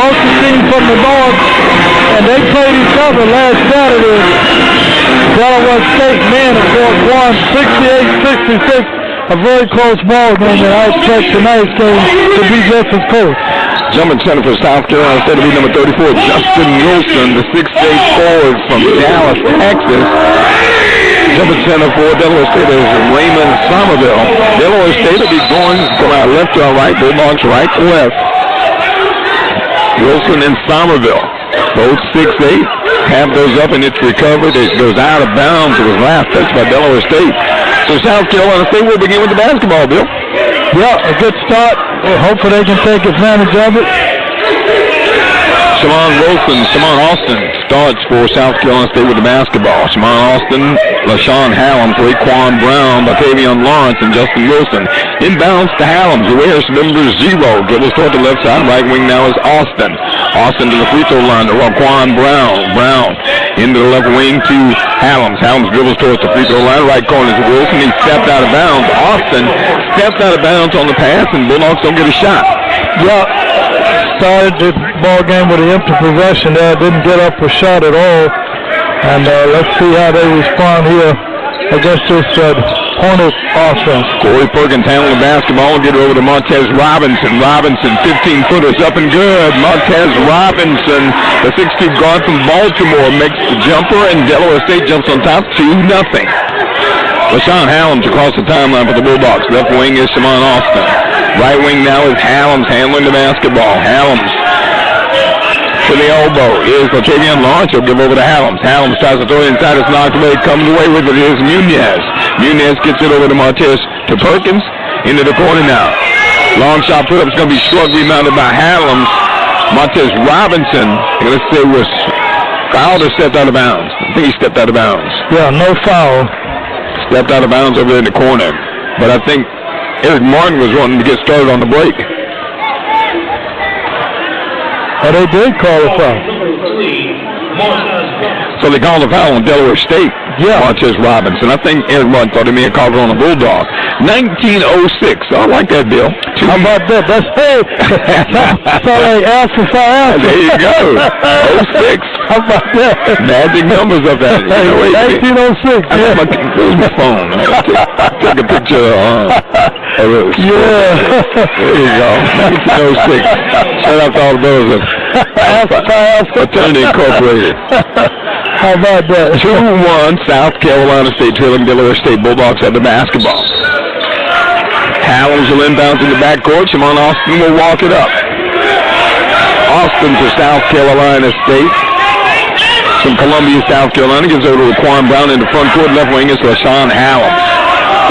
closest team from the north, and they played each other last Saturday. Delaware State men, of course, won 68-66. A very close ball game, and I expect tonight's game to be just as close. Jumping center for South Carolina State will be number 34, Justin Wilson, the 6'8" forward from Dallas, Texas. Jumping center for Delaware State is Raymond Somerville. Delaware State will be going from our left to our right, Bulldogs right to left. Wilson and Somerville, both 6'8", have those up and it's recovered. It goes out of bounds. It was last touched by Delaware State. So South Carolina State will begin with the basketball, Bill. Yeah, a good start. Hopefully they can take advantage of it. Shimon Austin starts for South Carolina State with the basketball. Shimon Austin, LaShawn Hallam, Raekwon Brown, Batavian Lawrence, and Justin Wilson. Inbounds to Hallam, who wears number 0. Dribbles toward the left side. Right wing now is Austin. Austin to the free throw line to Raekwon Brown. Brown into the left wing to Hallam. Hallam dribbles towards the free throw line. Right corner is Wilson. He stepped out of bounds. Austin stepped out of bounds on the pass, and Bulldogs don't get a shot. Yeah. Started the ball game with an empty possession there. Didn't get up a shot at all. And let's see how they respond here against this Hornet offense. Corey Perkins handling the basketball. Get it over to Martez Robinson. Robinson, 15-footers up and good. Martez Robinson, the 6'2" guard from Baltimore, makes the jumper, and Delaware State jumps on top 2-0. LaShawn Hallam's across the timeline for the Bulldogs. Left wing is Shimon Austin. Right wing now is Hallam's handling the basketball. Hallam's to the elbow is Batavian Lawrence. He'll give over to Hallam's. Hallam's tries to throw it inside. It's knocked away. Comes away with it is Munez. Munez gets it over to Martez to Perkins. Into the corner now. Long shot put up. It's going to be short. Rebounded by Hallam's. Martez Robinson, let's say, was fouled or stepped out of bounds. I think he stepped out of bounds. Yeah, no foul. Stepped out of bounds over there in the corner. But I think Eric Martin was wanting to get started on the break. And they did call a foul. So they called a foul on Delaware State. Yeah. Martez Robinson. I think Eric Martin thought he may have called it on the Bulldog. 1906. I like that, Bill. How about that? That's it. That's all they asked for. There you go. 06. How about that? Magic numbers of that. 1906. I got my phone. Take a picture of it. Yeah. There you go. 1906. Shout out to all the brothers of Fraternity Incorporated. How about that? 2-1, South Carolina State trailing Delaware State. Bulldogs have the basketball. Hallam's will inbounds in the backcourt. Shimon Austin will walk it up. Austin for South Carolina State. From Columbia, South Carolina. Gives over to Raekwon Brown in the front court. Left wing is LaShawn Hallam.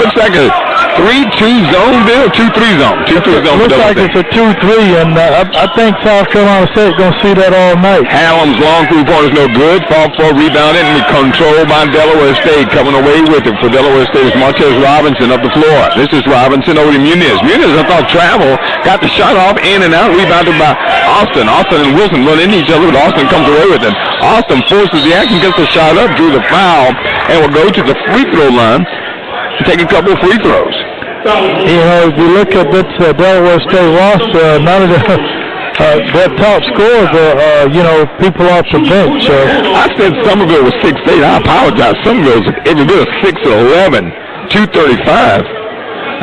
Looks like a 3-2 zone, Bill. 2-3 zone. 2-3 zone. Looks like it's a 2-3, and I think South Carolina State going to see that all night. Hallam's long three-pointer is no good. Fought for, rebounded, and controlled by Delaware State. Coming away with it for Delaware State is Martez Robinson up the floor. This is Robinson over to Munez. Munez, I thought, travel. Got the shot off, in and out. Rebounded by Austin. Austin and Wilson run into each other, but Austin comes away with it. Austin forces the action, gets the shot up, drew the foul, and will go to the free throw line and take a couple of free throws. You know, if you look at this Delaware State roster, none of their top scorers are, people off the bench. I said Somerville was 6'8". I apologize. Somerville's every bit of 6'11", 235.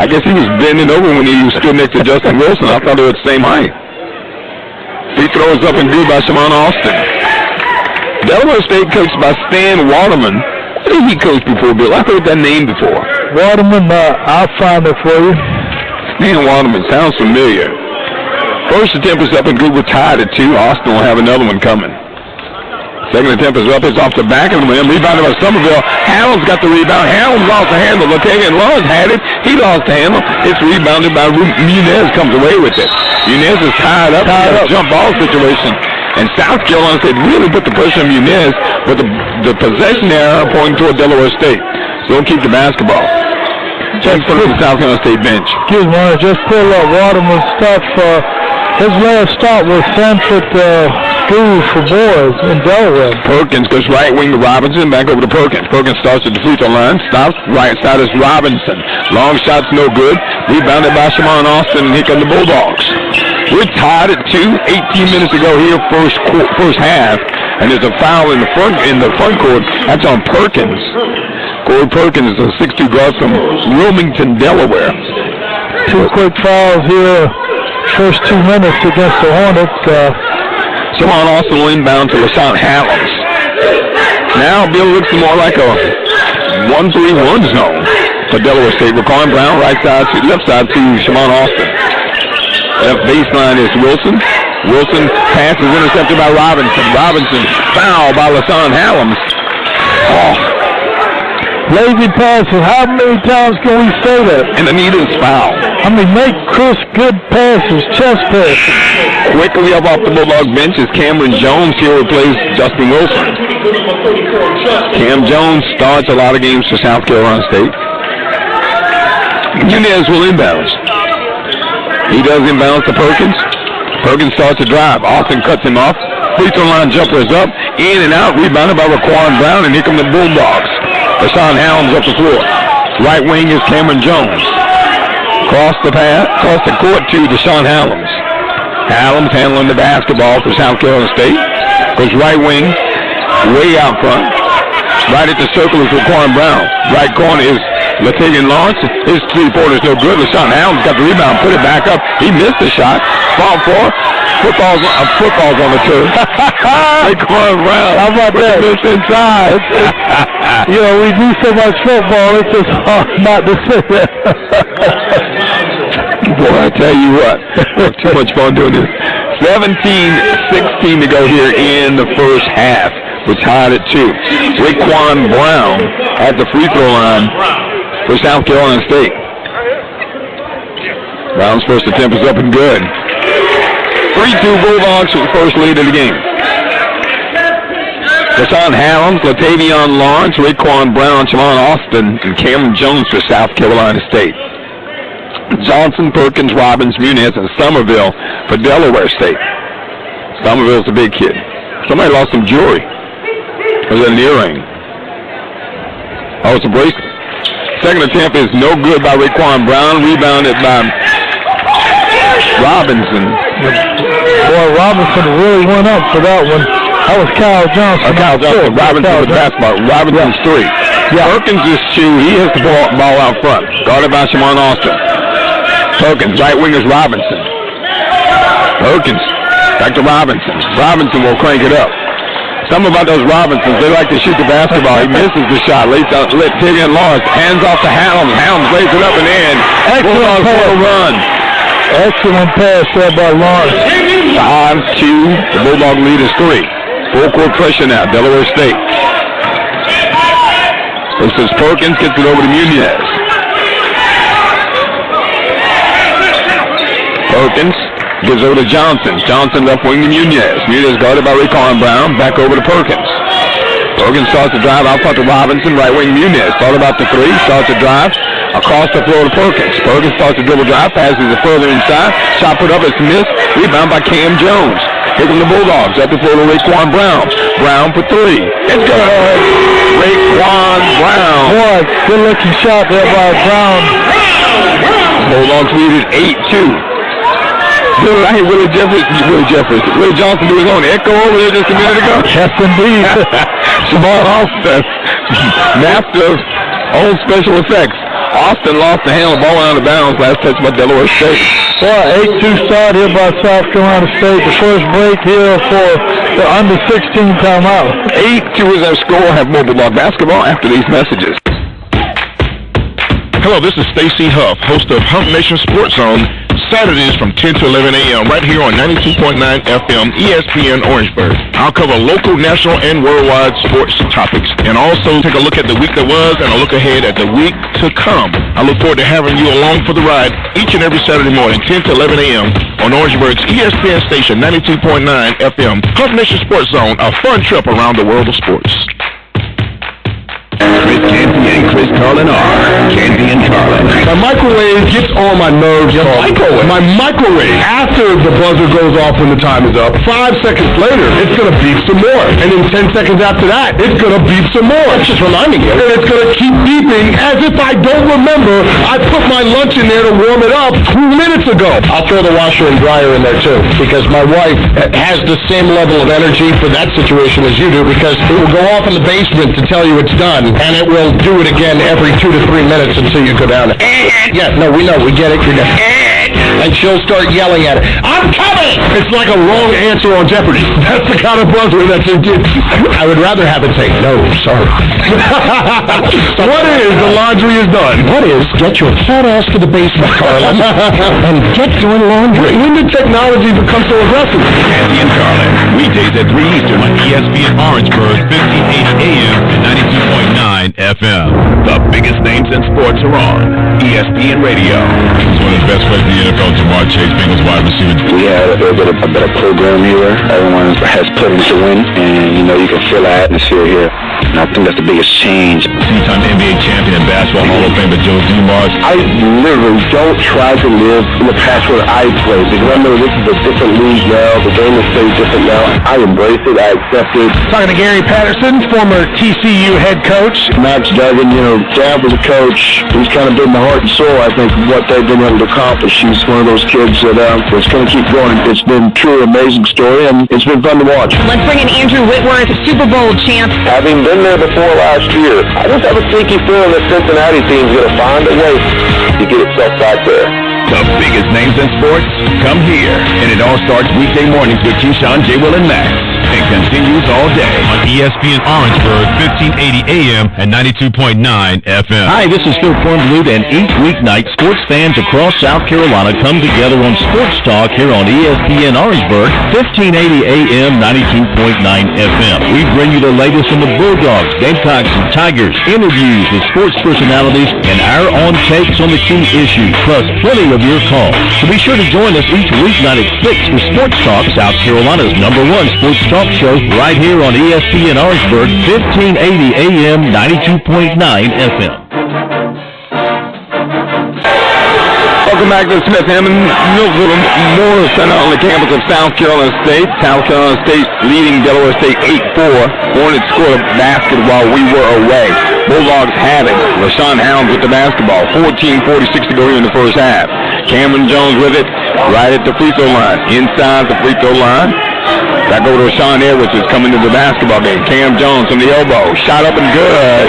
I guess he was bending over when he stood next to Justin Wilson. I thought they were the same height. Free throws up and good by Shimon Austin. Delaware State coached by Stan Waterman. Where did he coach before, Bill? I've heard that name before. Waterman, I'll find it for you. Stan Waterman sounds familiar. First attempt is up and good. We're tied at 2. Austin will have another one coming. Second attempt is up. It's off the back of the rim. Rebounded by Somerville. Hallam's got the rebound. Hallam lost the handle. Latavian Lawrence had it. He lost the handle. It's rebounded by Munez. Comes away with it. Munez is tied up. Jump ball situation. And South Carolina State really put the pressure on Munez, but the possession error pointing toward Delaware State. So they'll keep the basketball. Just put it to the South Carolina State bench. Excuse me, I just pulled up Waterman's stuff. His last stop was Sanford School for Boys in Delaware. Perkins goes right wing to Robinson, back over to Perkins. Perkins starts at the free throw line, stops, right side is Robinson. Long shot's no good. Rebounded by Shimon Austin, and here come the Bulldogs. We're tied at 2. 18 minutes to go here, first half, and there's a foul in the front court. That's on Perkins. Corey Perkins is a 6'2" guard from Wilmington, Delaware. 2 quick fouls here. First 2 minutes against the Hornets. Shimon Austin will inbound to LaShawn Hallams. Now Bill looks more like a 1-3-1 zone for Delaware State. Raquan Brown, left side to Shimon Austin. Left baseline is Wilson. Wilson pass is intercepted by Robinson. Robinson foul by LaShawn Hallams. Oh. Lazy passes. How many times can we say that? And Anita's foul. I mean, make Chris good passes, chest passes. Quickly up off the Bulldog bench is Cameron Jones. Here replaces Justin Wilson. Cam Jones starts a lot of games for South Carolina State. Nunez will inbound. He does inbound to Perkins. Perkins starts a drive. Austin cuts him off. Free throw line jumper is up. In and out. Rebounded by Raquan Brown. And here come the Bulldogs. LaShawn Hallams up the floor. Right wing is Cameron Jones. Across the court to Deshaun Hallams. Hallams handling the basketball for South Carolina State. Goes right wing, way out front. Right at the circle is Raquan Brown. Right corner is Latavian Lawrence. His three-pointer is no good. LaShawn Hallams got the rebound, put it back up. He missed the shot. Foul for football's on the turf. Raquan Brown. How about that? Miss inside. You know, we do so much football, it's just hard not to say that. Boy, I tell you what, too much fun doing this. 17-16 to go here in the first half. We're tied at 2. Raquan Brown at the free throw line for South Carolina State. Brown's first attempt is up and good. 3-2 Bulldogs for the first lead of the game. Deshaun Hallams, Latavian Lawrence, Raquan Brown, Shimon Austin, and Cameron Jones for South Carolina State. Johnson, Perkins, Robbins, Muniz, and Somerville for Delaware State. Somerville's the big kid. Somebody lost some jewelry. Was it an earring? Oh, it's a bracelet. Second attempt is no good by Raquan Brown. Rebounded by Robinson. Boy, Robinson really went up for that one. That was Kyle Johnson. Kyle Johnson. Robinson with the basketball. Robinson's 3. Yeah. Perkins is 2. He hits the ball out front. Guarded by Shimon Austin. Perkins. Right wing is Robinson. Perkins. Back to Robinson. Robinson will crank it up. Something about those Robinsons, they like to shoot the basketball. He misses the shot. Latavian Lawrence. Hands off to Hallams. Hallams lays it up and in. Excellent run. Excellent pass there by Lawrence. 5-2. The Bulldog lead is 3. Full court pressure now. Delaware State. This is Perkins. Gets it over to Muniz. Perkins gives over to Johnson. Johnson left wing to Muniz. Muniz guarded by Raquan Brown. Back over to Perkins. Perkins starts to drive out front to Robinson. Right wing Muniz. Thought about the 3. Starts to drive. Across the floor to Perkins. Perkins starts to dribble drive. Passes it further inside. Shot put up. It's missed. Rebound by Cam Jones. Here come the Bulldogs. At the floor to Raquan Brown. Brown for 3. It's good. Raquan Brown. Boy, good looking shot there by Brown. Bulldogs lead at 8-2. Hey, Willie Johnson doing his own echo over there just a minute ago. Yes, indeed. Shimon Austin, master of own special effects. Austin lost the handle, ball out of bounds, last touch by Delaware State. Boy, 8-2 start here by South Carolina State. The first break here for the under 16 timeout. 8-2 is our score. Have more Bulldog basketball after these messages. Hello, this is Stacy Huff, host of Hump Nation Sports Zone, Saturdays from 10 to 11 a.m. right here on 92.9 FM ESPN Orangeburg. I'll cover local, national, and worldwide sports topics, and also take a look at the week that was and a look ahead at the week to come. I look forward to having you along for the ride each and every Saturday morning, 10 to 11 a.m. on Orangeburg's ESPN station, 92.9 FM. Hump Nation Sports Zone, a fun trip around the world of sports. Chris Canty and Chris, Carlin R. Candy and Carlin. My microwave gets on my nerves. My microwave. After the buzzer goes off when the time is up, 5 seconds later, it's going to beep some more. And then 10 seconds after that, it's going to beep some more. It's just reminding you. And it's going to keep beeping as if I don't remember I put my lunch in there to warm it up 2 minutes ago. I'll throw the washer and dryer in there too, because my wife has the same level of energy for that situation as you do, because it will go off in the basement to tell you it's done, and it will do it again every 2 to 3 minutes until you go down. Yeah, no, we know, we get it. And she'll start yelling at it. I'm coming! It's like a wrong answer on Jeopardy. That's the kind of buzzer that you get. I would rather have it say, no, sorry. What is the laundry is done? What is get your fat ass to the basement, Carlin, and get doing laundry. When did technology become so aggressive? Candy and Carlin. Weekdays at 3 Eastern on ESPN Orangeburg, 1580 AM and 92.9 FM. The biggest names in sports are on ESPN Radio. It's one of the best players in the NFL, Jamar Chase, Bengals wide receiver. We had a better program here. Everyone has put in to win, and you can feel the atmosphere here. And I think that's the biggest change. Two-time NBA champion and basketball Hall of Famer Joe Dumars. I literally don't try to live in the past where I played, because I know this is a different league now. The game is played different now. I embrace it. I accept it. Talking to Gary Patterson, former TCU head coach. Max Duggan, Dad was a coach. He's kind of been the heart and soul, I think, what they've been able to accomplish. He's one of those kids that's going to keep going. It's been truly an amazing story, and it's been fun to watch. Let's bring in Andrew Whitworth, Super Bowl champ. Having been there before last year, I just have a sneaky feeling that Cincinnati team's going to find a way to get itself back there. The biggest names in sports come here, and it all starts weekday mornings with Keyshawn, J. Will, and Max, and continues all day on ESPN Orangeburg, 1580 AM and 92.9 FM. Hi, this is Phil Kornblut, and each weeknight, sports fans across South Carolina come together on Sports Talk here on ESPN Orangeburg, 1580 AM, 92.9 FM. We bring you the latest from the Bulldogs, Gamecocks, and Tigers, interviews with sports personalities, and our on takes on the key issues, plus plenty of your calls. So be sure to join us each weeknight at 6 for Sports Talk, South Carolina's #1 sports talk show, right here on ESPN Orangeburg, 1580 AM, 92.9 FM. Welcome back to Smith Hammond Millville Memorial Center on the campus of South Carolina State. South Carolina State leading Delaware State 8-4. Hornets scored a basket while we were away. Bulldogs have it. Rashawn Hounds with the basketball. 14:46 to go here in the first half. Cameron Jones with it right at the free throw line. Inside the free throw line. Back over to Rashawn Edwards, who's coming to the basketball game. Cam Jones from the elbow. Shot up and good.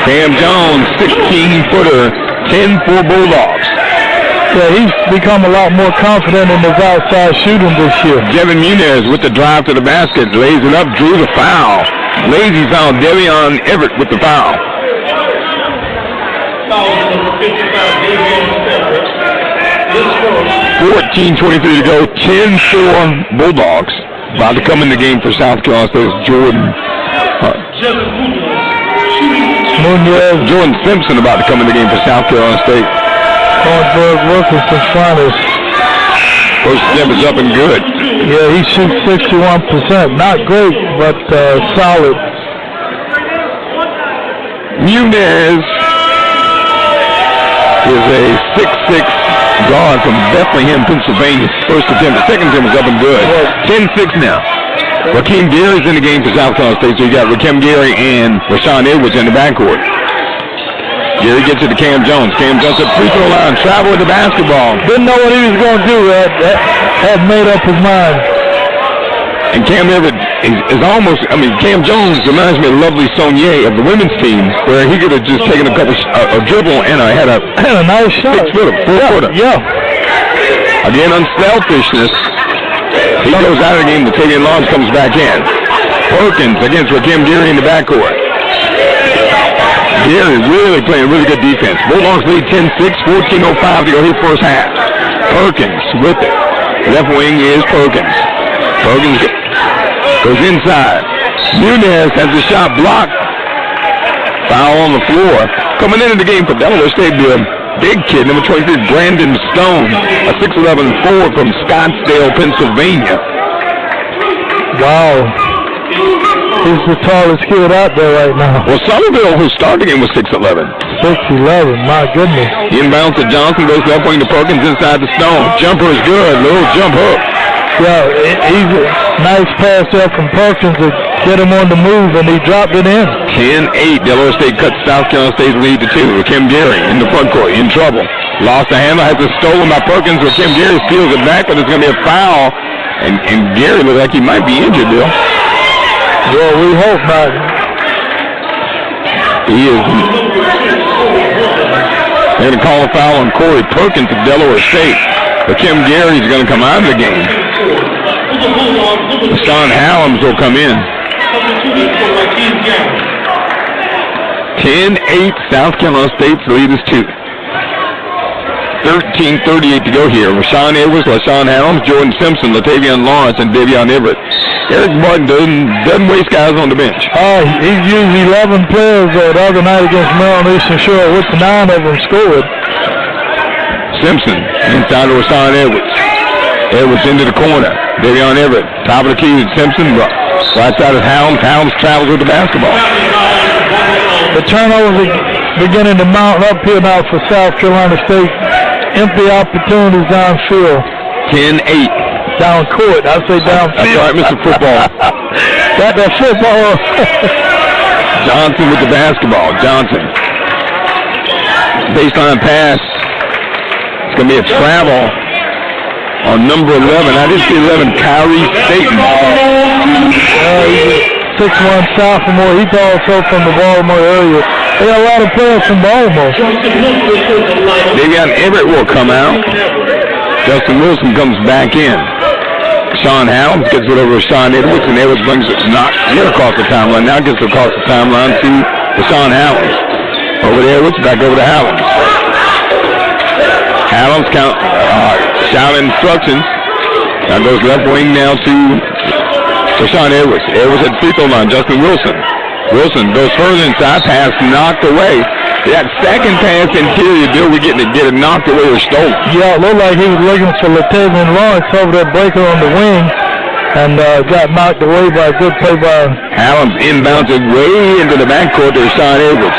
Cam Jones, 16-footer, 10-4 Bulldogs. Yeah, he's become a lot more confident in his outside shooting this year. Devin Munez with the drive to the basket. Lays it up, drew the foul. Lazy foul, Devion Everett with the foul. 14:23 to go, 10-4 Bulldogs. About to come in the game for South Carolina State. Jordan Simpson about to come in the game for South Carolina State. Thornburg Wilkinson's finest. First step is up and good. Yeah, he shoots 61%. Not great, but solid. Munez is a 6'6" guard from Bethlehem, Pennsylvania. First attempt, the second attempt is up and good. 10-6 now. Rakeem Gary's in the game for South Carolina State, so you got Rakeem Gary and Rashawn Edwards in the backcourt. Gary gets it to Cam Jones. Cam Jones at free throw line, travel with the basketball. Didn't know what he was going to do. Had made up his mind. And Cam Everett is almost, Cam Jones reminds me of Lovely Saunier of the women's team, where he could have just taken a couple, a dribble and had a nice shot. 6-footer, 4-footer. Yeah. Again, unselfishness. He goes out of the game. The Tavian Lawrence comes back in. Perkins against Rakeem Gary in the backcourt. Gary really playing really good defense. Bulldogs lead 10-6, 14:05 to go here first half. Perkins with it. Left wing is Perkins. Perkins goes inside. Munez has the shot blocked. Foul on the floor. Coming into the game for Delaware State, the big kid, number 23, Brandon Stone, a 6'11" forward from Scottsdale, Pennsylvania. Wow. He's the tallest kid out there right now. Well, Somerville, who started the game, was 6'11". 6'11", my goodness. Inbound to Johnson, goes left wing to Perkins inside the Stone. Jumper is good, little jump hook. Yeah, he's a nice pass there from Perkins to get him on the move, and he dropped it in. 10-8, Delaware State cuts South Carolina State's lead to 2. Kim Gary in the front court, in trouble. Lost the handle, has it stolen by Perkins, but Kim Gary steals it back, but it's going to be a foul. And Gary looks like he might be injured, Bill. Well, we hope not. He is. They're going to call a foul on Corey Perkins of Delaware State. But Kim Gary's going to come out of the game. Sean Hallams will come in. 10-8, South Carolina State's lead is 2. 13:38 to go here. Rashawn Edwards, LaShawn Hallams, Jordan Simpson, Latavian Lawrence, and Davion Everett. Eric Martin doesn't waste guys on the bench. He's used 11 players the other night against Maryland Eastern Shore, with 9 of them scored. Simpson inside to Rashawn Edwards. Edwards into the corner. Davion Everett, top of the key to Simpson. Right side is Hallams. Hallams travels with the basketball. The turnovers are beginning to mount up here now for South Carolina State. Empty opportunities downfield. 10-8. Down court. I say downfield. That's right, Mr. Football. Got that football. Johnson with the basketball. Johnson. Baseline pass. It's going to be a travel on number 11. I didn't see 11. Kyrie Staten. He's a 6'1" sophomore. He's also from the Baltimore area. They got a lot of players from Baltimore. Davion Everett will come out. Justin Wilson comes back in. Sean Hallams gets it over to Sean Edwards, and Edwards brings it not across the timeline. Now gets it across the timeline to Sean Hallams. Over to Edwards, back over to Hallams. Hallams shout instructions. Now goes left wing now to Sean Edwards. Edwards at the free throw line. Justin Wilson. Wilson goes further inside, pass knocked away. That second pass interior, Bill, we're getting it knocked away or stolen. Yeah, it looked like he was looking for Latavian Lawrence over that breaker on the wing, and got knocked away by a good play by Hallams. Inbounds it way into the backcourt to Sean Edwards.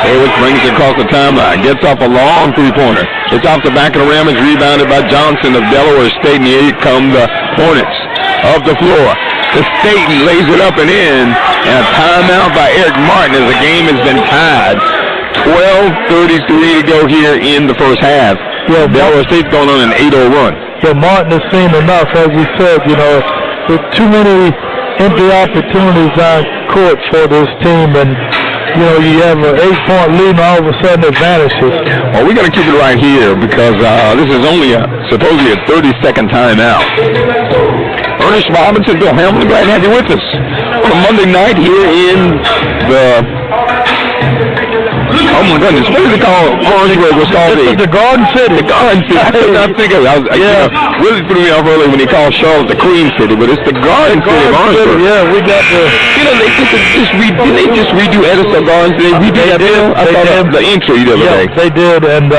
Edwards brings it across the timeline, gets off a long three-pointer. It's off the back of the rim, it's rebounded by Johnson of Delaware State, and here come the Hornets of the floor. The Staten lays it up and in, and a timeout by Eric Martin as the game has been tied. 12:33 to go here in the first half. Yeah, Delaware State's going on an 8-0 run. Yeah, Martin has seen enough, as you said, with too many empty opportunities on court for this team, and you have an 8-point lead, and all of a sudden it vanishes. Well, we're going to keep it right here because this is only supposedly a 30-second timeout. Ernest Robinson, Bill Hamilton, glad to have you with us on a Monday night here in the, oh my goodness, what is it called? Orangeburg was called the Garden City. The Garden City. I could not think of it. Really threw me off earlier when he called Charlotte the Queen City, but it's the Garden City of Orangeburg. Yeah, we got the. Didn't they just redo Edison Gardens? Did they redo that bill? I thought the entry the other day. They did, and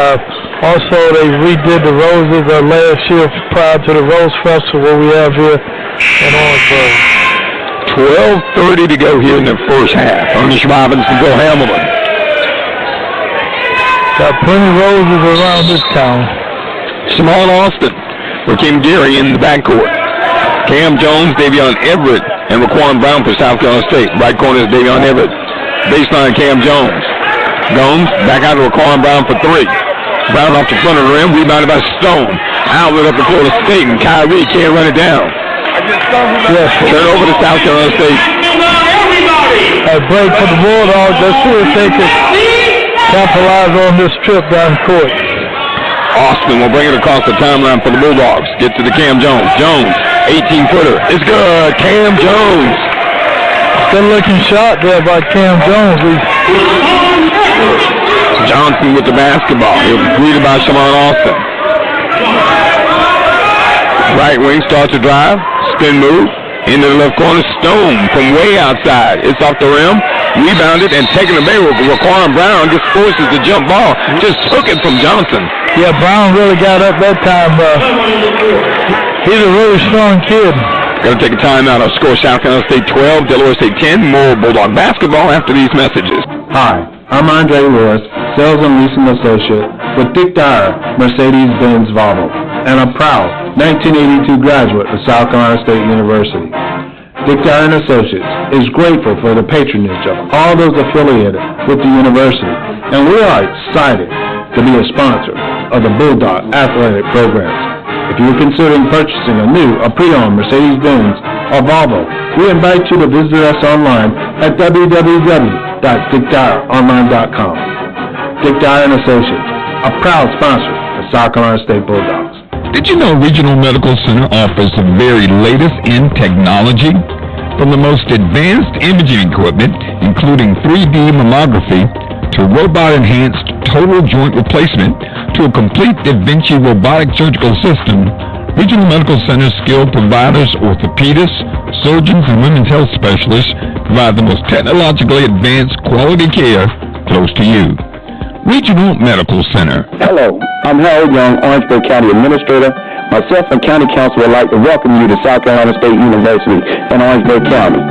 also they redid the roses last year prior to the Rose Festival we have here in Orangeburg. 12:30 to go here in the first half. Ernest Robinson, Bill Hamilton. Got plenty of roses around this town. Simone Austin for Kim Gary in the backcourt. Cam Jones, Davion Everett, and Raquan Brown for South Carolina State. Right corner is Davion Everett. Baseline Cam Jones. Gomes back out to Raquan Brown for 3. Brown off the front of the rim, rebounded by Stone. Outlet up the floor to State, and Kyrie can't run it down. Yes. Turn over to South Carolina State. A break for the Bulldogs. Let's see if they can capitalize on this trip down court. Austin will bring it across the timeline for the Bulldogs. Get to the Cam Jones. Jones, 18-footer. It's good. Cam Jones. Good looking shot there by Cam Jones. Johnson with the basketball. He was greeted by Simone Austin. Right wing starts to drive. Spin move. Into the left corner. Stone from way outside. It's off the rim. Rebounded and taken away with Raquan Brown. Just forces the jump ball. Just took it from Johnson. Yeah, Brown really got up that time. He's a really strong kid. Got to take a time out. Our score, South Carolina State 12, Delaware State 10. More Bulldog basketball after these messages. Hi, I'm Andre Lewis, Sales and Leasing Associate with Dick Dyer, Mercedes-Benz Volvo, and a proud 1982 graduate of South Carolina State University. Dick Dyer & Associates is grateful for the patronage of all those affiliated with the university, and we are excited to be a sponsor of the Bulldog athletic programs. If you're considering purchasing a new or pre-owned Mercedes-Benz or Volvo, we invite you to visit us online at www.dickdyeronline.com. Dick Dyer & Associates, a proud sponsor of South Carolina State Bulldogs. Did you know Regional Medical Center offers the very latest in technology? From the most advanced imaging equipment, including 3D mammography, to robot-enhanced total joint replacement, to a complete Da Vinci robotic surgical system, Regional Medical Center's skilled providers, orthopedists, surgeons, and women's health specialists provide the most technologically advanced quality care close to you. Regional Medical Center. Hello, I'm Harold Young, Orangeburg County Administrator. Myself and County Council would like to welcome you to South Carolina State University in Orangeburg County.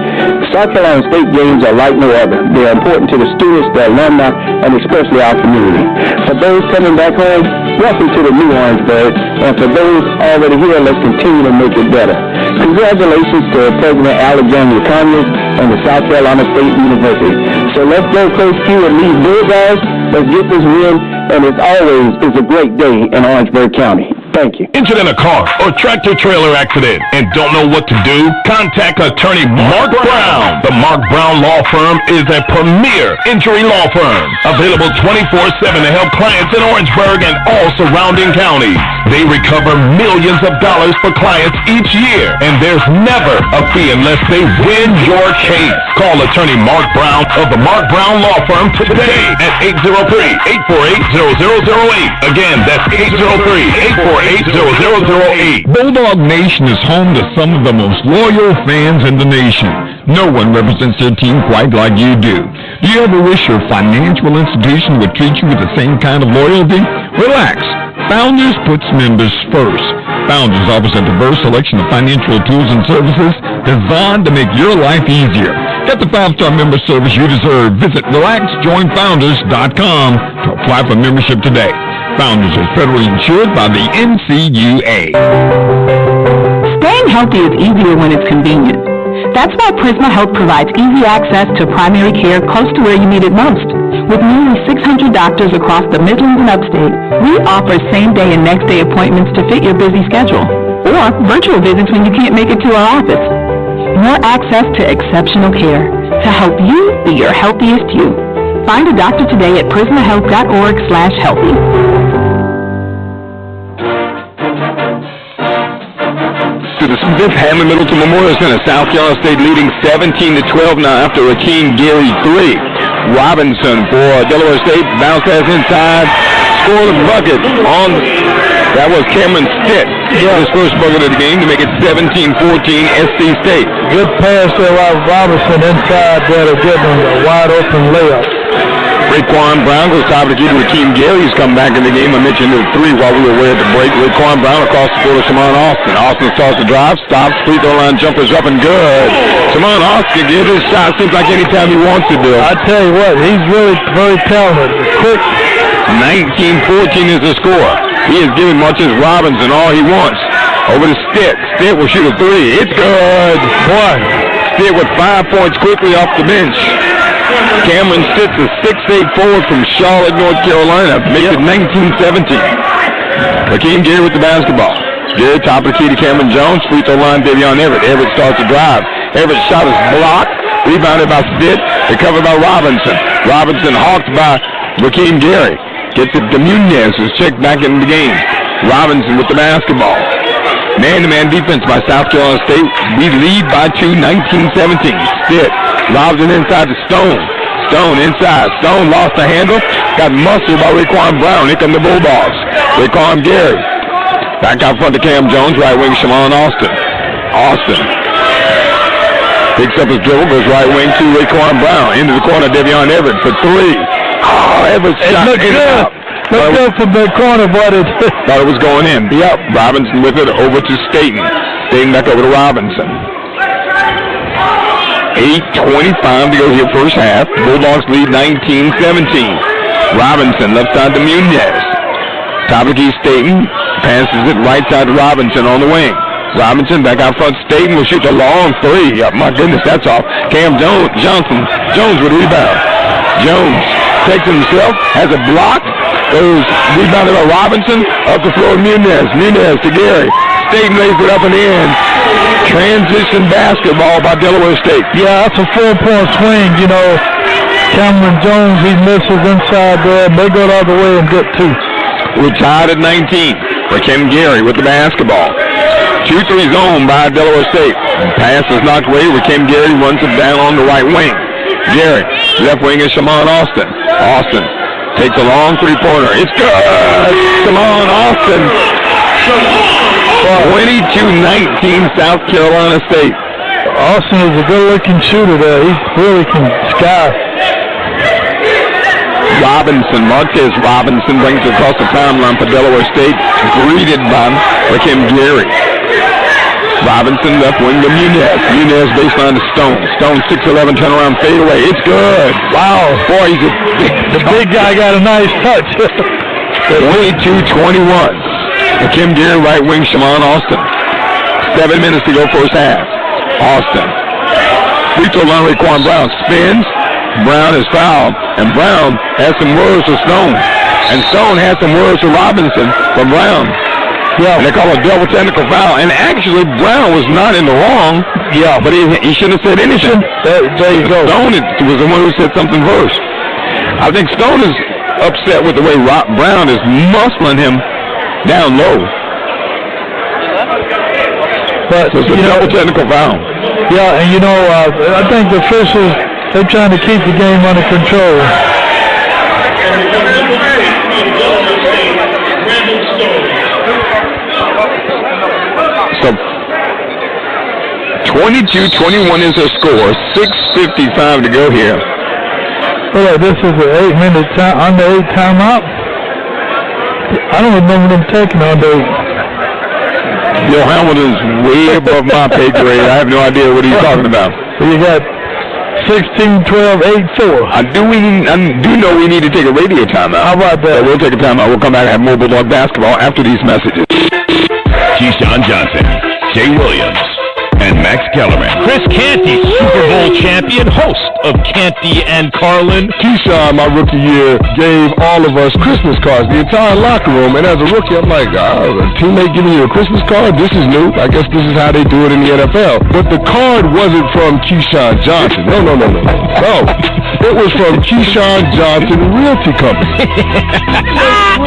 South Carolina State games are like no other. They are important to the students, the alumni, and especially our community. For those coming back home, welcome to the new Orangeburg. And for those already here, let's continue to make it better. Congratulations to President Alexander Conyers and the South Carolina State University. So let's go Coach Q and these Bulldogs. Let's get this win, and as always, it's a great day in Orangeburg County. Thank you. Injured in a car or tractor-trailer accident and don't know what to do? Contact attorney Mark Brown. The Mark Brown Law Firm is a premier injury law firm, available 24/7 to help clients in Orangeburg and all surrounding counties. They recover millions of dollars for clients each year, and there's never a fee unless they win your case. Call attorney Mark Brown of the Mark Brown Law Firm today at 803-848-0008. Again, that's 803-848-0008. Bulldog Nation is home to some of the most loyal fans in the nation. No one represents their team quite like you do. Do you ever wish your financial institution would treat you with the same kind of loyalty? Relax. Founders puts members first. Founders offers a diverse selection of financial tools and services designed to make your life easier. Get the 5-star member service you deserve. Visit RelaxJoinFounders.com to apply for membership today. Founders are federally insured by the NCUA. Staying healthy is easier when it's convenient. That's why Prisma Health provides easy access to primary care close to where you need it most. With nearly 600 doctors across the Midlands and Upstate, we offer same-day and next-day appointments to fit your busy schedule, or virtual visits when you can't make it to our office. More access to exceptional care to help you be your healthiest you. Find a doctor today at prismahealth.org/healthy. To the Smith Hamlin Middleton Memorial Center, South Carolina State leading 17-12 now after Rakeem Gary 3. Robinson for Delaware State, bounce pass inside, score the bucket on. That was Cameron Stitt. His first bucket of the game to make it 17-14 SC State. Good pass there by Robinson inside there to give him a wide open layup. Raekwon Brown goes top of the key to Rakeem Gary. He's come back in the game. I mentioned the 3 while we were away at the break. Raekwon Brown across the floor to Shimon Austin. Austin starts the drive, stops, free throw line jumpers up and good. Shimon Austin gives his shot. Seems like anytime he wants to do it. I tell you what, he's really very talented. Quick. 19-14 is the score. He is giving Marcus Robinson all he wants. Over to Stitt. Stitt will shoot a 3. It's good. Boy, Stitt with 5 points quickly off the bench. Cameron Stitt, a 6'8" forward from Charlotte, North Carolina, makes it 19-17. Rakeem Gary with the basketball. Gary top of the key to Cameron Jones. Free throw line, Davion Everett. Everett starts the drive. Everett's shot is blocked. Rebounded by Stitt. Recovered by Robinson. Robinson hawked by Rakeem Gary. Gets it to Munez, who's checked back in the game. Robinson with the basketball. Man-to-man defense by South Carolina State. We lead by 2, 19-17. Stitt lobs it inside to Stone. Stone inside. Stone lost the handle. Got muscled by Raekwon Brown. Here come the Bulldogs. Raekwon Gary. Back out front to Cam Jones. Right wing Shimon Austin. Austin picks up his dribble. Goes right wing to Raekwon Brown. Into the corner. Davion Everett for 3. Oh, Everett shot in and out. Look good from the corner, but it thought it was going in. Yep. Robinson with it over to Staten. Staten back over to Robinson. 8:25 to go here first half. Bulldogs lead 19-17. Robinson left side to Munez. Top of the key, Staten passes it right side to Robinson on the wing. Robinson back out front. Staten will shoot a long three. Oh, my goodness, that's off. Cam Jones with rebound. Jones takes it himself, has it blocked. Goes rebounded by Robinson. Up the floor, Munez. Munez to Gary. Staten lays it up and in. Transition basketball by Delaware State. Yeah, that's a 4-point swing. You know, Cameron Jones, he misses inside there. They go the other way and get 2. We're tied at 19. Rakim Gary with the basketball. 2-3 zone by Delaware State. Pass is knocked away. Rakim Gary runs it down on the right wing. Gary, left wing is Shamon Austin. Austin takes a long three-pointer. It's good. Shamon Austin. 22-19 South Carolina State. Austin is a good-looking shooter there. He really can sky. Marquez Robinson brings it across the timeline for Delaware State, greeted by Rakim Gary. Robinson left wing to Munez. Munez baseline to Stone. Stone 6'11", turnaround fadeaway. It's good. Wow. Boy, the big guy got a nice touch. 22-21. Rakim Gary, right wing, Shamon Austin. 7 minutes to go first half. Austin. Free throw line, Raquan Brown spins. Brown is fouled, and Brown has some words for Stone. And Stone has some words for Robinson from Brown. Yeah. And they call a double technical foul. And actually, Brown was not in the wrong. Yeah. But he shouldn't have said anything. There you go. Stone was the one who said something first. I think Stone is upset with the way Brown is muscling him down low. But so it's a double technical foul. Yeah, and you know, I think the officials, they're trying to keep the game under control. So 22-21 is their score. 6:55 to go here. Well, this is an 8-minute time, under 8 timeout. I don't remember them taking under 8. Bill Hamilton's way above my pay grade. I have no idea what he's talking about. So you got 16, 12, 8, 4. I do know we need to take a radio timeout. How about that? So we'll take a timeout. We'll come back and have more Bulldog basketball after these messages. Keyshawn Johnson, Jay Williams, and Max Kellerman. Chris Canty, Super Bowl champion, host of Canty and Carlin. Keyshawn, my rookie year, gave all of us Christmas cards, the entire locker room. And as a rookie, I'm like, a teammate giving you a Christmas card? This is new. I guess this is how they do it in the NFL. But the card wasn't from Keyshawn Johnson. No. It was from Keyshawn Johnson Realty Company.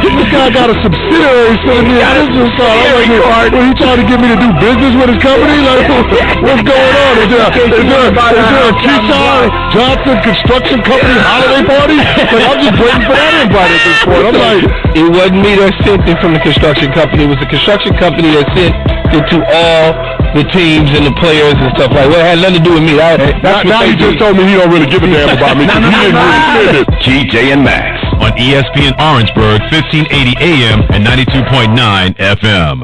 This guy got a subsidiary sending me a business card. I'm like, well, he trying to get me to do business with his company? Like, what's going on? Is there a Keyshawn Johnson Construction Company holiday party? Like, I'm just waiting for that invite at this point. I'm like, it wasn't me that sent it from the construction company. It was the construction company that sent it to all the teams and the players and stuff like that. Well, it had nothing to do with me. Now he just told me he don't really give a damn about me. He didn't really send it. TJ and Max on ESPN Orangeburg, 1580 AM and 92.9 FM.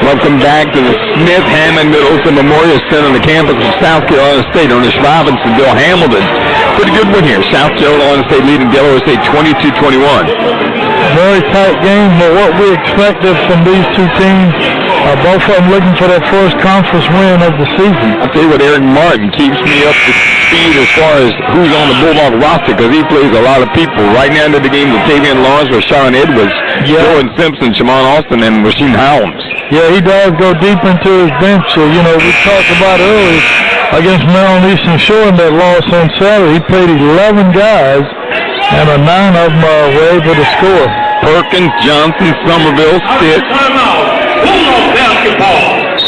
Welcome back to the Smith Hammond Middleton Memorial Center on the campus of South Carolina State. On this Robinson, Bill Hamilton. Pretty good one here. South Carolina State leading Delaware State 22-21. Very tight game, but what we expected from these two teams, both of them looking for their first conference win of the season. I'll tell you what, Eric Martin keeps me up to speed as far as who's on the Bulldog roster because he plays a lot of people. Right now into the game with Tavian Lawrence, Rashawn Edwards, Jordan Simpson, Shamon Austin, and Rasheem Howells. Yeah, he does go deep into his bench. We talked about earlier against Maryland Eastern Shore in that loss on Saturday. He played 11 guys, and 9 of them were able to score. Perkins, Johnson, Somerville, Stitt.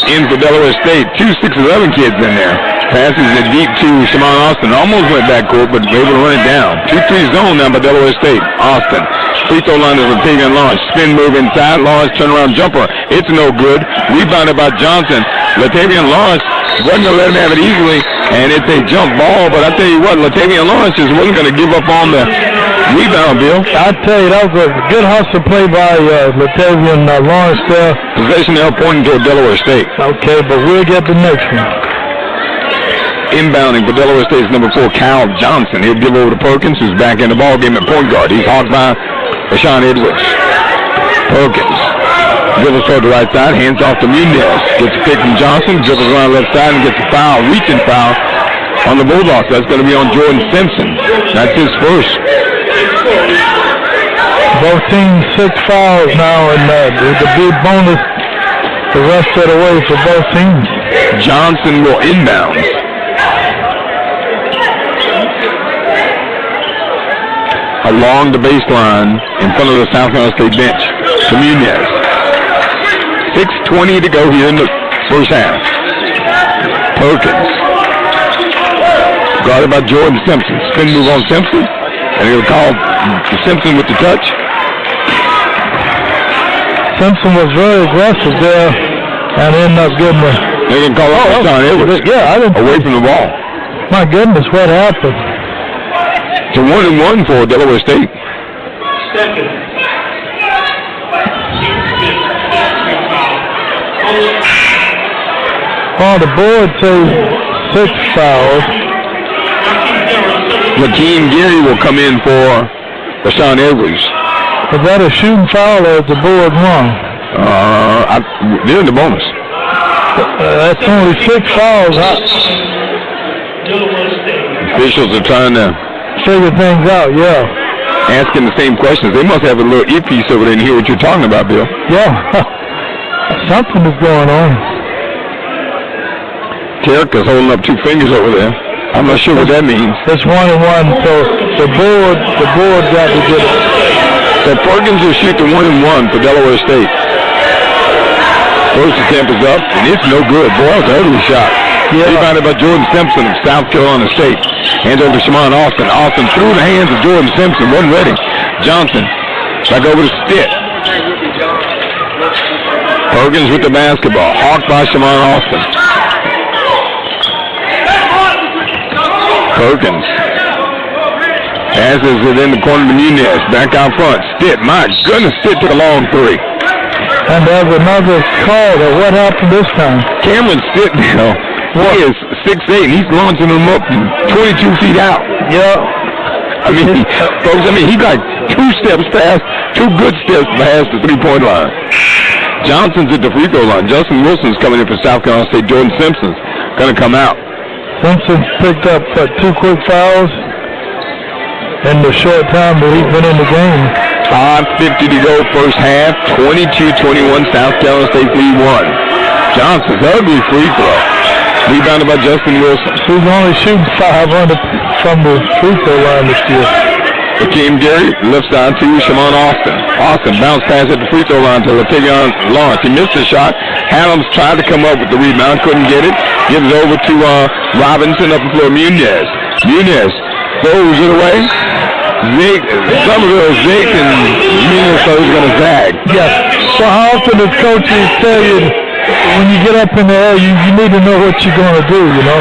In for Delaware State. 2 6'11" kids in there. Passes it deep to Shamon Austin. Almost went backcourt, but able to run it down. 2-3 zone now by Delaware State. Austin. Free throw line is Latavian Lawrence. Spin move inside. Lawrence turnaround jumper. It's no good. Rebounded by Johnson. Latavian Lawrence wasn't going to let him have it easily, and it's a jump ball. But I tell you what, Latavian Lawrence just wasn't going to give up on the Rebound, Bill. I tell you, that was a good hustle play by Latavian Lawrence there. Possession now pointing toward Delaware State. Okay, but we'll get the next one. Inbounding for Delaware State's number 4, Kyle Johnson. He'll give over to Perkins, who's back in the ballgame at point guard. He's hogged by Rashawn Edwards. Perkins dribbles toward the right side, hands off to Munez. Gets a pick from Johnson, dribbles around the left side and gets a foul, reaching foul on the Bulldogs. That's going to be on Jordan Simpson. That's his first. Both teams 6 fouls now, and the big bonus the rest of the way for both teams. Johnson will inbound. Along the baseline in front of the South Carolina State bench to Munez. 6:20 to go here in the first half. Perkins. Guarded by Jordan Simpson. Spin move on Simpson. And he'll call Simpson with the touch. Simpson was very aggressive there and ended up getting the... They're going to call out Rashawn Edwards. Yeah, I didn't... Away from the ball. My goodness, what happened? It's a 1-1 for Delaware State. Oh, the board says 6 fouls. Lakeem Geary will come in for Rashawn Edwards. Is that a shooting foul or is the board wrong? They're in the bonus. That's only 6 fouls. Officials are trying to figure things out, yeah. Asking the same questions. They must have a little earpiece over there and hear what you're talking about, Bill. Yeah. Something is going on. Terrica's holding up 2 fingers over there. I'm not sure what that means. It's 1-1, so the board got to get it. So Perkins will shoot the 1-1 for Delaware State. First attempt is up, and it's no good. Boy, that was an ugly shot. Yeah. Rebounded by Jordan Simpson of South Carolina State. Hands over to Shamon Austin. Austin through the hands of Jordan Simpson. Wasn't ready. Johnson back over to Stitt. Perkins with the basketball. Hawked by Shamon Austin. Perkins passes it in the corner to Munez. Back out front. Stitt. My goodness, Stitt took a long 3. And there's another call. What happened this time? Cameron Stitt now. He is 6'8", and he's launching them up 22 feet out. Yeah. I mean, folks, he got 2 steps past, 2 good steps past the 3-point line. Johnson's at the free throw line. Justin Wilson's coming in for South Carolina State. Jordan Simpson's going to come out. Simpson picked up 2 quick fouls in the short time that he's been in the game. 5:50 to go first half. 22-21, South Carolina State lead 1. Johnson's ugly free throw. Rebounded by Justin Wilson. He's only shooting 500 from the free throw line this year. Lakeem Geary, left side to Shamon Austin. Austin bounced pass at the free throw line to Latavian Lawrence. He missed the shot. Adams tried to come up with the rebound, couldn't get it. Gives it over to Robinson up the floor. Munez. Munez throws it away. Somerville zigged and Munez thought he was going to zag. Yes. So how often does coaches tell you when you get up in the air, you need to know what you're going to do, you know?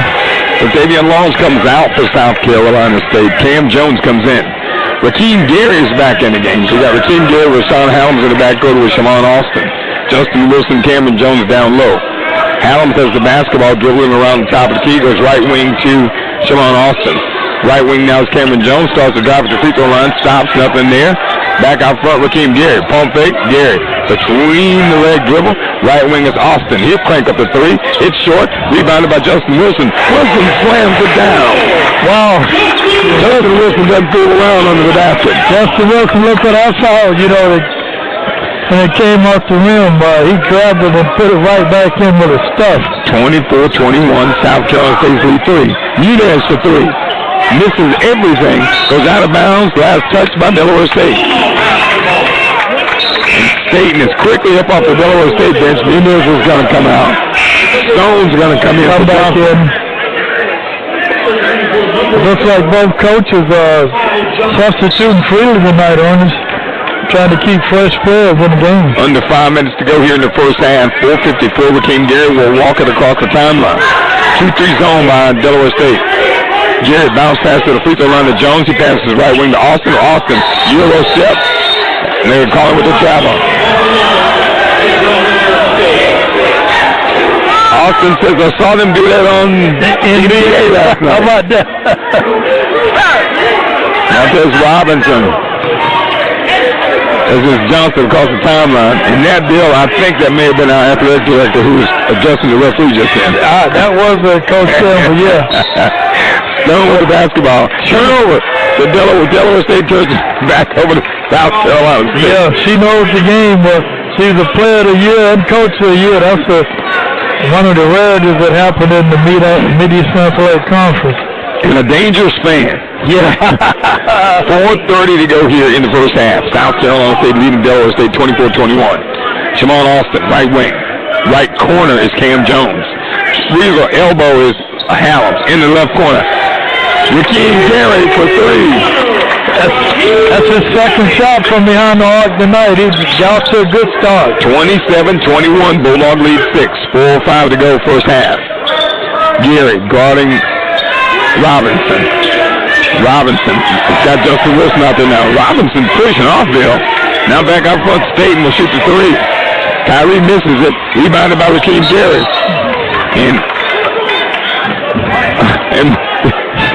Latavian Lawrence comes out for South Carolina State. Cam Jones comes in. Lakeem Geary is back in the game. So we got Lakeem Geary with Sean Helms in the backcourt with Shamon Austin. Justin Wilson, Cameron Jones down low. Helms has the basketball dribbling around the top of the key. Goes right wing to Shamon Austin. Right wing now is Cameron Jones. Starts to drive at the free throw line. Stops, nothing there. Back out front, Lakeem Geary. Pump fake, Geary. Between the leg dribble. Right wing is Austin. He'll crank up the 3. It's short. Rebounded by Justin Wilson. Wilson slams it down. Wow. Justin Wilson doesn't fool around under the basket. Justin Wilson, look what I saw, you know, when it came off the rim, he grabbed it and put it right back in with a stuff. 24-21, South Carolina State's lead 3. Munez for 3. Misses everything. Goes out of bounds. Last touch by Delaware State. Staten is quickly up off the Delaware State bench. Munez is going to come out. Stone's going to come in. Come back in. It looks like both coaches are substituting freely tonight, Ernest. Trying to keep fresh players in the game. Under 5 minutes to go here in the first half. 4:54. Lakeem Geary will walk it across the timeline. 2-3 zone by Delaware State. Gary bounced pass to the free throw line to Jones. He passes right wing to Austin. Austin, Euro step. And they're calling with the travel. Austin says, I saw them do that on NBA last night. How about that? Montez Robinson. This is Johnson across the timeline. And that deal, I think that may have been our athletic director who was adjusting the referee just then. That was Coach Silver, yeah. Stone with the basketball. Turnover. The Delaware State turns back over to South Carolina State. Yeah, she knows the game. She's a player of the year and coach of the year. That's one of the rarities that happened in the Mid-East Athletic Conference. In a dangerous span. Yeah. 4:30 to go here in the first half. South Carolina State leading Delaware State 24-21. Shimon Austin, right wing. Right corner is Cam Jones. Regal elbow is Hallam in the left corner. Rakeem Gary for three. That's his second shot from behind the arc tonight. He's off to a good start. 27-21. Bulldog lead 6. 4:05 to go first half. Gary guarding Robinson. It's got Justin Wilson out there now. Robinson pushing off Bill. Now back out front. Staten will shoot the three. Kyrie misses it. Rebounded by Rakeem Gary. And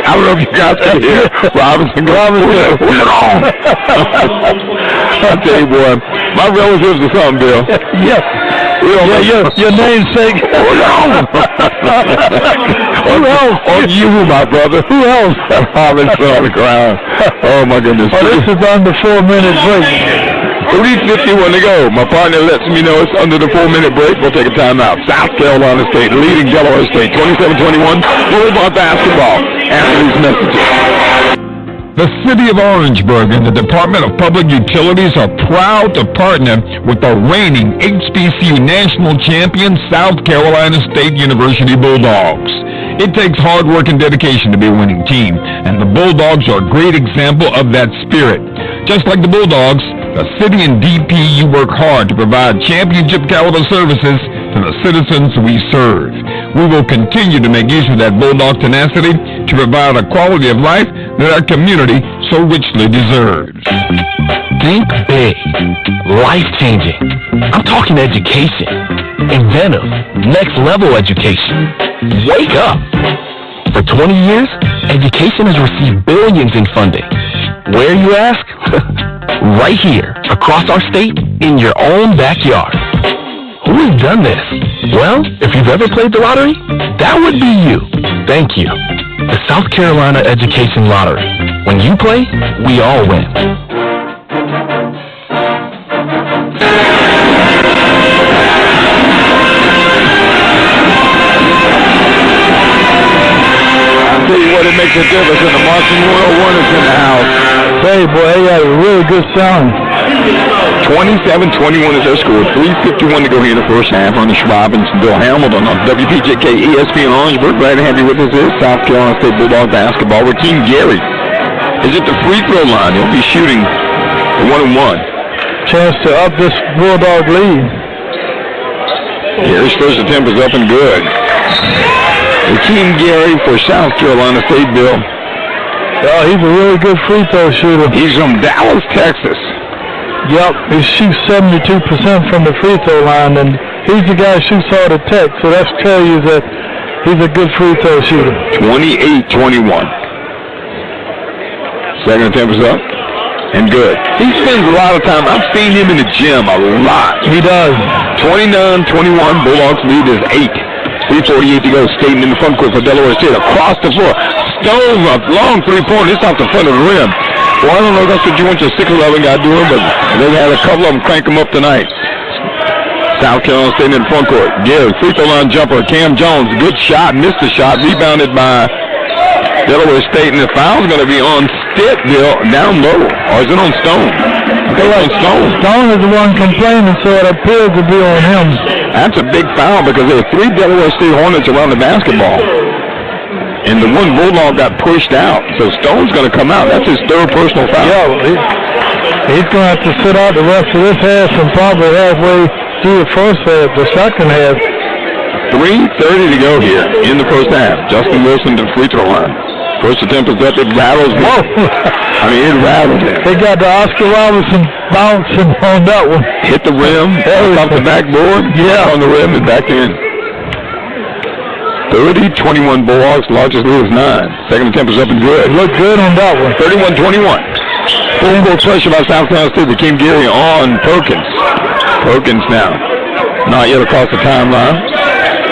I don't know if you guys can hear Robinson. What's wrong? I tell you, boy, my relatives are something, Bill. Yes. Your namesake. Who else? Or you, my brother. Who else? Robinson on the ground. Oh, my goodness. This is under 4-minute break. 3:51 to go. My partner lets me know it's under the 4-minute break. We'll take a timeout. South Carolina State leading Delaware State 27-21. Bulldog basketball after these messages. The City of Orangeburg and the Department of Public Utilities are proud to partner with the reigning HBCU national champion South Carolina State University Bulldogs. It takes hard work and dedication to be a winning team, and the Bulldogs are a great example of that spirit. Just like the Bulldogs, the city and DPU work hard to provide championship caliber services to the citizens we serve. We will continue to make use of that Bulldog tenacity to provide a quality of life that our community so richly deserves. Think big. Life-changing. I'm talking education. Inventive. Next-level education. Wake up. For 20 years, education has received billions in funding. Where, you ask? Right here, across our state, in your own backyard. Who has done this? Well, if you've ever played the lottery, that would be you. Thank you. The South Carolina Education Lottery. When you play, we all win. I'll tell you what, it makes a difference when the Marching 101 is in the house. Hey, boy, they got a really good sound. 27-21 is their score. 3:51 to go here in the first half. Ernest Robinson, Bill Hamilton on WPJK ESPN Orangeburg. Glad to have you with us. This is South Carolina State Bulldog basketball. Rakeem Gary is at the free throw line. He'll be shooting the 1-and-1. Chance to up this Bulldog lead. Gary's first attempt is up and good. Rakeem Gary for South Carolina State, Bill. Oh, he's a really good free throw shooter. He's from Dallas, Texas. Yep, he shoots 72% from the free throw line, and he's the guy who shoots all the tech, so that tells you that he's a good free throw shooter. 28-21. Second attempt is up and good. He spends a lot of time. I've seen him in the gym a lot. He does. 29-21. Bulldogs lead is 8. 3:48 to go. Staten in the front court for Delaware State. Across the floor. Stone up. Long three-pointer. It's off the front of the rim. Well, I don't know if that's what you want your 6'11 guy doing, but they've had a couple of them crank them up tonight. South Carolina State in the front court. Gibbs, free throw line jumper. Cam Jones, good shot. Missed the shot. Rebounded by Delaware State, and the foul's going to be on Stitt, Bill, down low. Or is it on Stone? I think it's on Stone. Stone is the one complaining, so it appears to be on him. That's a big foul because there are 3 Delaware State Hornets around the basketball. And the one Bulldog got pushed out, so Stone's going to come out. That's his third personal foul. Yeah, he's going to have to sit out the rest of this half and probably halfway through the first half, the second half. 3:30 to go here in the first half. Justin Wilson to the free throw line. First attempt is up. It rattles. Whoa. I mean, it rattled him. They got the Oscar Robinson bouncing on that one. Hit the rim, off the backboard. Yeah. On the rim and back in. 30-21 Bulldogs. Largest lead is 9. Second attempt is up and good. Looked good on that one. 31-21. Full court pressure by South Carolina State. Hakeem Geary on Perkins. Perkins now. Not yet across the timeline.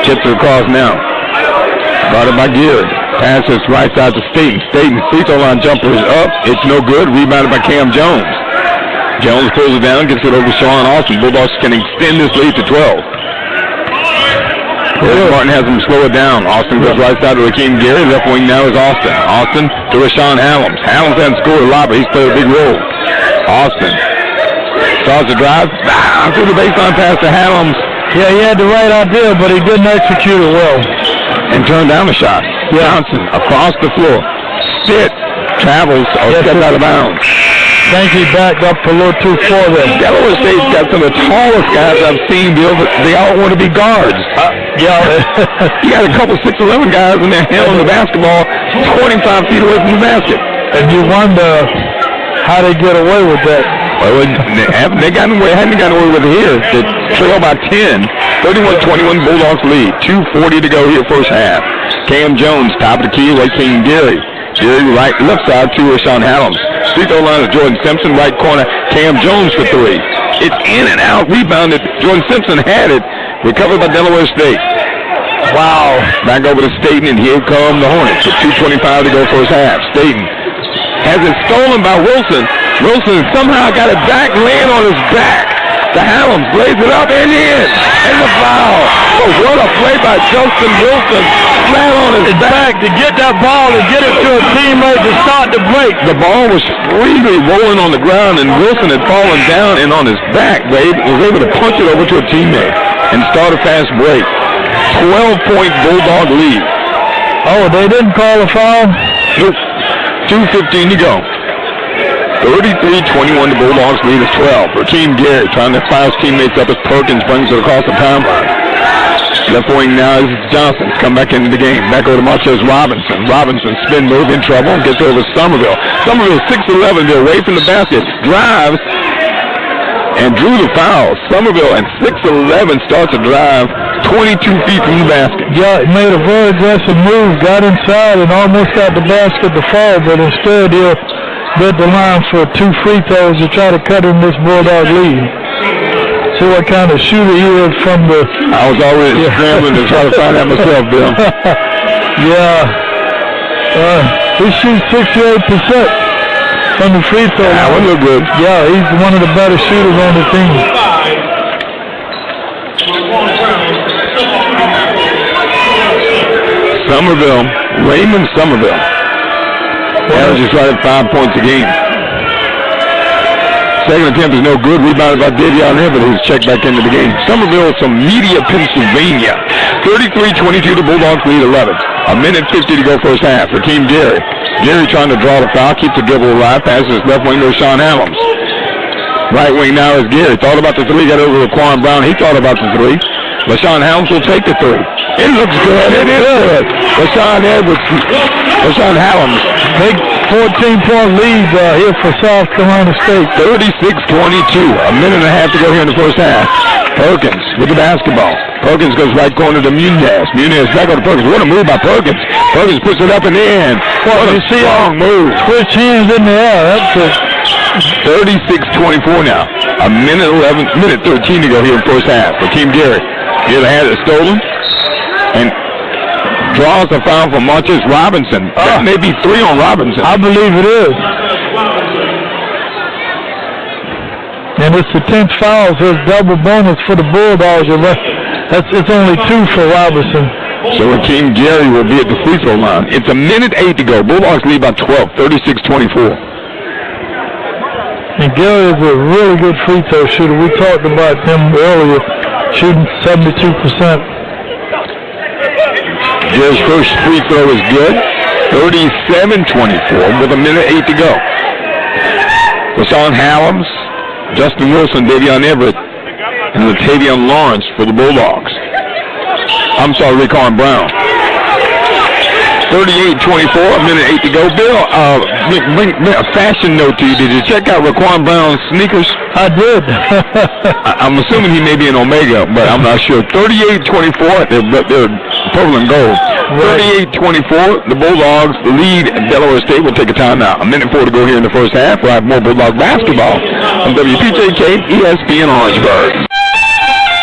Gets it across now. Brought it by Geary. Passes right side to Staten. Staten, free throw line jumper is up. It's no good. Rebounded by Cam Jones. Jones pulls it down, gets it over to Sean Austin. Bulldogs can extend this lead to 12. Martin has him slow it down. Austin goes right side to Hakeem Geary. Left wing now is Austin. Austin to Rashawn Hallams. Hallams hasn't scored a lot, but he's played a big role. Austin starts the drive. Through the baseline pass to Hallams. Yeah, he had the right idea, but he didn't execute it well. And turned down the shot. Johnson across the floor. Stitt travels or steps out of bounds. I think he backed up a little too far there. Delaware State's got some of the tallest guys I've seen, Bill, but they all want to be guards. You got a couple 6'11" guys in there handling the basketball 25 feet away from the basket. And you wonder how they get away with that. Well, they hadn't gotten away with it here. They trail by 10. 31-21 Bulldogs lead. 2:40 to go here first half. Cam Jones, top of the key, Hakeem Geary. Geary right, left side to Rashawn Hallams. Free throw line is Jordan Simpson, right corner. Cam Jones for 3. It's in and out, rebounded. Jordan Simpson had it. Recovered by Delaware State. Wow. Back over to Staten, and here come the Hornets with 2:25 to go first half. Staten has it stolen by Wilson. Wilson somehow got it back, laying on his back. The Hallams lays it up and in. And the foul. Oh, what a play by Justin Wilson. Flat on his back to get that ball and get it to a teammate to start the break. The ball was freely rolling on the ground, and Wilson had fallen down and on his back. Wade was able to punch it over to a teammate and start a fast break. 12-point Bulldog lead. Oh, they didn't call a foul? Nope. 2:15 to go. 33-21, the Bulldogs lead is 12. Hakeem Geary trying to fire his teammates up as Perkins brings it across the timeline. Left wing now is Johnson. Come back into the game. Back over to Marquez Robinson. Robinson spin move in trouble and gets over Somerville. Somerville 6'11", they're away from the basket. Drives and drew the foul. Somerville at 6'11" starts a drive 22 feet from the basket. Yeah, he made a very aggressive move, got inside and almost got the basket to fall, but instead he'll bid the line for 2 free throws to try to cut in this Bulldog lead. See what kind of shooter he is from the... I was already scrambling to try to find out myself, Bill. He shoots 68% from the free throw line. That one look good. Yeah, he's one of the better shooters on the team. Somerville, Raymond Somerville. Averages right at 5 points a game. Second attempt is no good. Rebounded by Davion Everett, who's checked back into the game. Somerville from Media, Pennsylvania. 33-22 to Bulldogs lead 11. A minute 50 to go first half. Hakeem Geary. Geary trying to draw the foul, keeps the dribble alive, passes left wing to Rashawn Hallams. Right wing now is Geary. Thought about the 3, got over to Quan Brown. He thought about the 3. Rashawn Hallams will take the 3. It looks good. It is good. Rashawn Hallams. Big 14-point lead here for South Carolina State. 36-22. A minute and a half to go here in the first half. Perkins with the basketball. Perkins goes right corner to Munez. Munez back on to Perkins. What a move by Perkins. Perkins puts it up and in. What a strong move. Switch hands in the air. That's it. 36-24 now. A minute 13 to go here in first half. Hakeem Geary. Here they had it stolen. And draws a foul from Marquez Robinson. That may be 3 on Robinson. I believe it is. And it's the 10th foul, so it's double bonus for the Bulldogs. It's only 2 for Robinson. So Hakeem Geary will be at the free throw line. It's a minute 8 to go. Bulldogs lead by 12, 36-24. And Geary is a really good free throw shooter. We talked about him earlier, shooting 72%. Geary's first free throw is good. 37-24 with a minute 8 to go. Rashawn Hallams, Justin Wilson, Davion Everett, and Latavion Lawrence for the Bulldogs. I'm sorry, Rickon Brown. 38-24, a minute 8 to go. Bill, bring a fashion note to you. Did you check out Raquan Brown's sneakers? I did. I'm assuming he may be an Omega, but I'm not sure. 38-24, they're purple and gold. 38-24, the Bulldogs lead Delaware State. We'll take a timeout. A minute 4 to go here in the first half. We'll have more Bulldog basketball on WPJK, ESPN Orangeburg.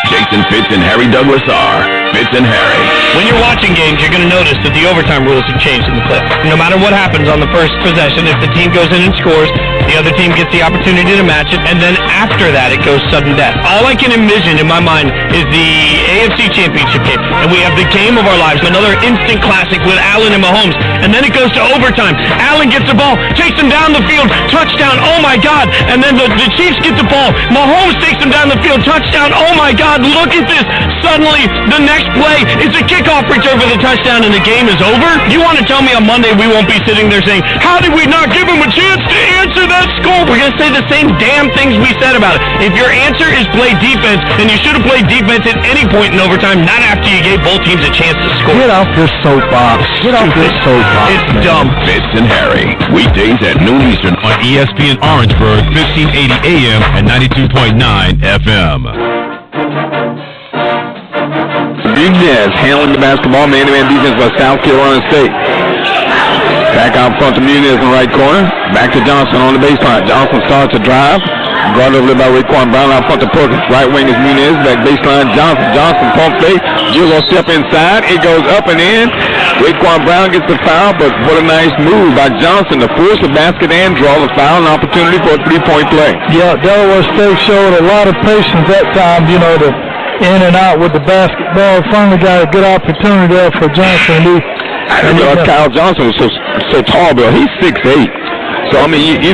Jason Fitz and Harry Douglas are Fitz and Harry. When you're watching games, you're going to notice that the overtime rules have changed in the playoffs. No matter what happens on the first possession, if the team goes in and scores, the other team gets the opportunity to match it, and then after that, it goes sudden death. All I can envision in my mind is the AFC Championship game, and we have the game of our lives, another instant classic with Allen and Mahomes, and then it goes to overtime. Allen gets the ball, takes him down the field, touchdown, oh my God, and then the Chiefs get the ball. Mahomes takes him down the field, touchdown, oh my God, look at this. Suddenly, the next play is a kickoff return for the touchdown, and the game is over? You want to tell me on Monday we won't be sitting there saying, how did we not give him a chance to answer that score? We're going to say the same damn things we said about it. If your answer is play defense, then you should have played defense at any point in overtime, not after you gave both teams a chance to score. Get off your soapbox. Get off your soapbox. It's dumb. Fitz and Harry, weekdays at noon Eastern on ESPN Orangeburg, 1580 AM and 92.9 FM. Munez handling the basketball, man-to-man defense by South Carolina State. Back out front to Munez in the right corner. Back to Johnson on the baseline. Johnson starts to drive. Brought over by Raquan Brown out front to Perkins. Right wing is Munez. Back baseline Johnson. Johnson pump fake. Gillo step inside. It goes up and in. Raquan Brown gets the foul, but what a nice move by Johnson to force the basket and draw the foul. An opportunity for a three-point play. Yeah, Delaware State showed a lot of patience that time, to in and out with the basketball. Finally got a good opportunity there for Johnson. Kyle Johnson was so tall, Bill. He's 6'8". So, I mean, he's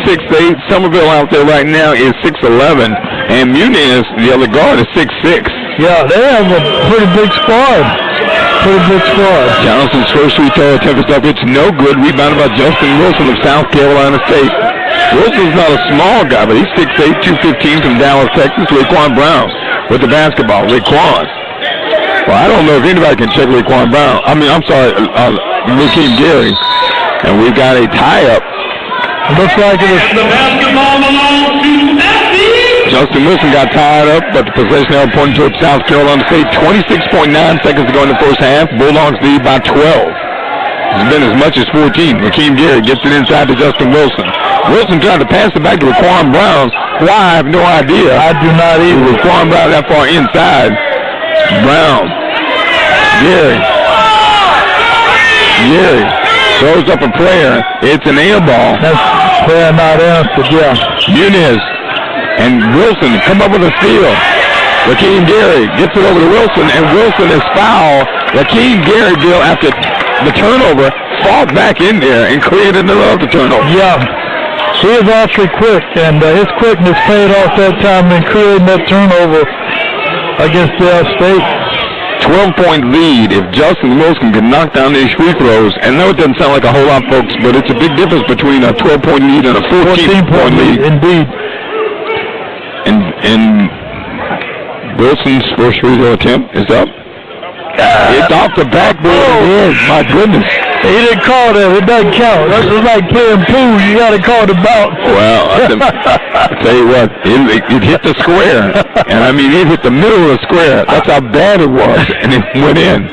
6'8". Somerville out there right now is 6'11". And Munez, the other guard, is 6'6". Yeah, they have a pretty big squad. Johnson's first free throw attempt is up. It's no good. Rebounded by Justin Wilson of South Carolina State. Wilson's not a small guy, but he's 6'8", 215 from Dallas, Texas. Raquan Brown with the basketball. Raquan. Well, I don't know if anybody can check Raquan Brown. Rakeem Gary. And we've got a tie-up. Looks like it is. The basketball belongs to SC. Justin Wilson got tied up, but the possession now pointing towards South Carolina State. 26.9 seconds to go in the first half. Bulldogs lead by 12. It's been as much as 14. Rakeem Gary gets it inside to Justin Wilson. Wilson tried to pass it back to Raquan Brown. Why? I have no idea. I do not either. Raquan Brown that far inside. Brown. Gary throws up a prayer. It's an air ball. That's prayer not answered, yeah. Munez and Wilson come up with a steal. Rakeem Gary gets it over to Wilson, and Wilson is fouled. Rakeem Gary, Bill, after the turnover, fought back in there and created another turnover. Yeah. He is awfully quick, and his quickness paid off that time in creating that turnover against Delaware State. 12-point lead if Justin Wilson can knock down these free throws. And no, it doesn't sound like a whole lot, folks, but it's a big difference between a 12-point lead and a 14-point lead. Indeed. And Wilson's first free throw attempt is up. It's off the backboard. It is. My goodness. He didn't call that. It doesn't count. That's just like playing pool. You got to call the bout. Well, I tell you what, it hit the square. And, I mean, it hit the middle of the square. That's how bad it was. And it went in.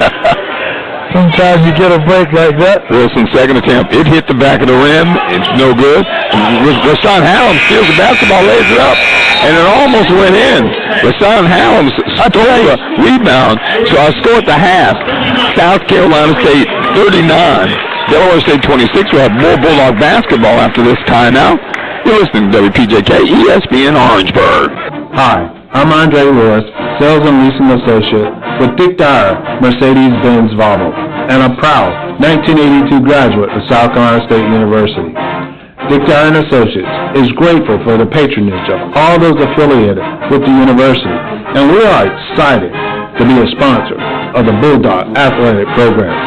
Sometimes you get a break like that. Wilson's second attempt. It hit the back of the rim. It's no good. Rashawn Hallam steals the basketball, lays it up, and it almost went in. Rashawn Hallam stole a rebound. So I score at the half. South Carolina State 39. Delaware State 26. We'll have more Bulldog basketball after this timeout. You're listening to WPJK, ESPN Orangeburg. Hi, I'm Andre Lewis, Sales and Leasing Associate with Dick Dyer, Mercedes-Benz Volvo, and a proud 1982 graduate of South Carolina State University. Dick Dyer & Associates is grateful for the patronage of all those affiliated with the university, and we are excited to be a sponsor of the Bulldog athletic programs.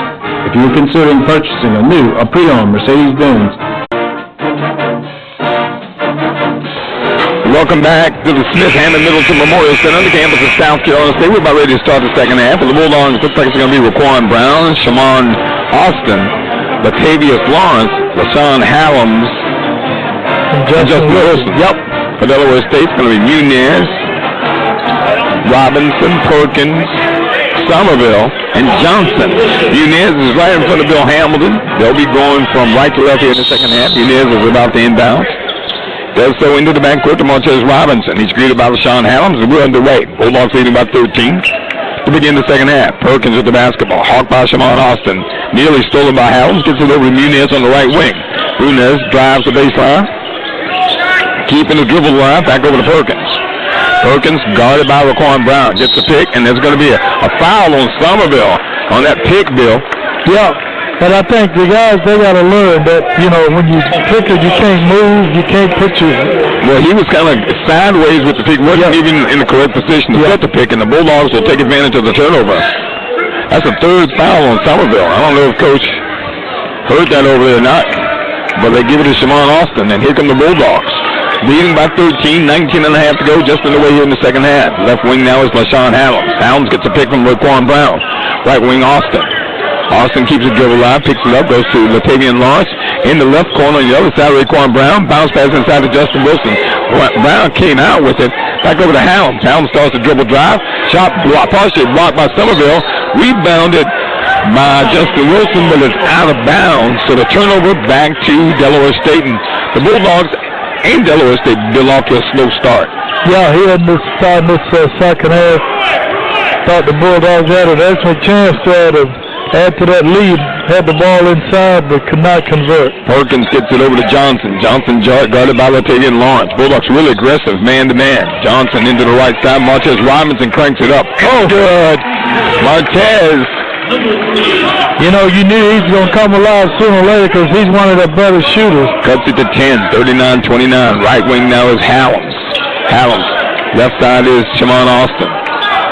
If you're considering purchasing a new or pre-owned Mercedes-Benz, welcome back to the Smith-Hammond Middleton Memorial Center on the campus of South Carolina State. We're about ready to start the second half. For the Bulldogs, looks like it's going to be Raquan Brown, Shamon Austin, Latavius Lawrence, LaShawn Hallams, and Justin Wilson. Yep. For Delaware State, it's going to be Muniz, Robinson, Perkins, Somerville, and Johnson. Muniz is right in front of Bill Hamilton. They'll be going from right to left here in the second half. Muniz is about to inbound. Does so into the backcourt to Montez Robinson. He's greeted by LaShawn Hallams, and we're underway. Bulldogs leading by 13 to begin the second half. Perkins with the basketball. Hawked by Shamon Austin. Nearly stolen by Hallams. Gets it over to Muniz on the right wing. Muniz drives the baseline. Keeping the dribble line. Back over to Perkins. Perkins guarded by Raquan Brown. Gets the pick, and there's going to be a foul on Somerville on that pick, Bill. Yeah. And I think the guys, they got to learn that, you know, when you pick it, you can't move, you can't put your... Well, he was kind of sideways with the pick, wasn't even in the correct position to set the pick, and the Bulldogs will take advantage of the turnover. That's a third foul on Somerville. I don't know if Coach heard that over there or not, but they give it to Shamon Austin, and here come the Bulldogs. Leading by 13, 19 and a half to go, just in the way here in the second half. Left wing now is LaShawn Hallams. Hallams gets a pick from Raquan Brown. Right wing, Austin. Austin keeps the dribble live, picks it up, goes to Latavian Lawrence. In the left corner on the other side, Raquan Brown. Bounce pass inside to Justin Wilson. Brown came out with it. Back over to Hallams. Hallams starts the dribble drive. Shot blocked, partially blocked by Somerville. Rebounded by Justin Wilson, but it's out of bounds. So the turnover back to Delaware State. And the Bulldogs and Delaware State built off to a slow start. Yeah, he had this second half. Thought the Bulldogs had an excellent chance to add to that lead. Had the ball inside, but could not convert. Perkins gets it over to Johnson. Johnson guarded by Latavian Lawrence. Bulldogs really aggressive, man-to-man. Johnson into the right side. Montez Robinson cranks it up. Oh, good. Montez. You know, you knew he's going to come alive sooner or later because he's one of the better shooters. Cuts it to 10, 39-29. Right wing now is Hallams. Hallams. Left side is Shamon Austin.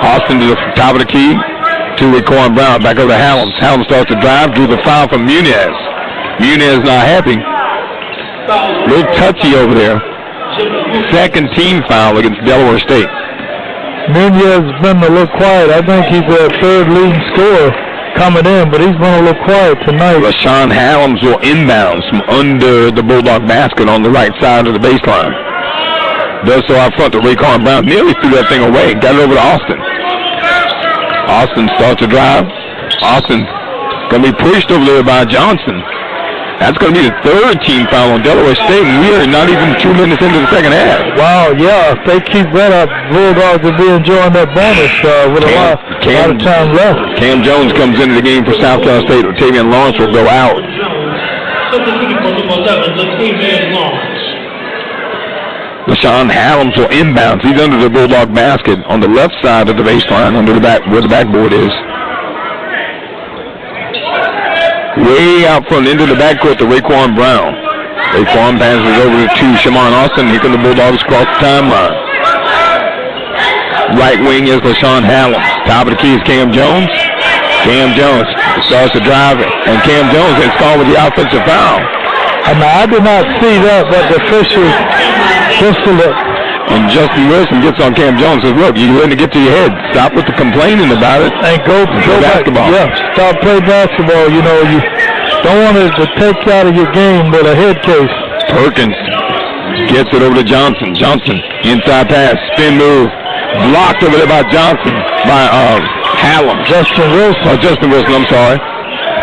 Austin to the top of the key to Raquan Brown. Back over to Hallams. Hallams starts to drive. Drew the foul from Muniz. Muniz not happy. A little touchy over there. Second team foul against Delaware State. Muniz has been a little quiet. I think he's a third leading scorer coming in, but he's been a little quiet tonight. LaShawn Hallams will inbounds from under the Bulldog basket on the right side of the baseline. Does so out front to Raquan Brown. Nearly threw that thing away. Got it over to Austin. Austin starts to drive. Austin going to be pushed over there by Johnson. That's going to be the third team foul on Delaware State, and we are not even 2 minutes into the second half. Wow, yeah, if they keep that up, Bulldogs will be enjoying that bonus with a lot of time left. Cam Jones comes into the game for South Carolina State. Latavian Lawrence will go out. LaShawn Hallams will inbounds. He's under the Bulldog basket on the left side of the baseline, under the back where the backboard is. Way out front into the backcourt to Raquan Brown. Raquan passes over to Shamon Austin. Here come the Bulldogs across the timeline. Right wing is LaShawn Hallams. Top of the key is Cam Jones. Cam Jones starts to drive it, and Cam Jones is called with the offensive foul. And I did not see that, but the official whistled it. And Justin Wilson gets on Cam Jones and says, look, you're going to get to your head. Stop with the complaining about it. And go basketball. Yeah, stop playing basketball. You know, you don't want it to take you out of your game with a head case. Perkins gets it over to Johnson. Johnson, inside pass, spin move. Blocked over there by Johnson, by Hallams. Justin Wilson, I'm sorry.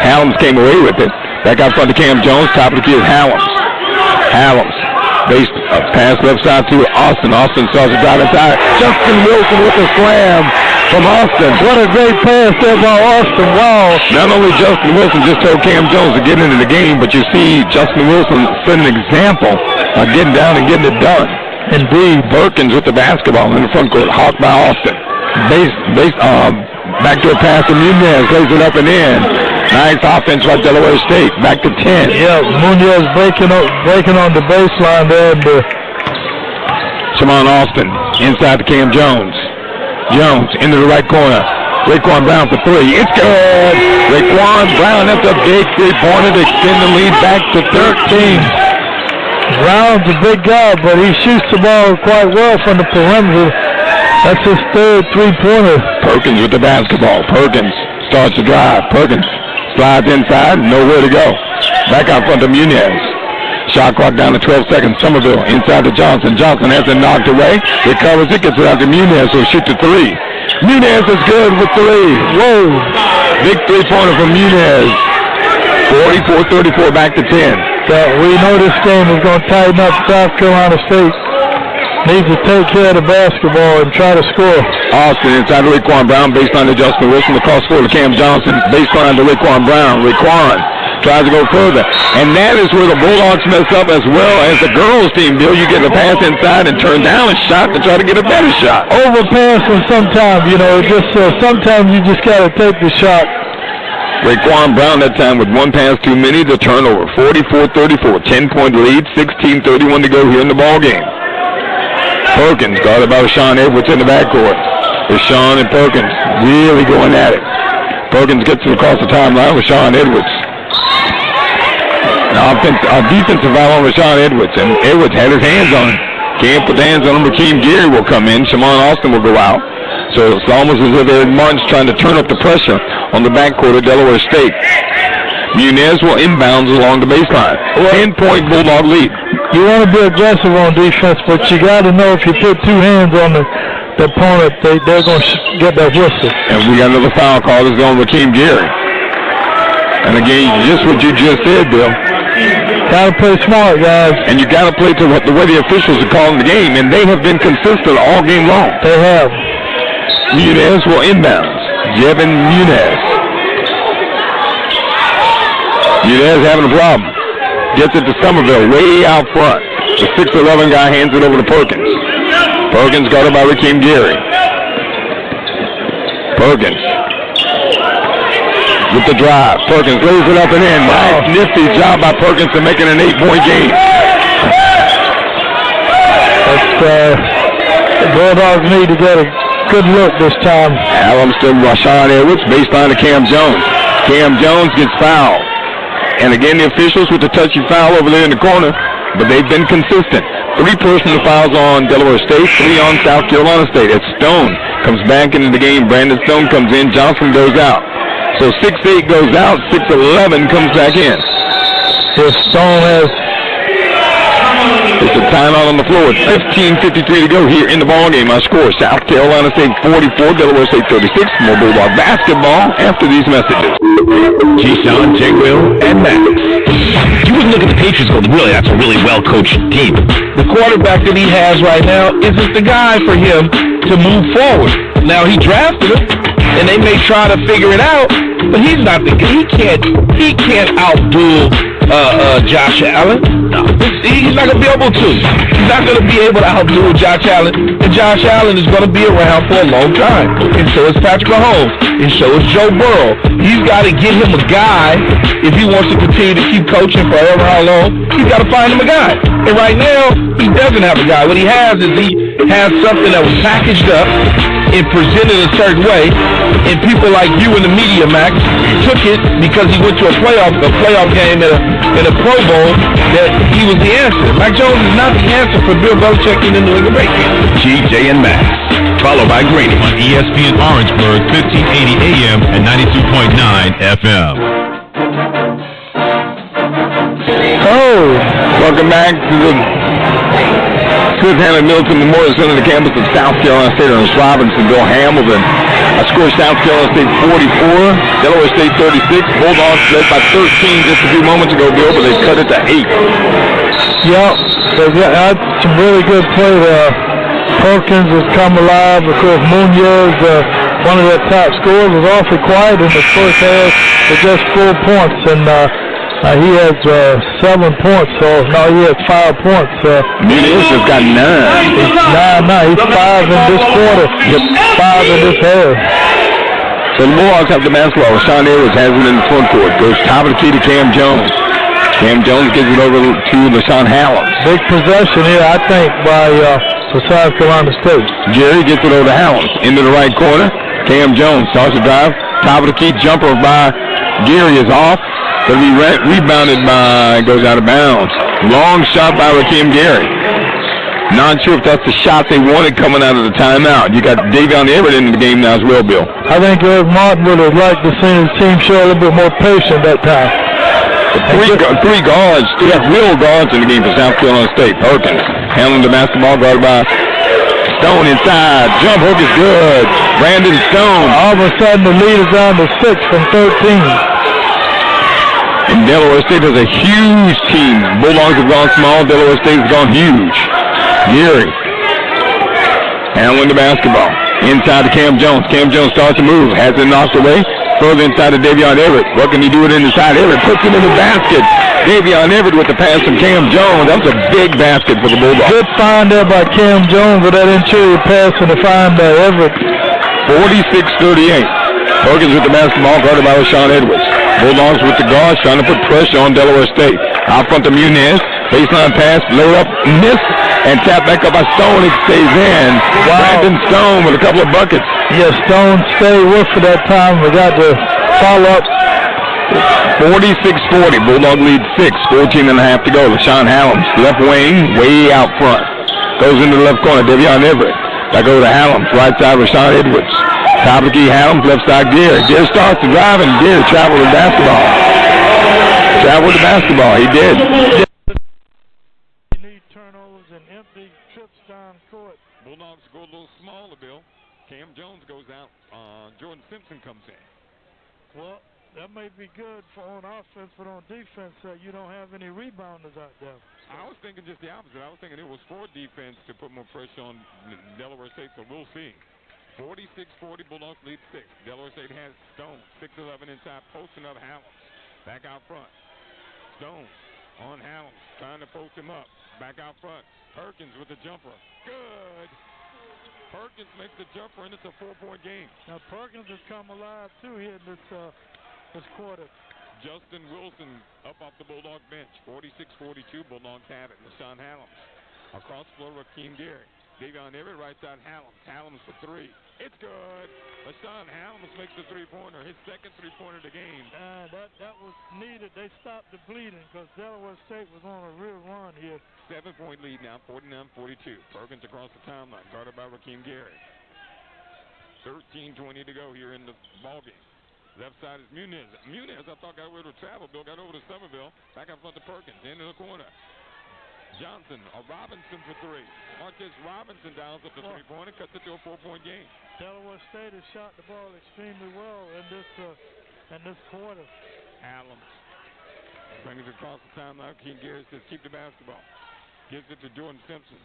Hallams came away with it. Back out front to Cam Jones. Top of the key is Hallams. Hallams. Base pass left side to Austin. Austin starts to drive inside. Justin Wilson with a slam from Austin. What a great pass there by Austin. Wow. Not only Justin Wilson just told Cam Jones to get into the game, but you see Justin Wilson set an example of getting down and getting it done. Indeed. Perkins with the basketball in the front court. Hawked by Austin. Backdoor pass to Muniz. Lays it up and in. Nice offense by Delaware State. Back to 10. Yeah, Muniz breaking on the baseline there. Shamon Austin inside to Cam Jones. Jones into the right corner. Raquan Brown for three. It's good. Raquan Brown, that's a big three-pointer to extend the lead back to 13. Brown's a big guy, but he shoots the ball quite well from the perimeter. That's his third three-pointer. Perkins with the basketball. Perkins starts to drive. Perkins Slides inside, nowhere to go. Back out front to Munez. Shot clock down to 12 seconds. Somerville inside to Johnson. Johnson has it knocked away. Recovers it, gets it out to Munez, who'll shoot to three. Munez is good with three. Whoa. Big three-pointer from Munez. 44-34, back to 10. So we know this game is going to tighten up. South Carolina State needs to take care of the basketball and try to score. Austin inside to Raekwon Brown. Baseline to Justin Wilson. The cross court to Cam Johnson. Baseline to Raekwon Brown. Raekwon tries to go further. And that is where the Bulldogs mess up as well as the girls team. Bill, you get a pass inside and turn down a shot to try to get a better shot. Overpassing sometimes, you know, sometimes you just got to take the shot. Raekwon Brown that time with one pass too many, the turnover. 44-34, 10-point lead, 16:31 to go here in the ball game. Perkins guarded by Rashawn Edwards in the backcourt. Rashawn and Perkins really going at it. Perkins gets it across the timeline with Rashawn Edwards. Now defensive foul on Rashawn Edwards, and Edwards had his hands on him. Can't put the hands on him. Rakeem Geary will come in. Shamon Austin will go out. So it's almost as if Eric Martin's trying to turn up the pressure on the backcourt of Delaware State. Munez will inbounds along the baseline. 10-point Bulldog lead. You want to be aggressive on defense, but you got to know if you put two hands on the opponent, they're going to get that whistle. And we got another foul call that's going to Rakeem Geary. And again, just what you just said, Bill. Got to play smart, guys. And you got to play to the way the officials are calling the game, and they have been consistent all game long. They have. Munez will inbounds. Jevin Munez. Munez having a problem. Gets it to Somerville way out front. The 6'11 guy hands it over to Perkins. Perkins guarded by Rakeem Geary. Perkins with the drive. Perkins lays it up and in. Nice, nifty job by Perkins to make it an 8-point game. The Bulldogs need to get a good look this time. Adams to Rashawn Edwards. Baseline to Cam Jones. Cam Jones gets fouled. And again, the officials with the touchy foul over there in the corner, but they've been consistent. 3 personal fouls on Delaware State, 3 on South Carolina State. As Stone comes back into the game, Brandon Stone comes in, Johnson goes out. So 6'8 goes out, 6'11 comes back in. If Stone has... It's a timeout on the floor. 15:53 to go here in the ballgame. Our score, South Carolina State 44, Delaware State 36. More Bulldog basketball after these messages. Keyshawn, J. Will, and Max. You wouldn't look at the Patriots going, really, that's a really well-coached team. The quarterback that he has right now isn't the guy for him to move forward. Now, he drafted him, and they may try to figure it out, but he's not the guy. He can't outdo Josh Allen. No, he's not going to be able to. He's not going to be able to outdo Josh Allen, and Josh Allen is going to be around for a long time. And so is Patrick Mahomes, and so is Joe Burrow. He's got to get him a guy if he wants to continue to keep coaching forever how long. He's got to find him a guy. And right now, he doesn't have a guy. What he has is he has something that was packaged up and presented a certain way, and people like you in the media, Max, took it because he went to a playoff game in a Pro Bowl that he was the answer. Mac Jones is not the answer for Bill Belichick in the New England Patriots. TJ and Max, followed by Grady on ESPN Orangeburg, 1580 AM and 92.9 FM. Welcome back to the Smith Hanley Middleton Memorial Center, the campus of South Carolina State. Ernest Robinson, Bill Hamilton. I scored South Carolina State 44, Delaware State 36. Bulldogs led by 13 just a few moments ago, Bill, but they cut it to 8. Yeah, they've had some really good play there. Perkins has come alive. Of course, Munez, one of their top scorers, was awfully quiet in the first half with just 4 points, and he has 7 points, so now he has 5 points. Munez has got 9. He's 9. He's 5 in this quarter, 5 in this half. So the Bulldogs have the basketball. Rashawn Edwards has it in the front court. Goes top of the key to Cam Jones. Cam Jones gives it over to LaShawn Hallam. Big possession here, I think, by South Carolina State. Jerry gets it over to Hallam. Into the right corner. Cam Jones starts to drive. Top of the key jumper by Geary is off. But he rebounded by, goes out of bounds. Long shot by Rakeem Geary. Not sure if that's the shot they wanted coming out of the timeout. You got Davion Everett in the game now as well, Bill. I think Eric Martin would have liked to see his team show a little bit more patience that time. Three guards, real guards in the game for South Carolina State. Perkins handling the basketball, guarded by Stone inside. Jump hook is good. Brandon Stone. All of a sudden the lead is down to 6 from 13. And Delaware State has a huge team. Bulldogs have gone small. Delaware State has gone huge. Geary handling the basketball. Inside to Cam Jones. Cam Jones starts to move. Has it knocked away. Further inside to Davion Everett. What can he do it inside? Everett puts it in the basket. Davion Everett with the pass from Cam Jones. That was a big basket for the Bulldogs. Good find there by Cam Jones with that interior pass and the find by Everett. 46-38. Perkins with the basketball, guarded by Rashawn Edwards. Bulldogs with the guards trying to put pressure on Delaware State. Out front to Muniz. Baseline pass, lay up, miss, and tap back up by Stone. It stays in. Wow. Brandon Stone with a couple of buckets. Yes, Stone stayed with for that time. We got to follow up. 46-40. Bulldog lead 6. 14 and a half to go. LaShawn Hallams, left wing, way out front. Goes into the left corner. Davion Everett. Back over to Hallams. Right side, Rashawn Edwards. Top of the key, Hallams. Left side, Geary. Geary starts to drive, and Geary traveled with basketball. Traveled with the basketball. He did. Bulldogs go a little smaller, Bill. Cam Jones goes out. Jordan Simpson comes in. Well, that may be good for on offense, but on defense, you don't have any rebounders out there. I was thinking just the opposite. I was thinking it was for defense to put more pressure on Delaware State, so we'll see. 46-40, Bulldogs lead 6. Delaware State has Stone, 6'11" inside, posting up Hallams. Back out front. Stone on Hallams, trying to post him up. Back out front. Perkins with the jumper. Good. Perkins makes the jumper, and it's a 4-point game. Now Perkins has come alive too here in this quarter. Justin Wilson up off the Bulldog bench. 46-42. Bulldogs have it. LaShawn Hallams across the floor. Rakeem Geary. Davion Everett right side. Hallams for 3. It's good. LaShawn Hallams makes the three-pointer. His second three-pointer of the game. That was needed. They stopped the bleeding because Delaware State was on a real run here. 7-point lead now, 49-42. Perkins across the timeline, guarded by Rakeem Geary. 13:20 to go here in the ballgame. Left side is Muniz. Muniz, I thought got over to travel. Bill got over to Somerville. Back up front to Perkins. Into the corner. Johnson or Robinson for 3. Marquez Robinson dials up the three-pointer, cuts it to a 4-point game. Delaware State has shot the ball extremely well in this quarter. Hallams brings it across the timeline. King Geary says keep the basketball. Gives it to Jordan Simpson.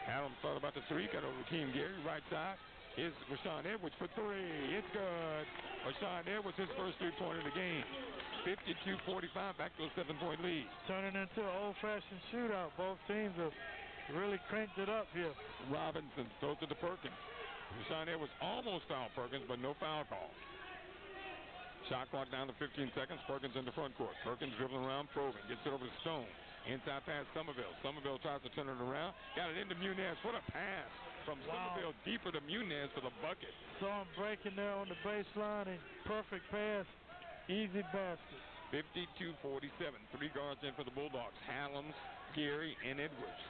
Hallams thought about the 3. Got over to King Geary. Right side is Rashawn Edwards for 3. It's good. Rashawn Edwards, his first three-pointer of the game. 52-45, back to a 7-point lead. Turning into an old-fashioned shootout. Both teams have really cranked it up here. Robinson throws it to Perkins. Rashawn Edwards almost fouled Perkins, but no foul call. Shot clock down to 15 seconds. Perkins in the front court. Perkins dribbling around, probing. Gets it over to Stone. Inside pass, Somerville. Somerville tries to turn it around. Got it into Muniz. What a pass from Somerville deeper to Muniz for the bucket. Saw him breaking there on the baseline and perfect pass. Easy basket. 52-47. 3 guards in for the Bulldogs. Hallams, Geary, and Edwards.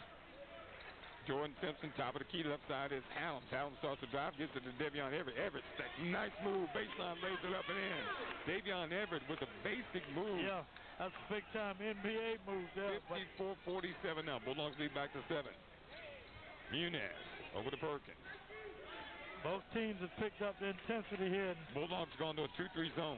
Jordan Simpson, top of the key. Left side is Hallams. Hallams starts to drive, gets it to Davion Everett. Everett, nice move. Baseline, lays it up and in. Davion Everett with a basic move. Yeah, that's a big-time NBA move there. 54-47 now. Bulldogs lead back to 7. Muniz over to Perkins. Both teams have picked up the intensity here. Bulldogs gone to a 2-3 zone.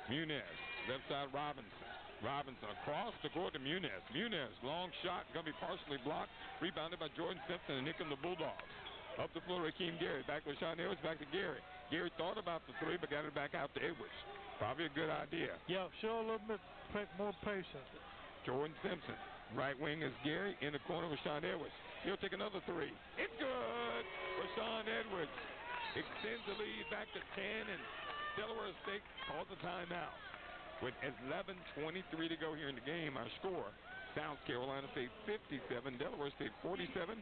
Muniz, left side Robinson. Robinson across the court to Muniz. Muniz, long shot, going to be partially blocked. Rebounded by Jordan Simpson and here come the Bulldogs. Up the floor, Rakeem Geary. Back to Sean Edwards, back to Geary. Geary thought about the 3, but got it back out to Edwards. Probably a good idea. Yeah, show a little bit more patience. Jordan Simpson. Right wing is Geary. In the corner with Sean Edwards. He'll take another 3. It's good for Sean Edwards. Extends the lead back to 10, and Delaware State calls the timeout. With 11:23 to go here in the game, our score, South Carolina State 57, Delaware State 47.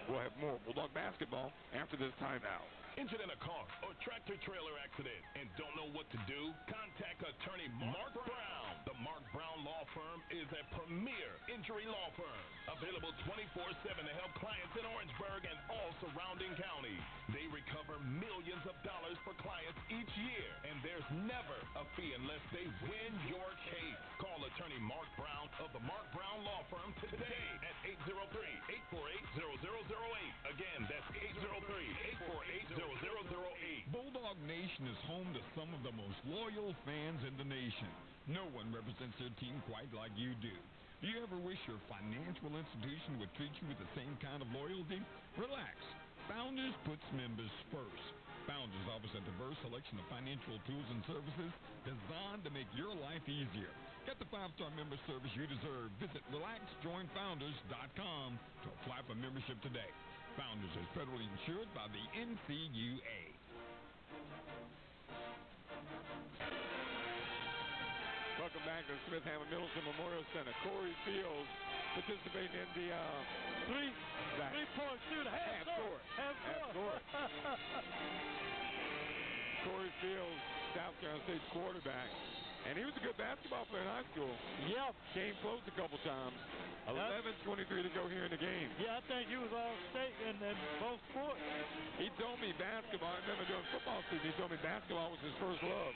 We'll have more Bulldog basketball after this timeout. Injured in a car or tractor-trailer accident and don't know what to do? Contact attorney Mark Brown. The Mark Brown Law Firm is a premier injury law firm, available 24/7 to help clients in Orangeburg and all surrounding counties. They recover millions of dollars for clients each year, and there's never a fee unless they win your case. Call attorney Mark Brown of the Mark Brown Law Firm today at 803-848-0008. Again, that's 803-848-0008. Bulldog Nation is home to some of the most loyal fans in the nation. No one represents their team quite like you do. Do you ever wish your financial institution would treat you with the same kind of loyalty? Relax. Founders puts members first. Founders offers a diverse selection of financial tools and services designed to make your life easier. Get the 5-star member service you deserve. Visit RelaxJoinFounders.com to apply for membership today. Founders is federally insured by the NCUA. Welcome back to Smith Hammond Middleton Memorial Center. Corey Fields participating in the three-point shooter. Half court. Corey Fields, South Carolina State quarterback. And he was a good basketball player in high school. Yep. Came close a couple times. 11:23 to go here in the game. Yeah, I think he was all-state in both sports. He told me basketball. I remember during football season, he told me basketball was his first love.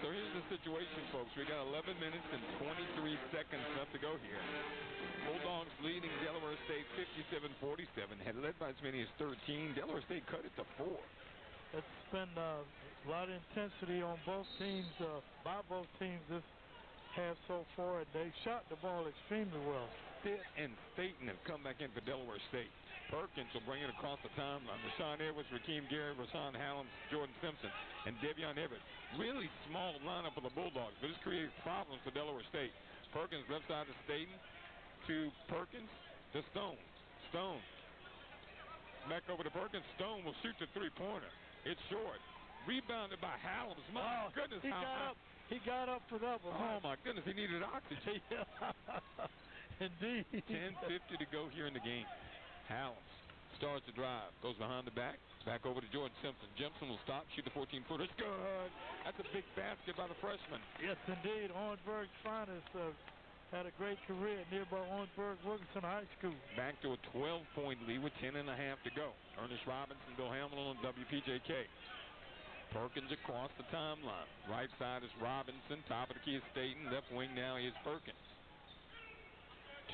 So here's the situation, folks. We got 11 minutes and 23 seconds left to go here. Bulldogs leading Delaware State 57-47. Had led by as many as 13. Delaware State cut it to 4. It's been a lot of intensity on both teams, by both teams this half so far, and they shot the ball extremely well. Stitt and Staten have come back in for Delaware State. Perkins will bring it across the timeline. Rashawn Edwards, Rakeem Gary, Rashawn Hallam, Jordan Simpson, and Devion Everett. Really small lineup for the Bulldogs, but this creates problems for Delaware State. Perkins left side to Staten, to Perkins, to Stone. Stone. Back over to Perkins. Stone will shoot the three-pointer. It's short. Rebounded by Hallam. My goodness. He got up for that one. Oh, my goodness. He needed oxygen. Indeed. 10:50 to go here in the game. Hallam starts to drive. Goes behind the back. Back over to Jordan Simpson. Simpson will stop. Shoot the 14-footer. It's good. That's a big basket by the freshman. Yes, indeed. Orangeburg's finest had a great career at nearby Orangeburg-Wilkinson High School. Back to a 12-point lead with 10.5 to go. Ernest Robinson, Bill Hamilton on WPJK. Perkins across the timeline. Right side is Robinson. Top of the key is Staten. Left wing now is Perkins.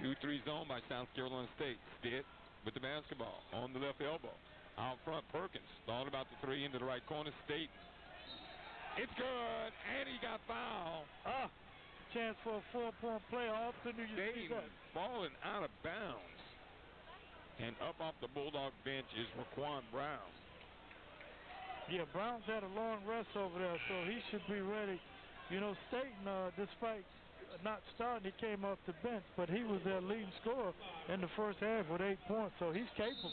2-3 zone by South Carolina State. Stitt with the basketball on the left elbow. Out front, Perkins. Thought about the three into the right corner. Staten. It's good. And he got fouled. Chance for a 4-point play. All often do you see that? Falling out of bounds. And up off the Bulldog bench is Raquan Brown. Yeah, Brown's had a long rest over there, so he should be ready. You know, Staten, despite not starting, he came off the bench, but he was their leading scorer in the first half with 8 points, so he's capable.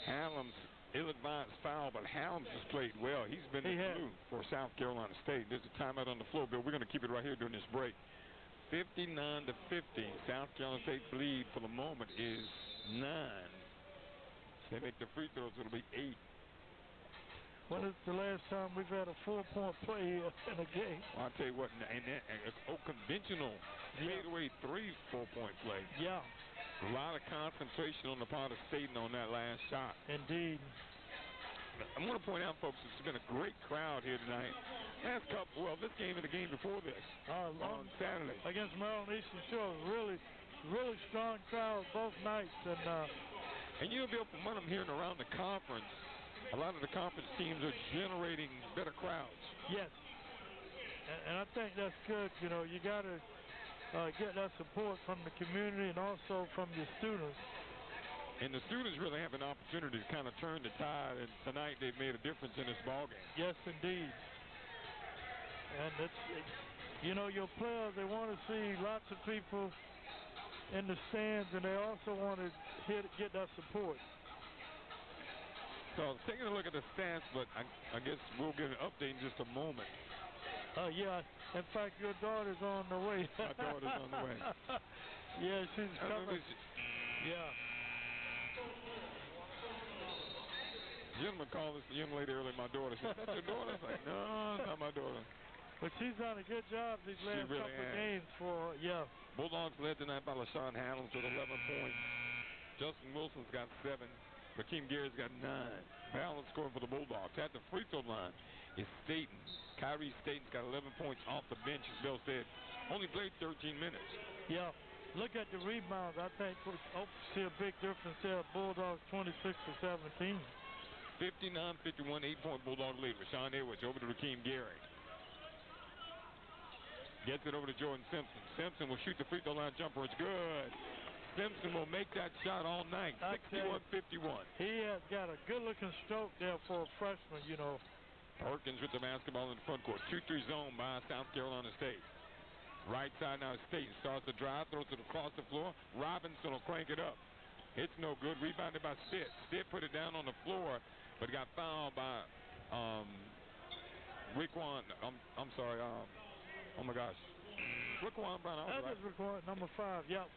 Hallam's ill-advised foul, but Hallam's has played well. He's been the glue for South Carolina State. There's a timeout on the floor, Bill. We're going to keep it right here during this break. 59-50. South Carolina State's lead for the moment is 9. They make the free throws, it'll be 8. When is the last time we've had a 4-point play here in a game? Well, I'll tell you what, and it's conventional fadeaway 3 4-point play. Yeah. A lot of concentration on the part of Staten on that last shot. Indeed. I want to point out, folks, it's been a great crowd here tonight. This game and the game before this on Saturday. Against Maryland Eastern Shore. Really strong crowd both nights. And you'll be able to from what I'm hearing around the conference, a lot of the conference teams are generating better crowds. Yes. And I think that's good. You know, you got to get that support from the community and also from your students. And the students really have an opportunity to kind of turn the tide, and tonight they've made a difference in this ballgame. Yes, indeed. And you know, your players, they want to see lots of people in the stands, and they also want to get that support. So taking a look at the stats, but I guess we'll get an update in just a moment. Yeah. In fact, your daughter's on the way. My daughter's on the way. Yeah, she's coming. Yeah. Gentleman called this young lady earlier, my daughter. She said, "That's your daughter?" I was like, "No, it's not my daughter." But she's done a good job these last really couple of has. games for, yeah. Bulldogs led tonight by LaShawn Hamlin with 11 points. Justin Wilson's got 7. Rakeem Gary's got 9. Balance scoring for the Bulldogs. At the free throw line is Staten. Kyrie Staten's got 11 points off the bench, as Bill said. Only played 13 minutes. Yeah. Look at the rebounds. I think see a big difference there. Bulldogs 26-17. 59-51, 8-point Bulldog lead. Rashawn Edwards over to Rakeem Gary. Gets it over to Jordan Simpson. Simpson will shoot the free throw line jumper. It's good. Simpson will make that shot all night. 61-51. He has got a good-looking stroke there for a freshman, you know. Perkins with the basketball in the front court. 2-3 zone by South Carolina State. Right side now, State starts the drive, throws it across the floor. Robinson will crank it up. It's no good. Rebounded by Stitt. Stitt put it down on the floor, but got fouled by Raekwon. I'm sorry. Oh my gosh. Raekwon Brown. That is Raekwon, number 5. Yep.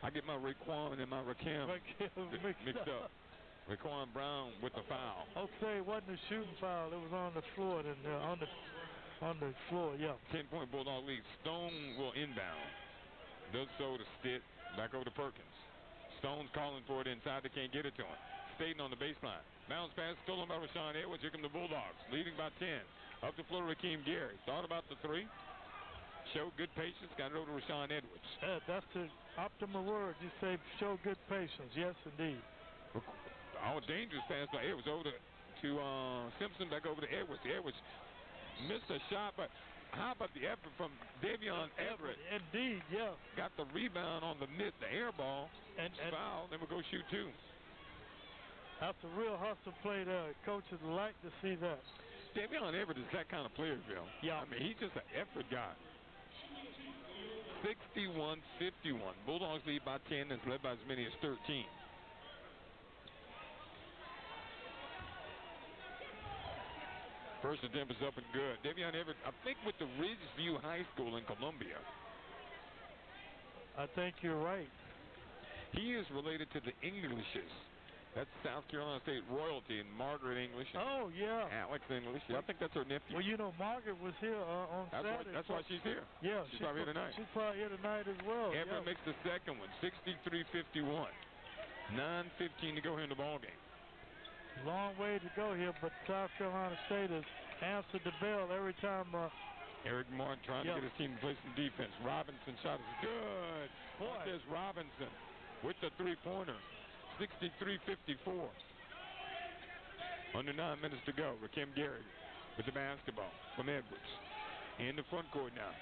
I get my Raekwon and my Rakim mixed up. Raekwon Brown with the foul. Okay, it wasn't a shooting foul. It was on the floor. On the floor, yeah. 10-point Bulldog lead. Stone will inbound. Does so to Stitt. Back over to Perkins. Stone's calling for it inside. They can't get it to him. Staten on the baseline. Bounce pass stolen by Rashawn Edwards. Here come the Bulldogs. Leading by 10. Up the floor to Rakeem Gary. Thought about the 3. Showed good patience. Got it over to Rashawn Edwards. That's the optimal word. You say show good patience. Yes, indeed. Dangerous pass by Edwards over to Simpson. Back over to Edwards. Edwards missed a shot, but how about the effort from Davion Everett? Indeed, yeah. Got the rebound on the air ball, and foul, then we'll go shoot 2. That's a real hustle play there. Coaches like to see that. Davion Everett is that kind of player, Bill. Yeah. I mean, he's just an effort guy. 61-51. Bulldogs lead by 10. It's led by as many as 13. First attempt is up and good. Davion Everett, I think with the Ridgeview High School in Columbia. I think you're right. He is related to the Englishes. That's South Carolina State royalty, and Margaret English. Oh, yeah. Alex English. Yeah, I think that's her nephew. Well, you know, Margaret was here on Saturday. That's why she's here. Yeah. She's probably here tonight. She's probably here tonight as well. Everett makes the second one, 63-51. 9:15 to go here in the ballgame. Long way to go here, but South Carolina State has answered the bell every time. Eric Martin trying to get his team to play some defense. Robinson shot is good. Montez Robinson with the 3-pointer. 63-54. Under 9 minutes to go. Rakeem Gary with the basketball from Edwards. In the front court now.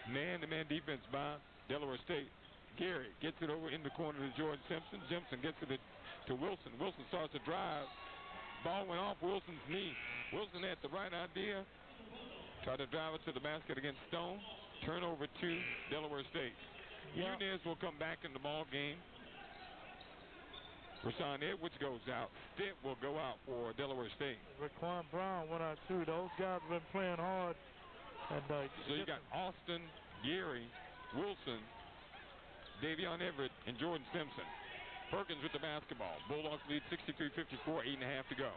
Man-to-man defense by Delaware State. Gary gets it over in the corner to Jordan Simpson. Simpson gets it to Wilson. Wilson starts to drive. Ball went off Wilson's knee. Wilson had the right idea. Tried to drive it to the basket against Stone. Turnover to Delaware State. Nunez will come back in the ball game. Rashawn Edwards goes out. Stitt will go out for Delaware State. Raekwon Brown went out too. Those guys have been playing hard. And so you got Austin, Gary, Wilson, Davion Everett, and Jordan Simpson. Perkins with the basketball. Bulldogs lead 63-54, 8.5 to go.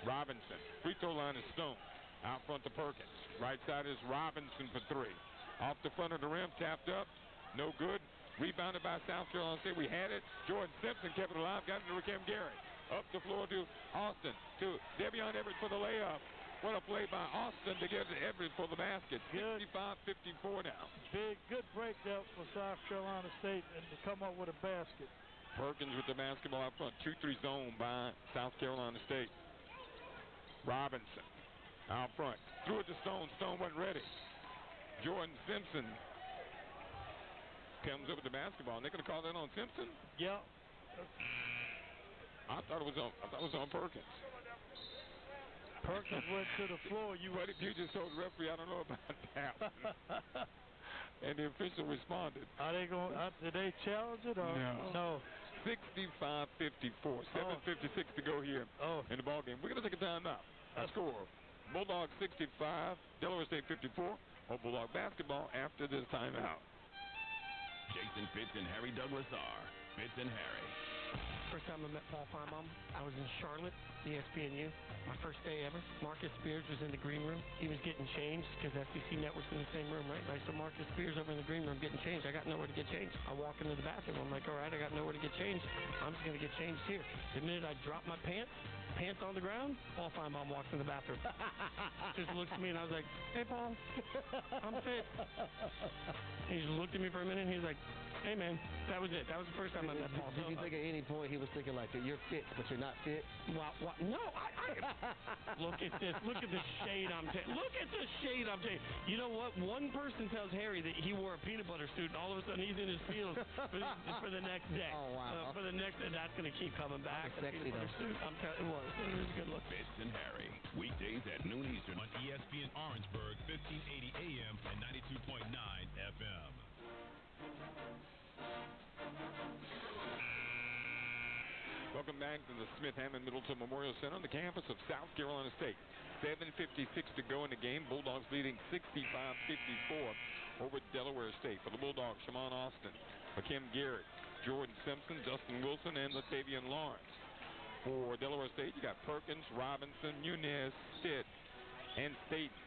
Robinson. Free throw line is Stone. Out front to Perkins. Right side is Robinson for 3. Off the front of the rim, tapped up. No good. Rebounded by South Carolina State. We had it. Jordan Simpson kept it alive. Got it to Rakeem Gary. Up the floor to Austin. To Davion Everett for the layup. What a play by Austin to get Everett for the basket. 65-54 now. Good break there for South Carolina State and to come up with a basket. Perkins with the basketball out front. 2-3 zone by South Carolina State. Robinson out front. Threw it to Stone. Stone wasn't ready. Jordan Simpson comes up with the basketball. And they're going to call that on Simpson? Yeah. I thought it was on Perkins. Perkins went to the floor. What if you just told the referee, I don't know about that one. And the official responded. Are they going? Did they challenge it? Or? No. 65-54. 7:56 to go here in the ball game. We're going to take a timeout. Our score: Bulldogs 65, Delaware State 54. On Bulldog basketball after this timeout. Jason Fitz and Harry Douglas are Fitz and Harry. First time I met Paul Feinbaum, I was in Charlotte, the ESPNU. My first day ever. Marcus Spears was in the green room. He was getting changed because SEC Network's in the same room, right? I saw Marcus Spears over in the green room getting changed. I got nowhere to get changed. I walk into the bathroom. I'm like, all right, I got nowhere to get changed. I'm just going to get changed here. The minute I drop my pants on the ground, Paul Feinbaum walks in the bathroom. Just looks at me and I was like, hey, Paul, I'm fit. He just looked at me for a minute and he was like, hey, man. That was it. That was the first time I met Paul. Did you think at any point he was thinking like, you're fit, but you're not fit? Well, no, look at this. Look at the shade I'm taking. Look at the shade I'm taking. You know what? One person tells Harry that he wore a peanut butter suit, and all of a sudden he's in his feels for the next day. Oh, wow. For the next day, that's going to keep coming back. Sexy, peanut butter suit. I'm telling you, it was a good look. Fitz and Harry, weekdays at noon Eastern on ESPN Orangeburg, 1580 AM and 92.9 FM. Welcome back to the Smith-Hammond Middleton Memorial Center on the campus of South Carolina State. 7:56 to go in the game. Bulldogs leading 65-54 over Delaware State. For the Bulldogs, Shamon Austin, Hakim Garrett, Jordan Simpson, Dustin Wilson, and Latavian Lawrence. For Delaware State, you got Perkins, Robinson, Muniz, Stitt, and Staten.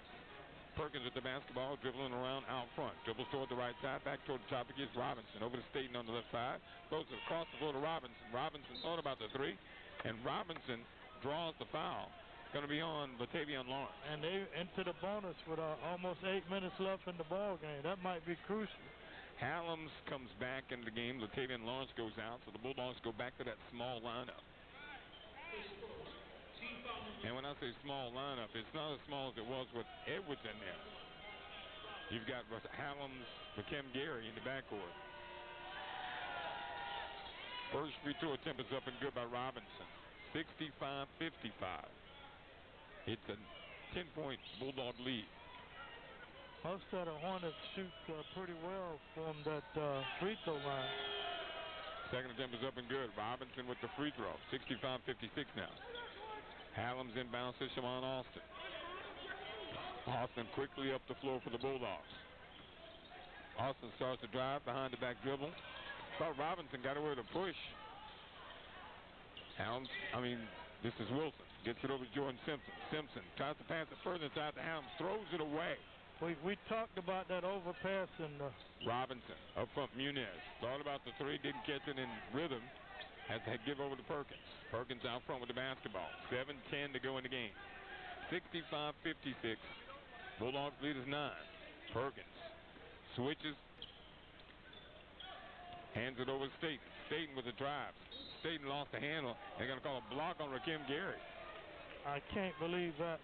Perkins with the basketball, dribbling around out front. Dribbles toward the right side, back toward the top against Robinson. Over to Staten on the left side. Throws it across the floor to Robinson. Robinson thought about the three, and Robinson draws the foul. Going to be on Latavian Lawrence. And they into the bonus with almost 8 minutes left in the ball game. That might be crucial. Hallams comes back into the game. Latavian Lawrence goes out, so the Bulldogs go back to that small lineup. And when I say small lineup, it's not as small as it was with Edwards in there. You've got Hallams, Hakim Gary in the backcourt. First free throw attempt is up and good by Robinson. 65-55. It's a 10-point Bulldog lead. Most of the Hornets shoot pretty well from that free throw line. Second attempt is up and good. Robinson with the free throw. 65-56 now. Hallams inbounds to Shamon Austin. Austin quickly up the floor for the Bulldogs. Austin starts to drive behind the back dribble. Thought Robinson got away with a push. This is Wilson. Gets it over to Jordan Simpson. Simpson tries to pass it further inside to Hallams. Throws it away. We talked about that overpass and Robinson up front. Muniz thought about the three, didn't catch it in rhythm. Has to give over to Perkins. Perkins out front with the basketball. 7:10 to go in the game. 65-56. Bulldogs lead is 9. Perkins switches. Hands it over to Staten. Staten with the drive. Staten lost the handle. They're going to call a block on Hakim Gary. I can't believe that.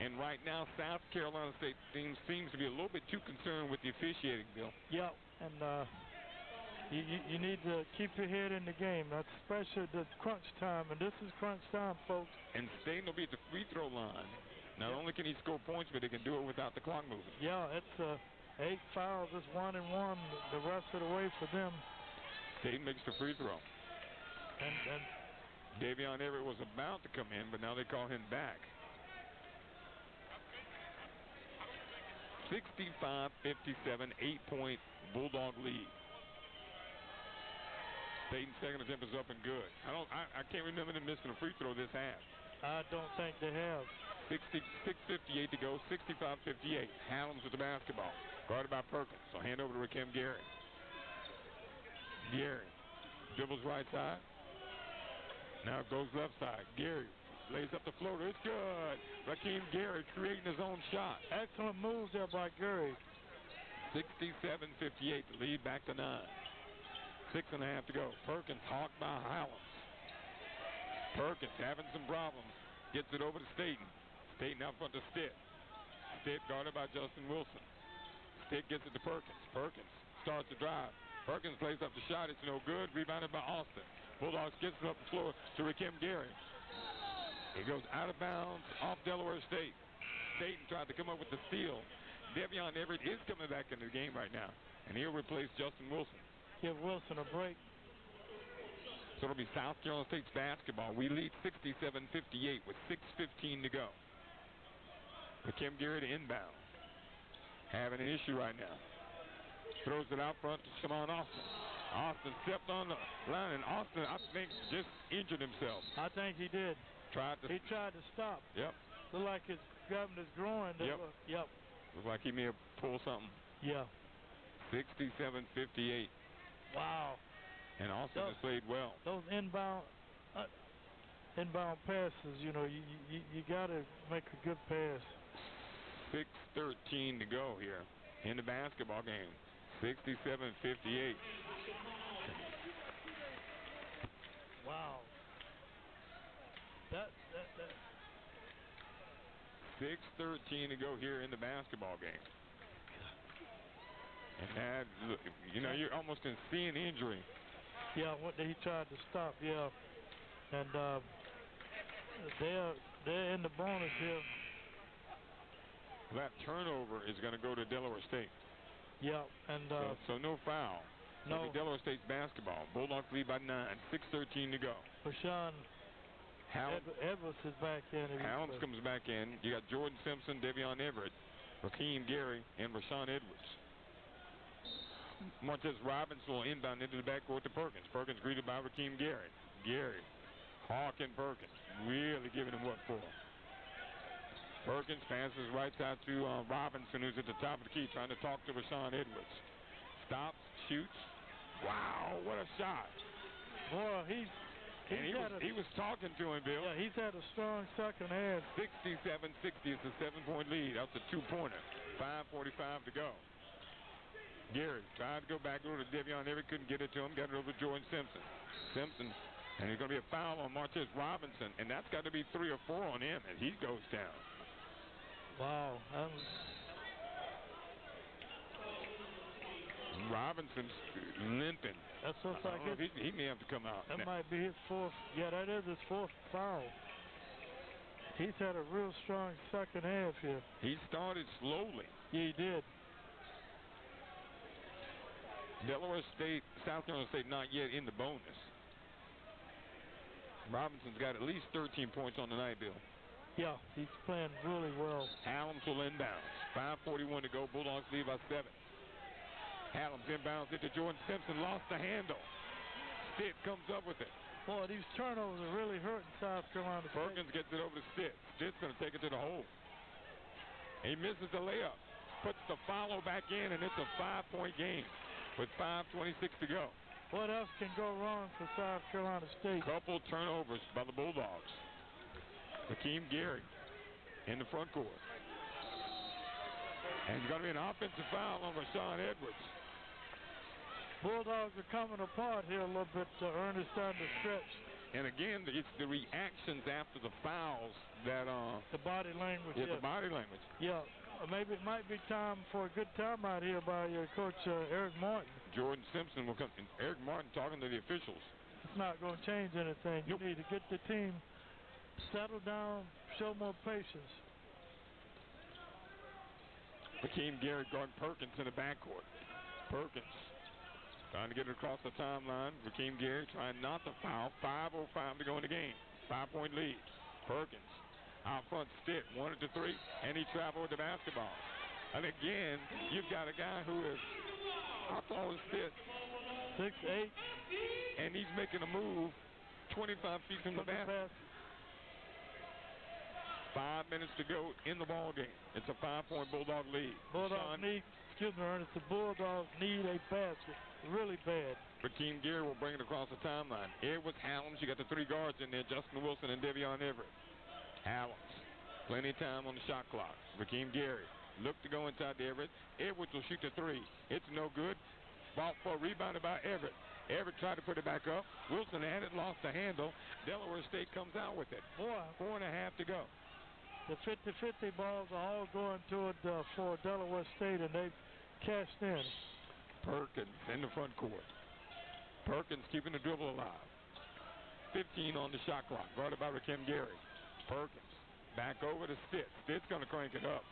And right now, South Carolina State team seems to be a little bit too concerned with the officiating, Bill. Yeah, and you need to keep your head in the game, especially the crunch time, and this is crunch time, folks. And Staten will be at the free throw line. Not only can he score points, but he can do it without the clock moving. Yeah, it's 8 fouls. It's 1-1 the rest of the way for them. Staten makes the free throw. And Davion Everett was about to come in, but now they call him back. 65-57, 8-point Bulldog lead. Staten's second attempt is up and good. I can't remember them missing a free throw this half. I don't think they have. 6:58 to go, 65-58. Hallams with the basketball. Guarded by Perkins. So hand over to Hakim Gary. Gary dribbles right side. Now goes left side. Gary lays up the floater. It's good. Hakim Gary creating his own shot. Excellent move there by Gary. 67-58. The lead back to 9. 6.5 to go. Perkins hawked by Hallams. Perkins having some problems. Gets it over to Staten. Staten out front to Stitt. Stitt guarded by Justin Wilson. Stitt gets it to Perkins. Perkins starts to drive. Perkins plays up the shot. It's no good. Rebounded by Austin. Bulldogs gets it up the floor to Hakim Gary. He goes out of bounds off Delaware State. Staten tried to come up with the steal. Davion Everett is coming back into the game right now, and he'll replace Justin Wilson. Give Wilson a break. So it'll be South Carolina State's basketball. We lead 67-58 with 6:15 to go. Hakim Gary to inbound. Having an issue right now. Throws it out front to Shamon Austin. Austin stepped on the line, and Austin, I think, just injured himself. I think he did. He tried to stop. Yep. Looked like it's grabbing his groin. Yep. Yep. Looked like he may have pulled something. Yeah. 67-58. Wow. And Austin has played well. Those inbound passes, you know, you got to make a good pass. 6:13 to go here in the basketball game. 67-58. Wow. That. 6:13 to go here in the basketball game. And that, you know, you're almost in seeing injury. Yeah, what he tried to stop. Yeah, and they're in the bonus here. That turnover is going to go to Delaware State. Yeah, and so no foul. No. Delaware State's basketball. Bulldogs lead by 9. 6:13 to go. Rashawn Edwards is back in. Helms comes back in. You got Jordan Simpson, Devion Everett, Rakeem Gary, and Rashawn Edwards. Montez Robinson will inbound into the backcourt to Perkins. Perkins greeted by Rakeem Gary. Gary, Hawking Perkins, really giving him what for. Perkins passes right side to Robinson, who's at the top of the key, trying to talk to Rashawn Edwards. Stops, shoots. Wow, what a shot. Boy, he was talking to him, Bill. Yeah, he's had a strong second half. 67-60. It's a 7-point lead. That's a 2-pointer. 5:45 to go. Gary tried to go back over to Devion Everett, couldn't get it to him. Got it over to Jordan Simpson. And there's going to be a foul on Martez Robinson, and that's got to be 3 or 4 on him, and he goes down. Wow. Robinson's limping. That's looks like he may have to come out. That might be his fourth. Yeah, that is his fourth foul. He's had a real strong second half here. He started slowly. Yeah, he did. Delaware State, South Carolina State not yet in the bonus. Robinson's got at least 13 points on the night, Bill. Yeah, he's playing really well. Hallams will inbound. 5:41 to go. Bulldogs lead by 7. Hallams inbounds it to Jordan Simpson. Lost the handle. Stitt comes up with it. Boy, these turnovers are really hurting South Carolina State. Perkins gets it over to Stitt. Stitt's going to take it to the hole. He misses the layup. Puts the follow back in, and it's a 5-point game with 5:26 to go. What else can go wrong for South Carolina State? Couple turnovers by the Bulldogs. Rakeem Gary in the front court. And it's going to be an offensive foul on Rashawn Edwards. Bulldogs are coming apart here a little bit. Ernest starting to stretch. And again, it's the reactions after the fouls that the body language. Yeah, the body language. Yeah, maybe it might be time for a good timeout here by Coach Eric Martin. Jordan Simpson will come. And Eric Martin talking to the officials. It's not going to change anything. You need to get the team settled down, show more patience. Rakeem Gary guarding Perkins in the backcourt. Perkins trying to get it across the timeline. Rakeem Gary trying not to foul. 5:05 to go in the game. 5-point lead. Perkins out front. Stitt wanted to 3, and he traveled with the basketball. And again, you've got a guy who is, how tall is Stitt? 6'8", and he's making a move 25 feet from the basket. 5 minutes to go in the ball game. It's a 5-point Bulldog lead. Bulldogs need, Ernest, the Bulldogs need a basket really bad. Rakeem Gary will bring it across the timeline. Edwards, Hallams, you got the 3 guards in there, Justin Wilson and Devion Everett. Hallams, plenty of time on the shot clock. Rakeem Gary, look to go inside to Everett. Edwards will shoot the 3. It's no good. Ball for rebounded by Everett. Everett tried to put it back up. Wilson had it, lost the handle. Delaware State comes out with it. 4.5 to go. The 50-50 balls are all going toward for Delaware State, and they've cashed in. Perkins in the front court. Perkins keeping the dribble alive. 15 on the shot clock, guarded by Rakeem Gary. Perkins back over to Stitt. Stitt's going to crank it up.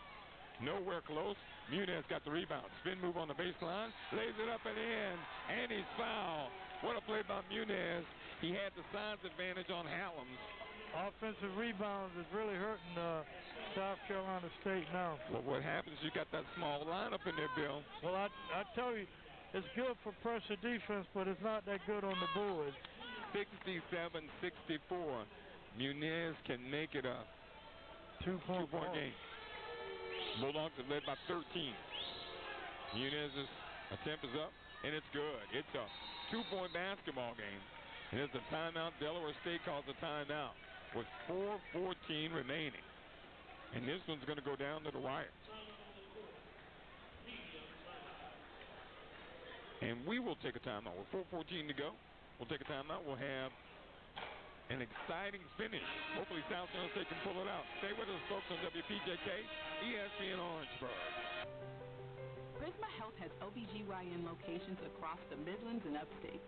Nowhere close. Muniz got the rebound. Spin move on the baseline. Lays it up and in. And he's fouled. What a play by Muniz. He had the size advantage on Hallams. Offensive rebounds is really hurting South Carolina State now. Well, what happens, you got that small lineup in there, Bill. Well, I tell you, It's good for pressure defense, but it's not that good on the boards. 67-64. Muniz can make it a two-point game. Bulldogs have led by 13. Muniz's attempt is up, and it's good. It's a two-point basketball game. And it's a timeout. Delaware State calls a timeout with 4:14 remaining. And this one's going to go down to the wire. And we will take a timeout. With 4:14 to go, we'll take a timeout. We'll have an exciting finish. Hopefully South Carolina State can pull it out. Stay with us, folks, on WPJK, ESPN Orangeburg. Prisma Health has OBGYN locations across the Midlands and Upstate,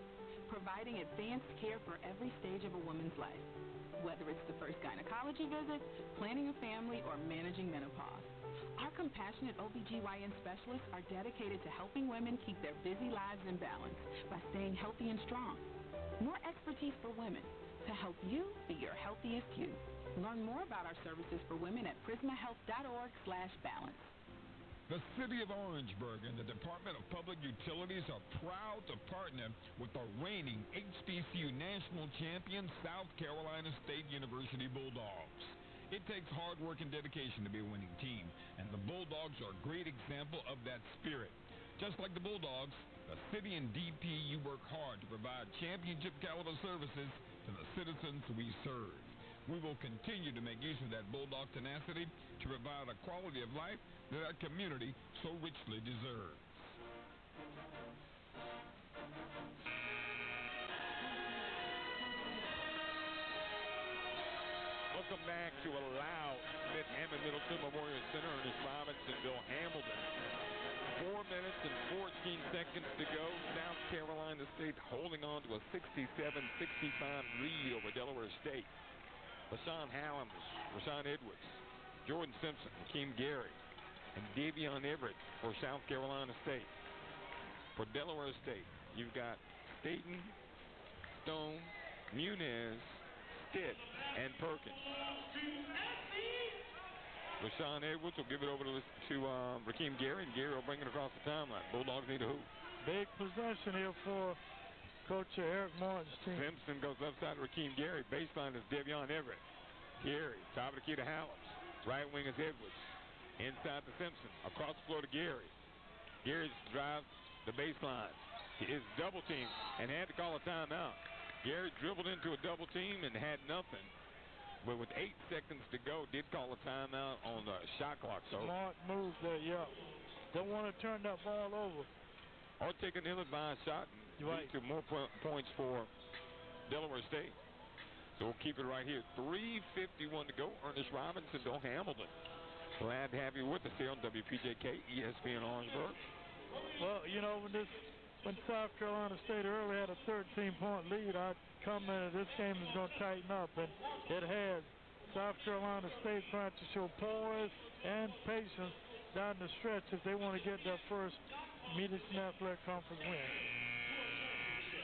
providing advanced care for every stage of a woman's life, whether it's the first gynecology visit, planning a family, or managing menopause. Our compassionate OBGYN specialists are dedicated to helping women keep their busy lives in balance by staying healthy and strong. More expertise for women to help you be your healthiest you. Learn more about our services for women at prismahealth.org/balance. The City of Orangeburg and the Department of Public Utilities are proud to partner with the reigning HBCU national champion South Carolina State University Bulldogs. It takes hard work and dedication to be a winning team, and the Bulldogs are a great example of that spirit. Just like the Bulldogs, the city and DPU work hard to provide championship caliber services to the citizens we serve. We will continue to make use of that Bulldog tenacity to provide a quality of life that our community so richly deserves. Welcome back to a loud Smith-Hammond Middleton Memorial Center. Ernest Robinson, Bill Hamilton. 4 minutes and 14 seconds to go. South Carolina State holding on to a 67-65 lead over Delaware State. Rashawn Hallam, Rashawn Edwards, Jordan Simpson, Hakeem Gary, and Davion Everett for South Carolina State. For Delaware State, you've got Staten, Stone, Muniz, Stitt, and Perkins. Rashawn Edwards will give it over to Hakeem Gary, and Gary will bring it across the timeline. Bulldogs need a hoop. Big possession here for Coach Eric Martin's team. Simpson goes left side to Hakeem Gary. Baseline is Davion Everett. Gary, top of the key to Halloms. Right wing is Edwards. Inside to Simpson. Across the floor to Gary. Gary drives the baseline. He is double teamed and had to call a timeout. Gary dribbled into a double team and had nothing. But with 8 seconds to go, did call a timeout on the shot clock. So smart move there, yeah. Don't want to turn that ball over. Or take an ill-advised shot and lead to more points for Delaware State. So we'll keep it right here. 3:51 to go. Ernest Robinson, Bill Hamilton. Glad to have you with us here on WPJK, ESPN Orangeburg. Well, you know, when South Carolina State early had a 13-point lead, I commented this game is going to tighten up, and it has. South Carolina State trying to show poise and patience down the stretch if they want to get their first Mid-Eastern Athletic Conference win.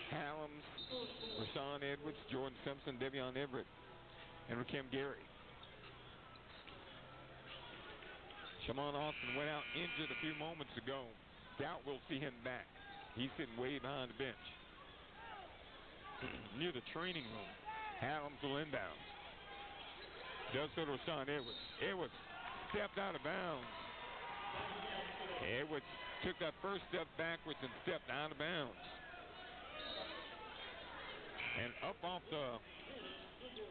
Hallam's, Rashawn Edwards, Jordan Simpson, Davion Everett, and Rakim Gary. Shamon Austin went out injured a few moments ago. Doubt we'll see him back. He's sitting way behind the bench. Near the training room. Hallam's will inbound. Does so to Rashawn Edwards. Edwards stepped out of bounds. Edwards took that first step backwards and stepped out of bounds. And up off the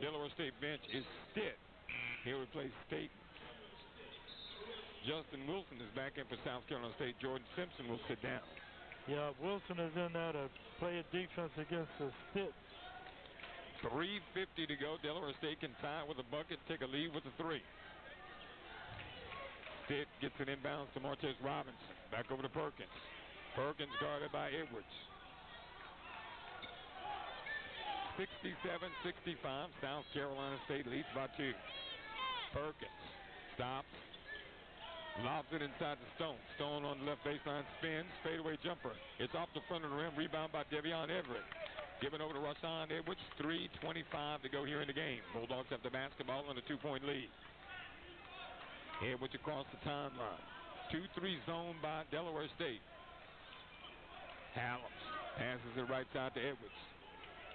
Delaware State bench is Stitt. He'll replace State. Justin Wilson is back in for South Carolina State. Jordan Simpson will sit down. Yeah, Wilson is in there to play a defense against the Stitt. 3:50 to go. Delaware State can tie it with a bucket, take a lead with a 3. Stitt gets an inbounds to Martez Robinson. Back over to Perkins. Perkins guarded by Edwards. 67-65. South Carolina State leads by 2. Perkins stops. Lobs it inside to Stone. Stone on the left baseline spins. Fadeaway jumper. It's off the front of the rim. Rebound by Davion Everett. Given over to Rashawn Edwards. 3:25 to go here in the game. Bulldogs have the basketball on a 2-point lead. Edwards across the timeline. 2-3 zone by Delaware State. Hallam passes it right side to Edwards.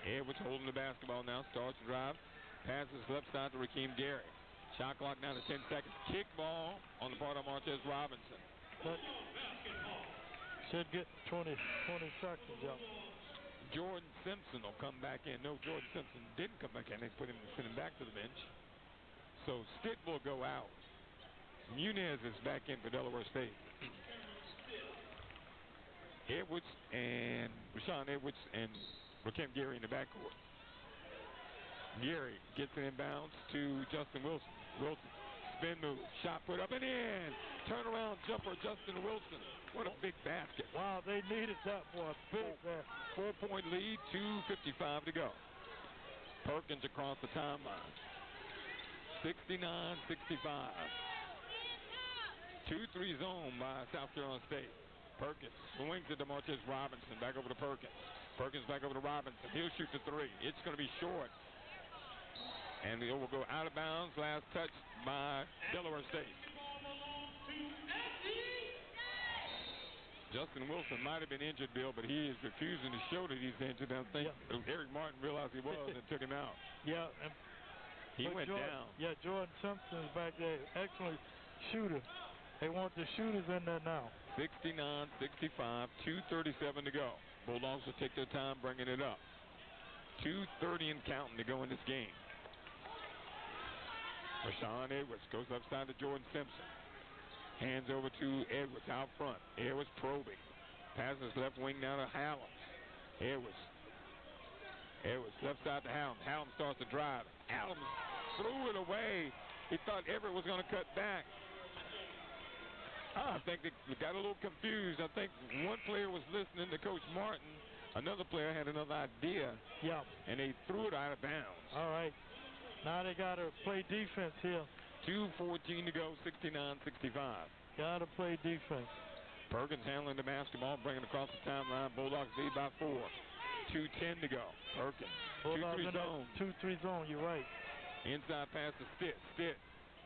Edwards holding the basketball now, starts to drive. Passes left side to Rakeem Gary. Shot clock down to 10 seconds. Kick ball on the part of Martez Robinson. Should get 20 seconds, yeah. Jordan Simpson will come back in. No, Jordan Simpson didn't come back in. They sent him back to the bench. So Stitt will go out. Muniz is back in for Delaware State. Edwards and Rashawn Edwards and Rakeem Gary in the backcourt. Gary gets it inbounds to Justin Wilson. Wilson, spin move, shot put up and in. Turnaround jumper, Justin Wilson. What a big basket. Wow, they needed that for a big basket. 4-point lead, 2:55 to go. Perkins across the timeline. 69-65. 2-3 zone by South Carolina State. Perkins swings it to Martez Robinson. Back over to Perkins. Perkins back over to Robinson. He'll shoot the three. It's going to be short. And it will go out of bounds. Last touch by Delaware State. Justin Wilson might have been injured, Bill, but he is refusing to show that he's injured. I think Eric Martin realized he was and took him out. Yeah. He went down. Yeah, Jordan Simpson is back there. Excellent shooter. They want the shooters in there now. 69-65, 2:37 to go. Bulldogs will take their time bringing it up. 2:30 and counting to go in this game. Rashawn Edwards goes upside to Jordan Simpson. Hands over to Edwards out front. Edwards probing. Passes left wing now to Hallam. Edwards left side to Hallam. Hallam starts to drive. Hallam threw it away. He thought Everett was going to cut back. I think they got a little confused. I think one player was listening to Coach Martin. Another player had another idea. Yeah. And they threw it out of bounds. All right. Now they got to play defense here. 2:14 to go, 69-65. Got to play defense. Perkins handling the basketball, bringing it across the timeline. Bulldogs lead by 4. 2:10 to go. Perkins. 2-3 zone. 2-3 zone, you're right. Inside pass to Stitt. Stitt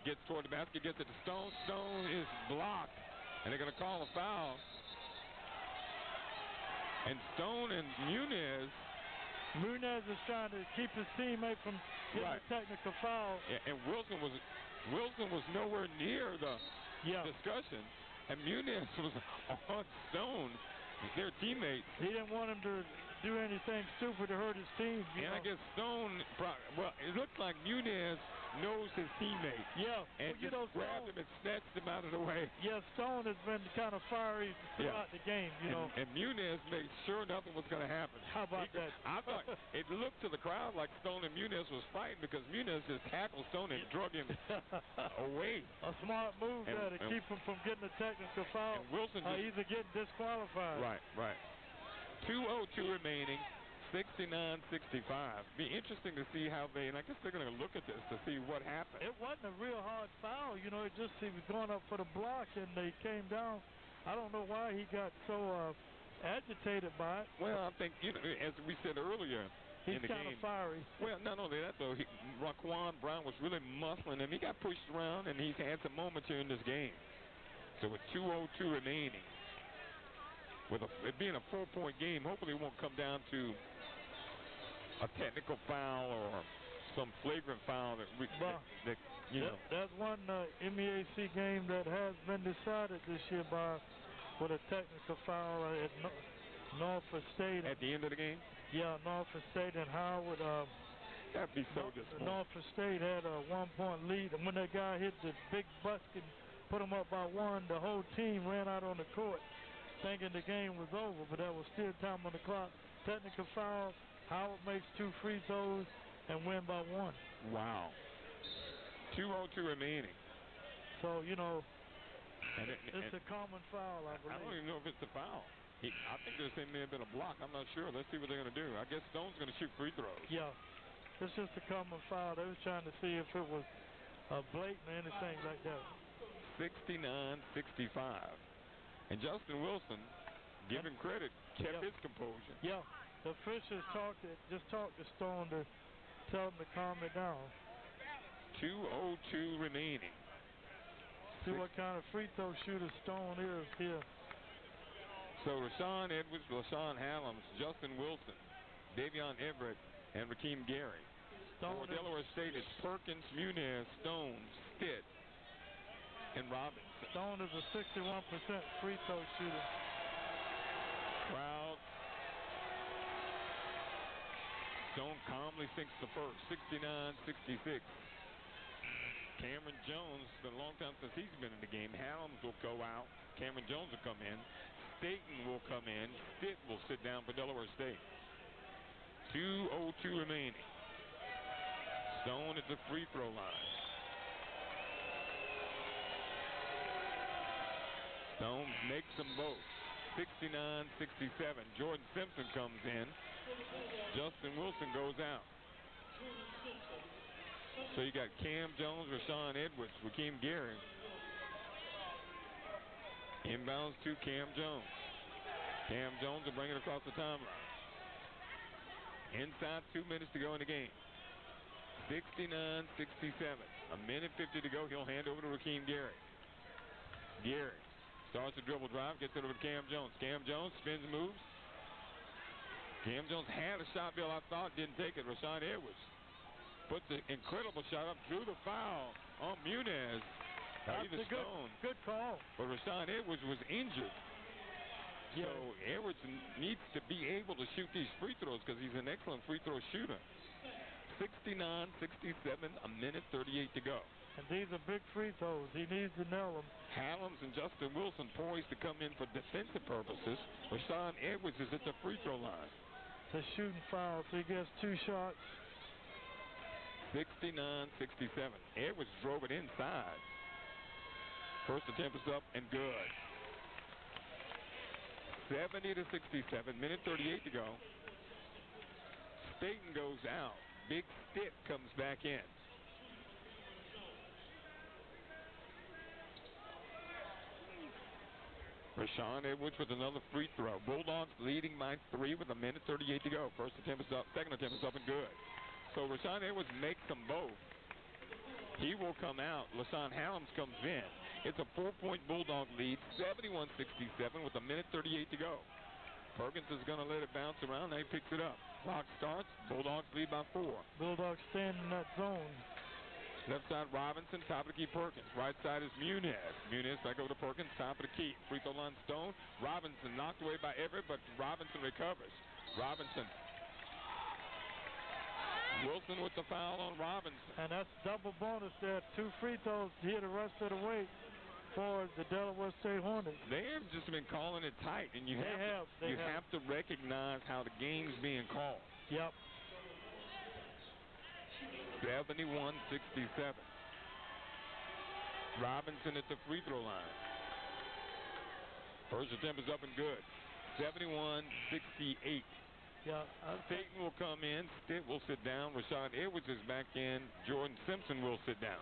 gets toward the basket, gets it to Stone. Stone is blocked. And they're going to call a foul. And Stone and Muniz is trying to keep his teammate from getting a technical foul. Yeah, and Wilson was nowhere near the discussion. And Muniz was on Stone, their teammate. He didn't want him to do anything stupid to hurt his team. I guess Stone, it looks like Muniz knows his teammate. Yeah. And just grabbed him and snatched him out of the way. Yeah, Stone has been kind of fiery throughout the game, you know. And Muniz made sure nothing was going to happen. How about that? I thought it looked to the crowd like Stone and Muniz was fighting because Muniz just tackled Stone and drug him away. A smart move there to keep him from getting a technical foul. And Wilson either getting disqualified. Right. 2:02 remaining. 69-65. Be interesting to see how and I guess they're going to look at this to see what happened. It wasn't a real hard foul, you know. He was going up for the block and they came down. I don't know why he got so agitated by it. Well, I think, as we said earlier, he's kind of fiery. Well, not only that, though, Raquan Brown was really muscling him. He got pushed around, and he's had some moments here in this game. So with 2:02 remaining, with it being a 4-point game, hopefully it won't come down to a technical foul or some flagrant foul that That's one MEAC game that has been decided this year with a technical foul at Norfolk State. At the end of the game? Yeah, Norfolk State and Howard. That'd be so disappointing. Norfolk State had a 1-point lead, and when that guy hit the big basket and put them up by 1, the whole team ran out on the court thinking the game was over, but there was still time on the clock. Technical foul. Howard makes 2 free throws and win by 1. Wow. 2:02 remaining. So, it's a common foul, I believe. I don't even know if it's a foul. I think there may have been a block. I'm not sure. Let's see what they're going to do. I guess Stone's going to shoot free throws. Yeah. It's just a common foul. They were trying to see if it was blatant or anything like that. 69-65. And Justin Wilson, give him credit, kept his composure. Yeah. The officials talked to Stone to tell him to calm it down. 2:02 remaining. See what kind of free throw shooter Stone is here. So Rashawn Edwards, LaShawn Hallams, Justin Wilson, Davion Everett, and Rakeem Gary. For Delaware State, it's Perkins, Muniz, Stone, Stitt, and Robinson. Stone is a 61% free throw shooter. Crowd. Stone calmly sinks the first, 69-66. Cameron Jones, it's been a long time since he's been in the game. Hallams will go out. Cameron Jones will come in. Staten will come in. Stitt will sit down for Delaware State. 2:02 remaining. Stone at the free throw line. Stone makes them both. 69-67. Jordan Simpson comes in. Justin Wilson goes out. So you got Cam Jones, Rashawn Edwards, Rakeem Gary. Inbounds to Cam Jones. Cam Jones will bring it across the timeline. Inside 2 minutes to go in the game. 69-67. A minute 50 to go. He'll hand over to Rakeem Gary. Gary starts the dribble drive, gets it over to Cam Jones. Cam Jones spins, moves. Cam Jones had a shot, Bill, I thought, didn't take it. Rashawn Edwards puts an incredible shot up, drew the foul on Muniz. That's a good call. But Rashawn Edwards was injured. So Edwards needs to be able to shoot these free throws because he's an excellent free throw shooter. 69-67, a minute 38 to go. And these are big free throws. He needs to nail them. Hallams and Justin Wilson poised to come in for defensive purposes. Rashawn Edwards is at the free throw line. It's a shooting foul, so he gets 2 shots. 69-67. Edwards drove it inside. First attempt is up and good. 70-67, minute 38 to go. Staten goes out. Big Stitt comes back in. Rashawn Edwards with another free throw. Bulldogs leading by 3 with a minute 38 to go. First attempt is up, second attempt is up and good. So Rashawn Edwards makes them both. He will come out. LaShawn Hallams comes in. It's a 4-point Bulldog lead, 71-67 with a minute 38 to go. Perkins is going to let it bounce around. Now he picks it up. Clock starts. Bulldogs lead by 4. Bulldogs stand in that zone. Left side Robinson, top of the key Perkins. Right side is Muniz. Muniz back over to Perkins, top of the key. Free throw line Stone. Robinson knocked away by Everett, but Robinson recovers. Robinson. Wilson with the foul on Robinson. And that's double bonus there. 2 free throws here the rest of the way for the Delaware State Hornets. They have just been calling it tight, and you have to recognize how the game's being called. Yep. 71-67. Robinson at the free throw line. First attempt is up and good. 71-68. Yeah, Staten will come in. Stitt will sit down. Rashawn Edwards is back in. Jordan Simpson will sit down.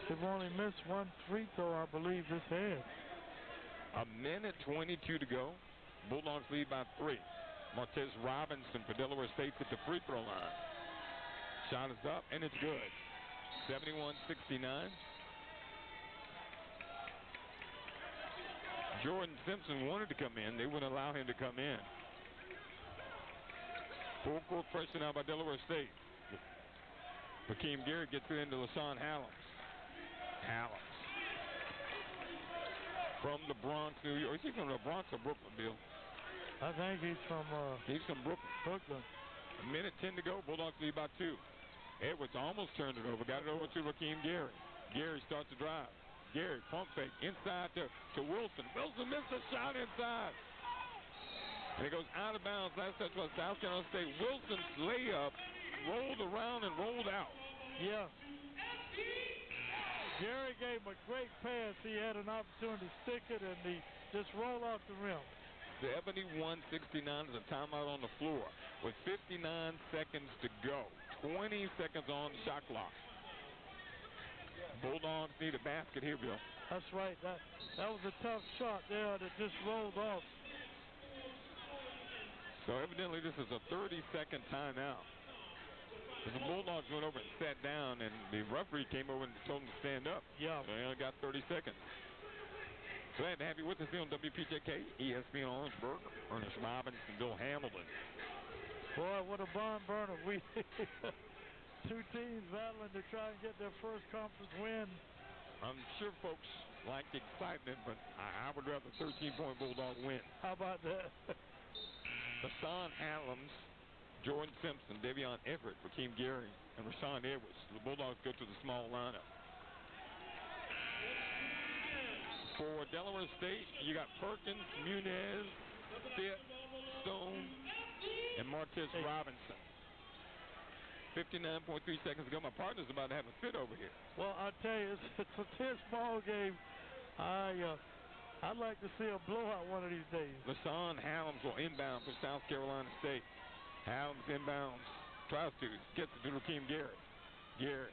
They've only missed 1 free throw, I believe, this half. A minute 22 to go. Bulldogs lead by 3. Martez Robinson for Delaware State at the free throw line. Shot is up, and it's good. 71-69. Jordan Simpson wanted to come in. They wouldn't allow him to come in. Full court pressure now by Delaware State. Rakeem Gary gets it into LaShawn Hallams. Hallams. From the Bronx, New York. Is he from the Bronx or Brooklyn, Bill? I think he's from Brooklyn. A minute 10 to go. Bulldogs lead by 2. Edwards almost turned it over. Got it over to Rakeem Gary. Gary starts to drive. Gary, pump fake, inside to Wilson. Wilson missed a shot inside. And it goes out of bounds. Last touch was South Carolina State. Wilson's layup rolled around and rolled out. Yeah. Gary gave him a great pass. He had an opportunity to stick it, and he just rolled off the rim. 71-69 is a timeout on the floor with 59 seconds to go. 20 seconds on the shot clock. Bulldogs need a basket here, Bill. That's right. That was a tough shot there that just rolled off. So evidently this is a 30-second timeout. The Bulldogs went over and sat down, and the referee came over and told them to stand up. Yeah. So they only got 30 seconds. Glad to have you with us here on WPJK, ESPN Orangeburg. Ernest Robinson, Bill Hamilton. Boy, what a barn burner. We two teams battling to try and get their first conference win. I'm sure folks like the excitement, but I would rather 13-point Bulldog win. How about that? Hassan Adams, Jordan Simpson, Devion Everett, Rakeem Gary, and Rashawn Edwards. The Bulldogs go to the small lineup. For Delaware State, you got Perkins, Muniz, Stitt, Stone, and Martez Robinson. 59.3 seconds to go. My partner's about to have a fit over here. Well, I'll tell you, it's a tense ball game. I'd like to see a blowout one of these days. LaShawn Hallams will inbound for South Carolina State. Hallams inbounds, tries to, gets it to Rakeem Gary. Gary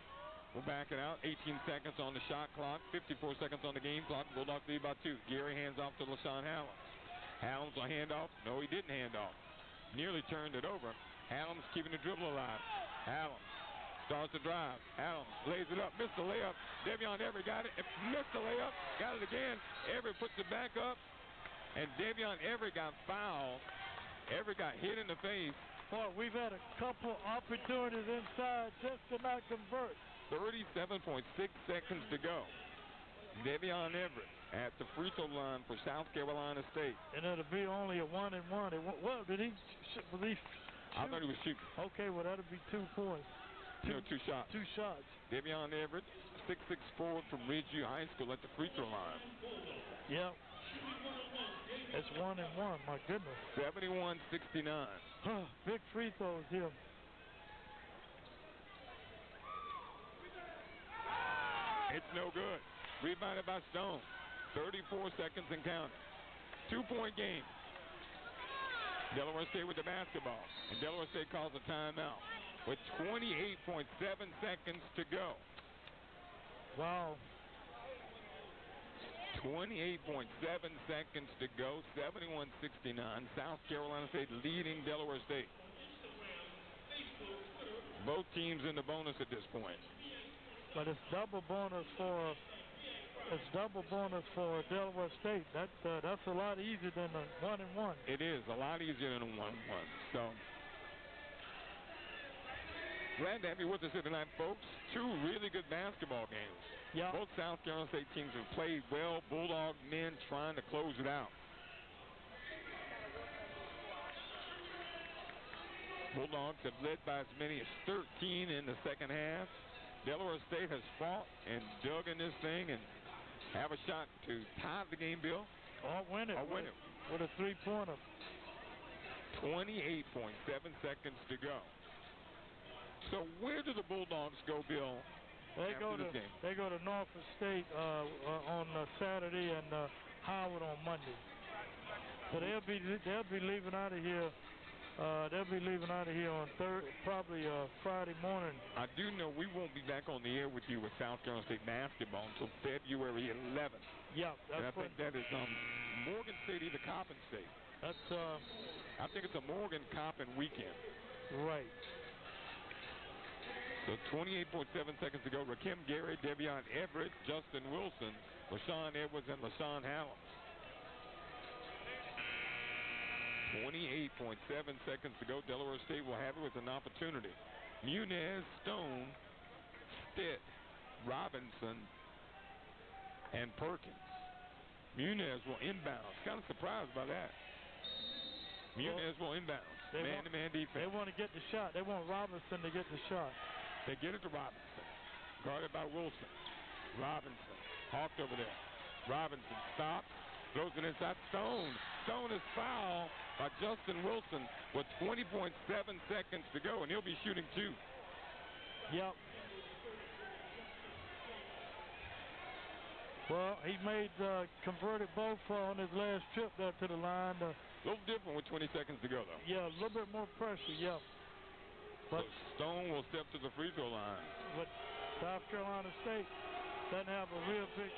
will back it out. 18 seconds on the shot clock, 54 seconds on the game clock. Bulldogs lead by 2. Gary hands off to LaShawn Hallams. Hallams will hand off. No, he didn't hand off. Nearly turned it over. Hallams keeping the dribble alive. Hallams starts to drive. Hallams lays it up. Missed the layup. Devion Everett got it. Missed the layup. Got it again. Everett puts it back up. And Devion Everett got fouled. Everett got hit in the face. Boy, we've had a couple opportunities inside, just could not convert. 37.6 seconds to go. Devion Everett at the free throw line for South Carolina State. And it'll be only a 1-and-1. Well, did he? Was he? I thought he was shooting. Okay, well, that'll be 2 points. Two shots. 2 shots. Devion Everett, 6'6" forward from Ridgeview High School at the free throw line. Yep. It's 1-and-1, my goodness. 71-69. Big free throws here. It's no good. Rebounded by Stone. 34 seconds and counting. 2-point game. Delaware State with the basketball. And Delaware State calls a timeout with 28.7 seconds to go. Wow. 28.7 seconds to go. 71-69. South Carolina State leading Delaware State. Both teams in the bonus at this point. But it's double bonus for Delaware State. That's a lot easier than a 1-and-1. It is a lot easier than a 1-and-1. So glad to have you with us here tonight, folks. 2 really good basketball games. Yeah. Both South Carolina State teams have played well. Bulldog men trying to close it out. Bulldogs have led by as many as 13 in the second half. Delaware State has fought and dug in this thing and have a shot to tie the game, Bill. Or win it. With a 3-pointer. 28.7 seconds to go. So where do the Bulldogs go, Bill? They go to Norfolk State on Saturday and Howard on Monday. So they'll be leaving out of here. They'll be leaving out of here on probably Friday morning. I do know we won't be back on the air with you with South Carolina State basketball until February 11th. Yeah, and I think that is Morgan State, either Coppin State. That's I think it's a Morgan Coppin weekend. Right. So 28.7 seconds to go. Rakeem Gary, Devion Everett, Justin Wilson, Rashawn Edwards, and LaShawn Hallams. 28.7 seconds to go. Delaware State will have it with an opportunity. Muniz, Stone, Stitt, Robinson, and Perkins. Muniz will inbound. Kind of surprised by that. Muniz will inbound. Man-to-man defense. They want to get the shot. They want Robinson to get the shot. They get it to Robinson. Guarded by Wilson. Robinson. Hawked over there. Robinson stops. Throws it inside. Stone. Stone is fouled by Justin Wilson with 20.7 seconds to go, and he'll be shooting 2. Yep. Well, he converted both on his last trip there to the line. A little different with 20 seconds to go, though. Yeah, a little bit more pressure, yeah. But so Stone will step to the free throw line. But South Carolina State doesn't have a real big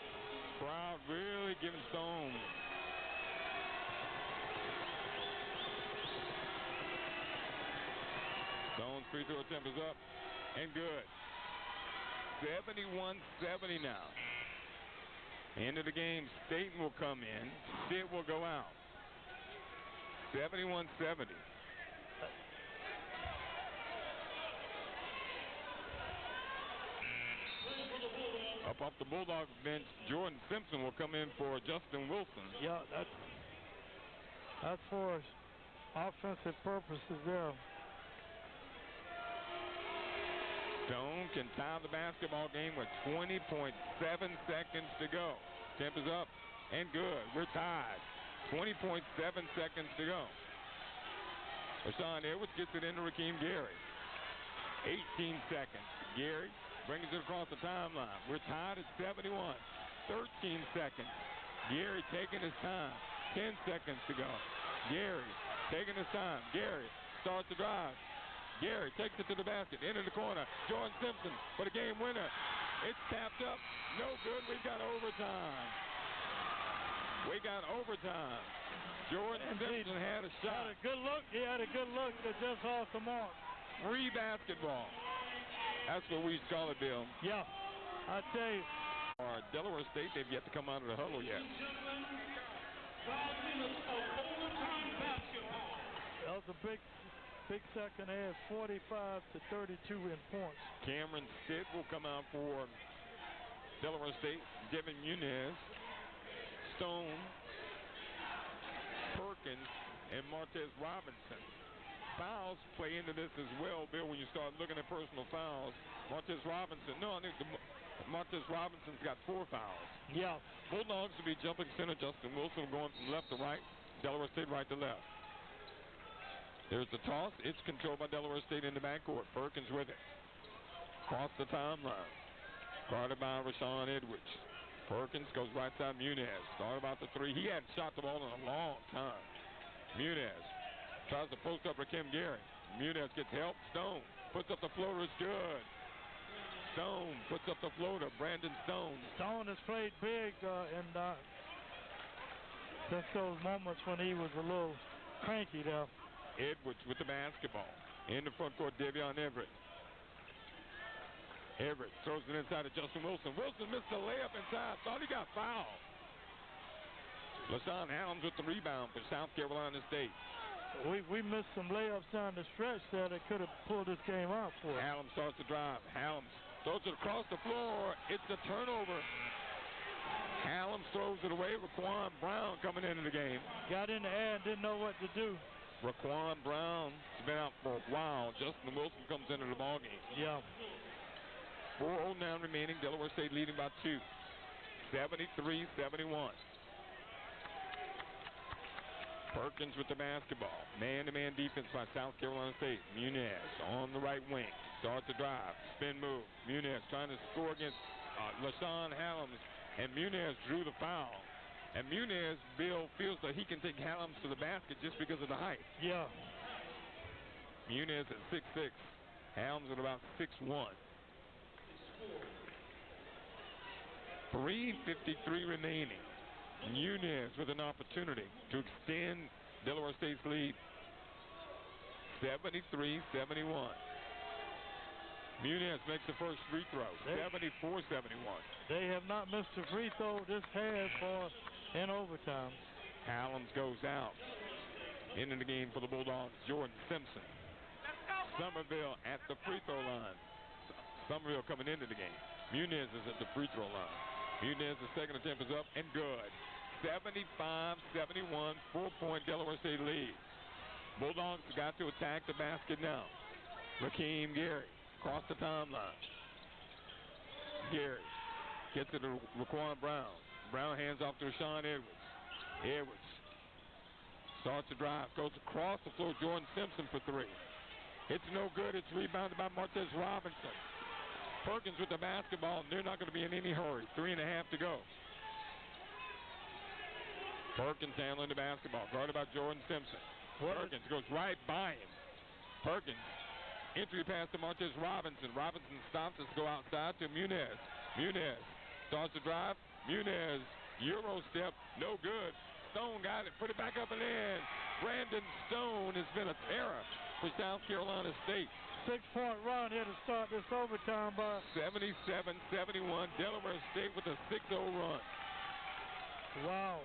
crowd really giving Stone. Stone's free throw attempt is up and good. 71-70 now. End of the game, Staten will come in. Stitt will go out. 71-70. Up off the Bulldogs bench, Jordan Simpson will come in for Justin Wilson. Yeah, that's for offensive purposes there. Stone can tie the basketball game with 20.7 seconds to go. Temp is up and good. We're tied. 20.7 seconds to go. Rashawn Edwards gets it into Rakeem Gary. 18 seconds. Gary brings it across the timeline. We're tied at 71. 13 seconds. Gary taking his time. 10 seconds to go. Gary taking his time. Gary starts the drive. Gary takes it to the basket. Into the corner. Jordan Simpson for the game winner. It's tapped up. No good. We've got overtime. We got overtime. Jordan Simpson had a shot. Had a good look. He had a good look, but just off the mark. Free basketball. That's what we used to call it, Bill. Yeah, I tell you. Delaware State, they've yet to come out of the huddle yet. That was a big second half, 45-32 in points. Cameron Stitt will come out for Delaware State. Devin Muniz, Stone, Perkins, and Martez Robinson. Fouls play into this as well, Bill, when you start looking at personal fouls. Martez Robinson's got 4 fouls. Yeah. Bulldogs will be jumping center. Justin Wilson going from left to right. Delaware State right to left. There's the toss. It's controlled by Delaware State in the backcourt. Perkins with it. Across the timeline. Guarded by Rashawn Edwards. Perkins goes right side. Muniz. Thought about the three. He hadn't shot the ball in a long time. Muniz tries to post up Rakeem Gary. Muniz gets help. Stone puts up the floater. It's good. Stone puts up the floater. Brandon Stone. Stone has played big since those moments when he was a little cranky there. Edwards with the basketball. In the front court, Davion Everett. Everett throws it inside to Justin Wilson. Wilson missed the layup inside. Thought he got fouled. LaShawn Adams with the rebound for South Carolina State. We missed some layups down the stretch there that could have pulled this game out for us. Adams starts to drive. Adams throws it across the floor. It's a turnover. Adams throws it away. Raquan Brown coming into the game. Got in the air and didn't know what to do. Raquan Brown's been out for a while. Justin Wilson comes into the ballgame. Yeah. 4:09 remaining. Delaware State leading by 2. 73-71. Perkins with the basketball. Man-to-man defense by South Carolina State. Muniz on the right wing. Starts to drive. Spin move. Muniz trying to score against LaShawn Adams. And Muniz drew the foul. And Muniz, Bill, feels that he can take Adams to the basket just because of the height. Yeah. Muniz at 6'6". Adams at about 6'1". 3:53 remaining. Muniz with an opportunity to extend Delaware State's lead. 73-71. Muniz makes the first free throw. 74-71. They have not missed a free throw this half or in overtime. Adams goes out. Into the game for the Bulldogs, Jordan Simpson. Somerville at the free throw line. Somerville coming into the game. Muniz is at the free throw line. Muniz, the second attempt is up and good. 75-71, 4-point Delaware State lead. Bulldogs got to attack the basket now. Rakeem Gary across the timeline. Gary gets it to Raquan Brown. Brown hands off to Rashawn Edwards. Edwards starts to drive, goes across the floor. Jordan Simpson for 3. It's no good. It's rebounded by Martez Robinson. Perkins with the basketball, and they're not going to be in any hurry. 3.5 to go. Perkins handling the basketball, guarded by Jordan Simpson. Perkins goes right by him. Perkins, entry pass to Martez Robinson. Robinson stops us, go outside to Muniz. Muniz starts to drive. Muniz, Euro step, no good. Stone got it, put it back up and in. Brandon Stone has been a terror for South Carolina State. 6-point run here to start this overtime by 77-71. Delaware State with a 6-0 run. Wow.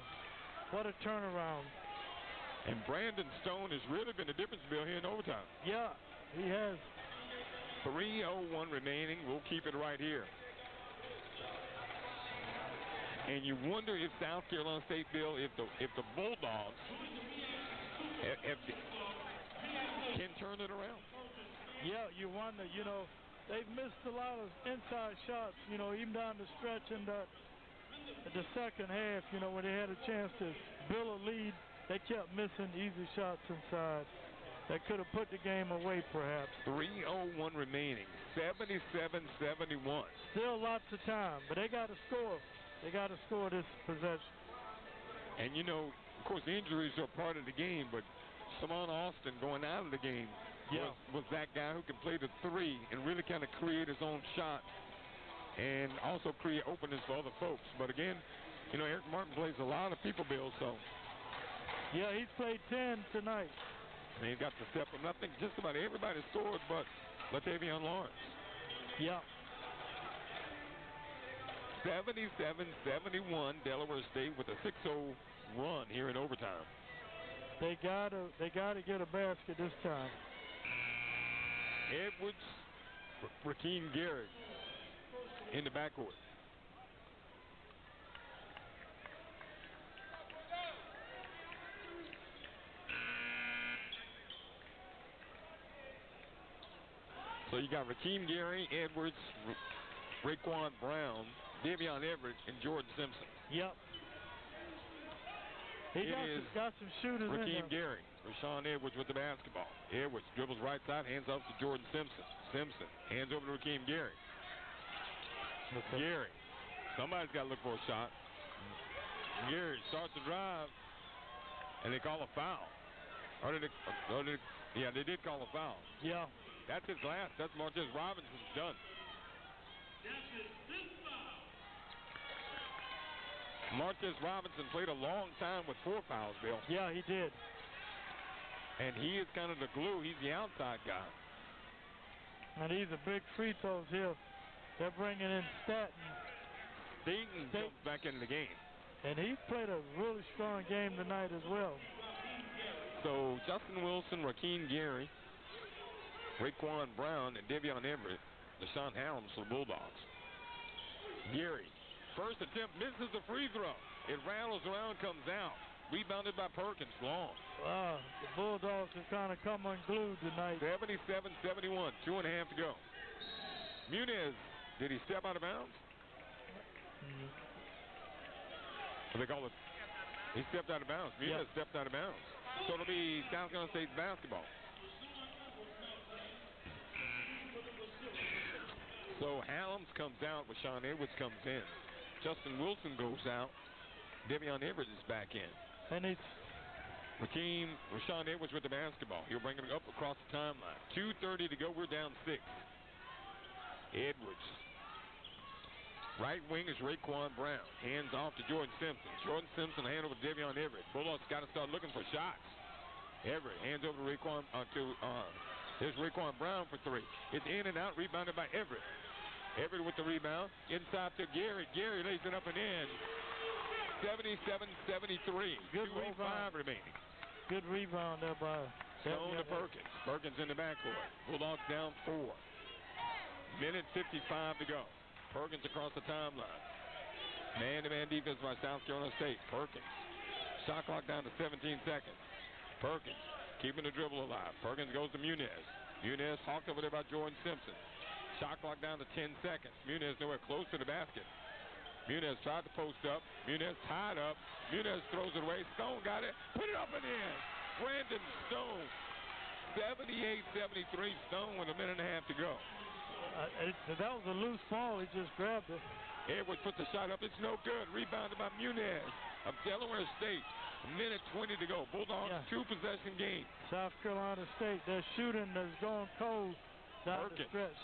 What a turnaround. And Brandon Stone has really been the difference maker here in overtime. Yeah, he has. 3:01 remaining. We'll keep it right here. And you wonder if South Carolina State, Bill, if the Bulldogs can turn it around. Yeah, you wonder. You know, they've missed a lot of inside shots, you know, even down the stretch in the second half, you know, when they had a chance to build a lead, they kept missing easy shots inside. That could have put the game away, perhaps. 3:01 remaining, 77-71. Still lots of time, but they got to score. They got to score this possession. And, you know, of course, injuries are part of the game, but Simon Austin going out of the game was that guy who can play the three and really kind of create his own shot and also create openings for other folks. But, again, you know, Eric Martin plays a lot of people, Bill, so. Yeah, he's played 10 tonight. And he got to step up. I think just about everybody scored but Latavion Lawrence. Yeah. 77-71, Delaware State with a 6-0 run here in overtime. They gotta get a basket this time. Edwards, Rakeem Garrett in the backcourt. So you got Rakeem Gary, Edwards, Raekwon Brown, Davion Everett, and Jordan Simpson. Yep. He got some shooters in Rakeem there. Gary, Rashawn Edwards with the basketball. Edwards dribbles right side, hands off to Jordan Simpson. Simpson hands over to Rakeem Gary. Gary, somebody's got to look for a shot. Gary starts to drive, and they call a foul. Yeah, they did call a foul. Yeah. That's his last. That's Martez Robinson's done. Martez Robinson played a long time with 4 fouls, Bill. Yeah, he did. And he is kind of the glue. He's the outside guy. And these are big free throws here. They're bringing in Staten. Comes back into the game. And he's played a really strong game tonight as well. So Justin Wilson, Rakeem Gary, Raekwon Brown, and Davion Everett, Deshaun Hallams for the Bulldogs. Gary, first attempt, misses the free throw. It rattles around, comes out. Rebounded by Perkins, long. Wow, the Bulldogs have kind of come unglued tonight. 77-71, 2.5 to go. Muniz, did he step out of bounds? What do they call it? He stepped out of bounds. Muniz stepped out of bounds. So it'll be South Carolina State's basketball. So Hallams comes out, Rashawn Edwards comes in. Justin Wilson goes out. Davion Everett is back in. And it's Rashawn Edwards with the basketball. He'll bring it up across the timeline. 2:30 to go. We're down 6. Edwards. Right wing is Raekwon Brown. Hands off to Jordan Simpson. Jordan Simpson hand over to Davion Everett. Bulldogs got to start looking for shots. Everett hands over to Raekwon there's Raekwon Brown for 3. It's in and out, rebounded by Everett. Everett with the rebound. Inside to Gary. Gary lays it up and in. 77-73. Good 2:05 remaining. Good rebound there by Stone to Perkins. Perkins in the backcourt. Bulldogs down 4. Minute 55 to go. Perkins across the timeline. Man-to-man defense by South Carolina State. Perkins. Shot clock down to 17 seconds. Perkins keeping the dribble alive. Perkins goes to Muniz. Muniz hawked over there by Jordan Simpson. Shot clock down to 10 seconds. Muniz nowhere close to the basket. Muniz tried to post up. Muniz tied up. Muniz throws it away. Stone got it. Put it up and in. Brandon Stone. 78-73. Stone with a minute and a half to go. That was a loose ball. He just grabbed it. Edwards puts the shot up. It's no good. Rebounded by Muniz of Delaware State. A minute 20 to go. Bulldogs 2-possession game. South Carolina State, their shooting is going cold down the stretch.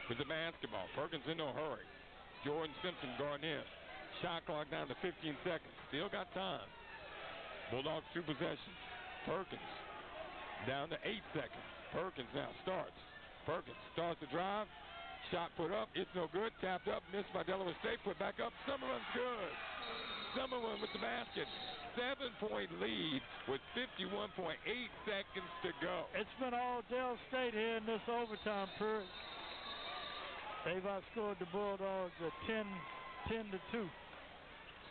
With the basketball. Perkins in no hurry. Jordan Simpson guarding him. Shot clock down to 15 seconds. Still got time. Bulldogs 2 possessions. Perkins down to 8 seconds. Perkins now starts. Perkins starts the drive. Shot put up. It's no good. Tapped up. Missed by Delaware State. Put back up. Summer runs good. Summerlin with the basket. 7-point lead with 51.8 seconds to go. It's been all Dell State here in this overtime period. They've outscored the Bulldogs at 10-2.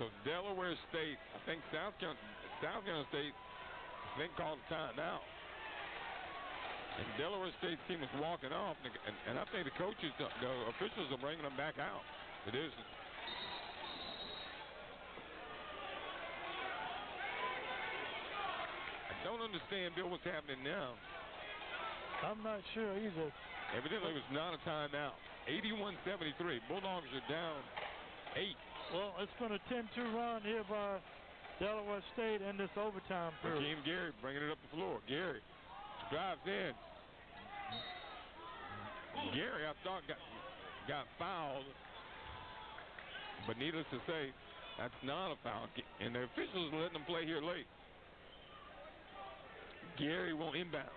So Delaware State, I think South Carolina State, called a timeout. And Delaware State's team was walking off, and I think the officials are bringing them back out. It is. I don't understand, Bill, what's happening now. I'm not sure either. Evidently, it was not a timeout. 81-73. Bulldogs are down 8. Well, it's been a 10-2 run here by Delaware State in this overtime period. Team Gary bringing it up the floor. Gary drives in. Gary, I thought, got fouled. But needless to say, that's not a foul. And the officials are letting them play here late. Gary will inbound.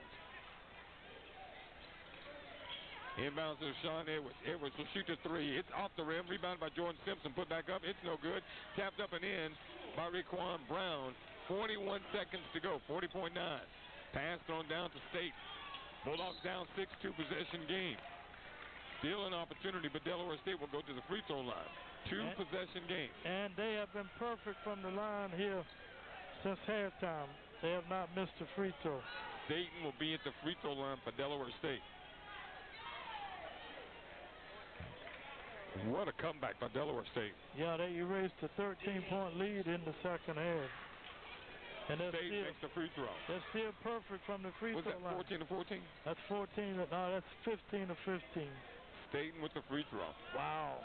Inbounds to Sean Edwards. Edwards will shoot the three. It's off the rim. Rebounded by Jordan Simpson. Put back up. It's no good. Tapped up and in by Raquan Brown. 41 seconds to go. 40.9. Pass thrown down to State. Bulldogs down 6-2 possession game. Still an opportunity, but Delaware State will go to the free throw line. Possession game. And they have been perfect from the line here since halftime. They have not missed a free throw. Dayton will be at the free throw line for Delaware State. What a comeback by Delaware State. Yeah, they erased a 13-point lead in the second half. And State makes the free throw. They're still perfect from the free throw line. Was that 14-14? That's 14. No, that's 15-15. Staten with the free throw. Wow.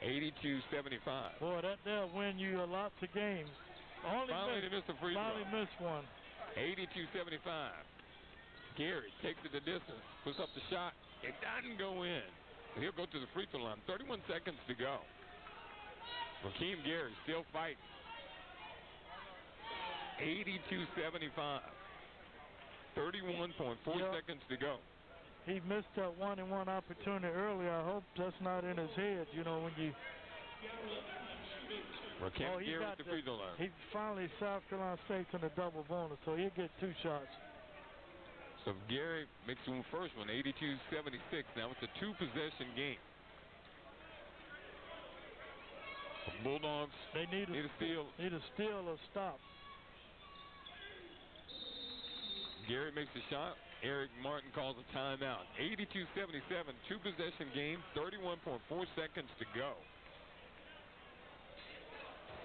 82-75. Boy, that'll win you lots of games. Finally missed the free throw. Finally missed one. 82-75. Gary takes it the distance, puts up the shot. It doesn't go in. He'll go to the free throw line. 31 seconds to go. Rakeem Gary still fighting. 82-75. 31.4 seconds to go. He missed that 1-and-1 opportunity earlier. I hope that's not in his head. You know, when you... Rakeem Gary at the free throw line. He finally, South Carolina State's in a double bonus, so he'll get 2 shots. So Gary makes the first one, 82-76. Now it's a 2-possession game. The Bulldogs need a steal. Need a steal or stop. Gary makes the shot. Eric Martin calls a timeout. 82-77, 2-possession game, 31.4 seconds to go.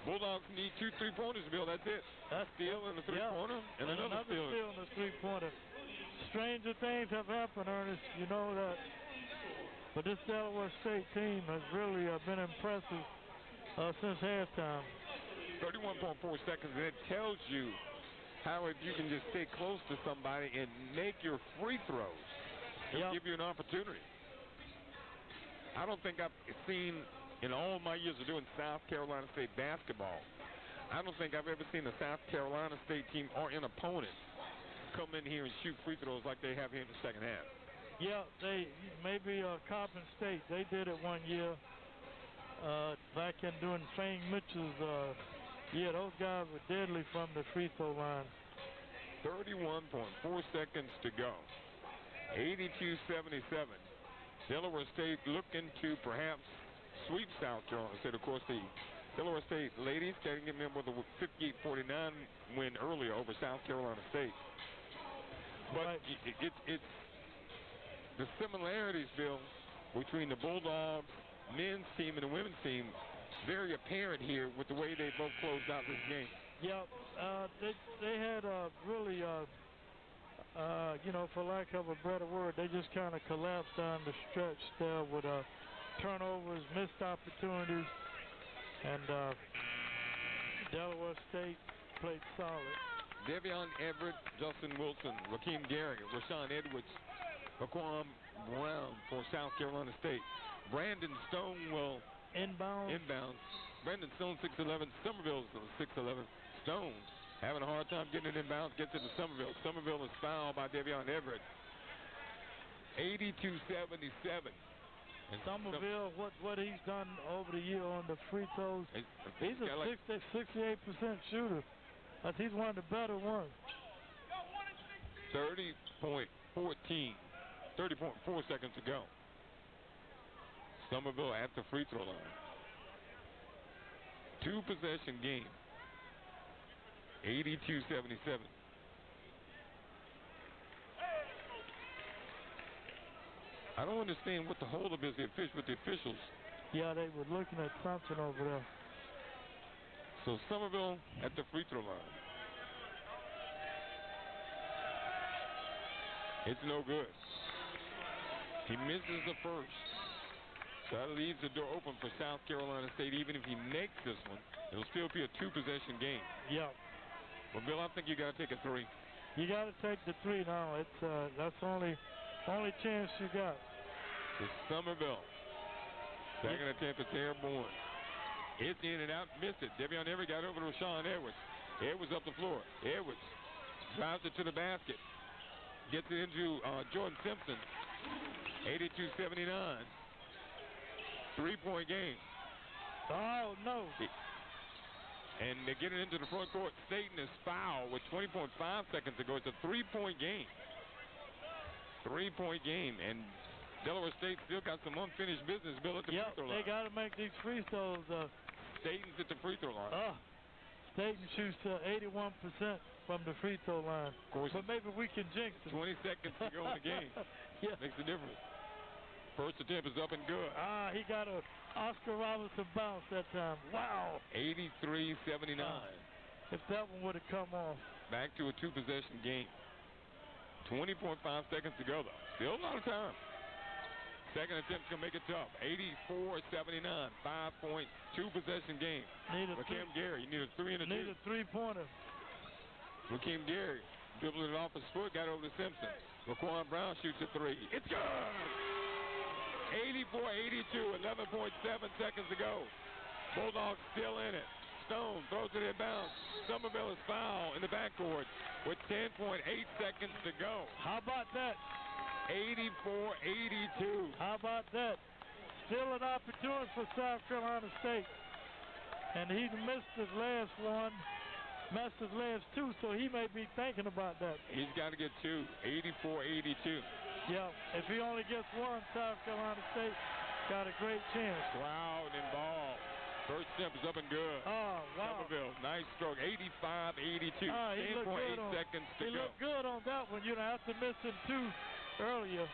Bulldogs need 2 3-pointers, Bill. That's it. That's steal in the three-pointer and another steal in the three-pointer. Stranger things have happened, Ernest. You know that. But this Delaware State team has really been impressive since halftime. 31.4 seconds, and it tells you how if you can just stay close to somebody and make your free throws, it'll give you an opportunity. I don't think I've seen, in all my years of doing South Carolina State basketball, I don't think I've ever seen a South Carolina State team or an opponent come in here and shoot free throws like they have here in the second half. Yeah, maybe Coppin State, they did it one year back in doing Fang Mitchell's those guys were deadly from the free throw line. 31.4 seconds to go. 82-77. Delaware State looking to perhaps sweep South Carolina State. Of course, the Delaware State ladies getting in with a 58-49 win earlier over South Carolina State. But it's the similarities, Bill, between the Bulldogs men's team and the women's team very apparent here with the way they both closed out this game. Yeah, they had really, for lack of a better word, they just kind of collapsed down the stretch there with turnovers, missed opportunities, and Delaware State played solid. Devion Everett, Justin Wilson, Rakeem Gary, Rashawn Edwards, Raquan Brown for South Carolina State. Brandon Stone will inbound. Brandon Stone, 6'11". Somerville's 6'11". Stone having a hard time getting it inbounds, gets it to Somerville. Somerville is fouled by Devion Everett. 82-77. And Somerville, what he's done over the year on the free throws, he's a 68% shooter. He's one of the better ones. 30.4 seconds to go. Somerville at the free throw line. 2-possession game. 82-77. I don't understand what the holdup is with the officials. Yeah, they were looking at something over there. So Somerville at the free throw line. It's no good. He misses the first. So that leaves the door open for South Carolina State. Even if he makes this one, it'll still be a 2-possession game. Yeah. Well, Bill, I think you got to take a 3. You got to take the 3 now. It's that's the only chance you got. To Somerville. Second attempt at airborne. It's in and out, missed it. Devion Everett got over to Rashawn Edwards. Edwards up the floor. Edwards drives it to the basket. Gets it into Jordan Simpson. 82-79. 3-point game. Oh, no. And they get it into the front court. Staten is fouled with 20.5 seconds to go. It's a 3-point game. 3-point game. And Delaware State still got some unfinished business, Bill, at the free throw line. They got to make these free throws. Staten's at the free throw line. Staten shoots 81% from the free throw line. Of course, but maybe we can jinx it. 20 seconds to go in the game. Yeah. Makes a difference. First attempt is up and good. He got a Oscar Robinson bounce that time. Wow. 83-79. If that one would have come off. Back to a 2-possession game. 20.5 seconds to go, though. Still a lot of time. Second attempt's going to make it tough. 84-79. 5-point, 2-possession game. Rakim Gary, you need a 3 and a 2. Need a 3-pointer. Rakim Gary dribbling it off his foot, got over to Simpson. Raquan Brown shoots a 3. It's good! 84-82, 11.7 seconds to go. Bulldogs still in it. Stone throws it in bounds. Somerville is fouled in the backcourt with 10.8 seconds to go. How about that? 84-82. How about that? Still an opportunity for South Carolina State. And he missed his last one, missed his last 2, so he may be thinking about that. He's got to get 2. 84-82. Yeah, if he only gets 1, South Carolina State got a great chance. Crowd involved. First step is up and good. Oh, wow. Somerville, nice stroke. 85-82. 10.8 seconds to go. He looked good on that one. You know, after missing 2 earlier.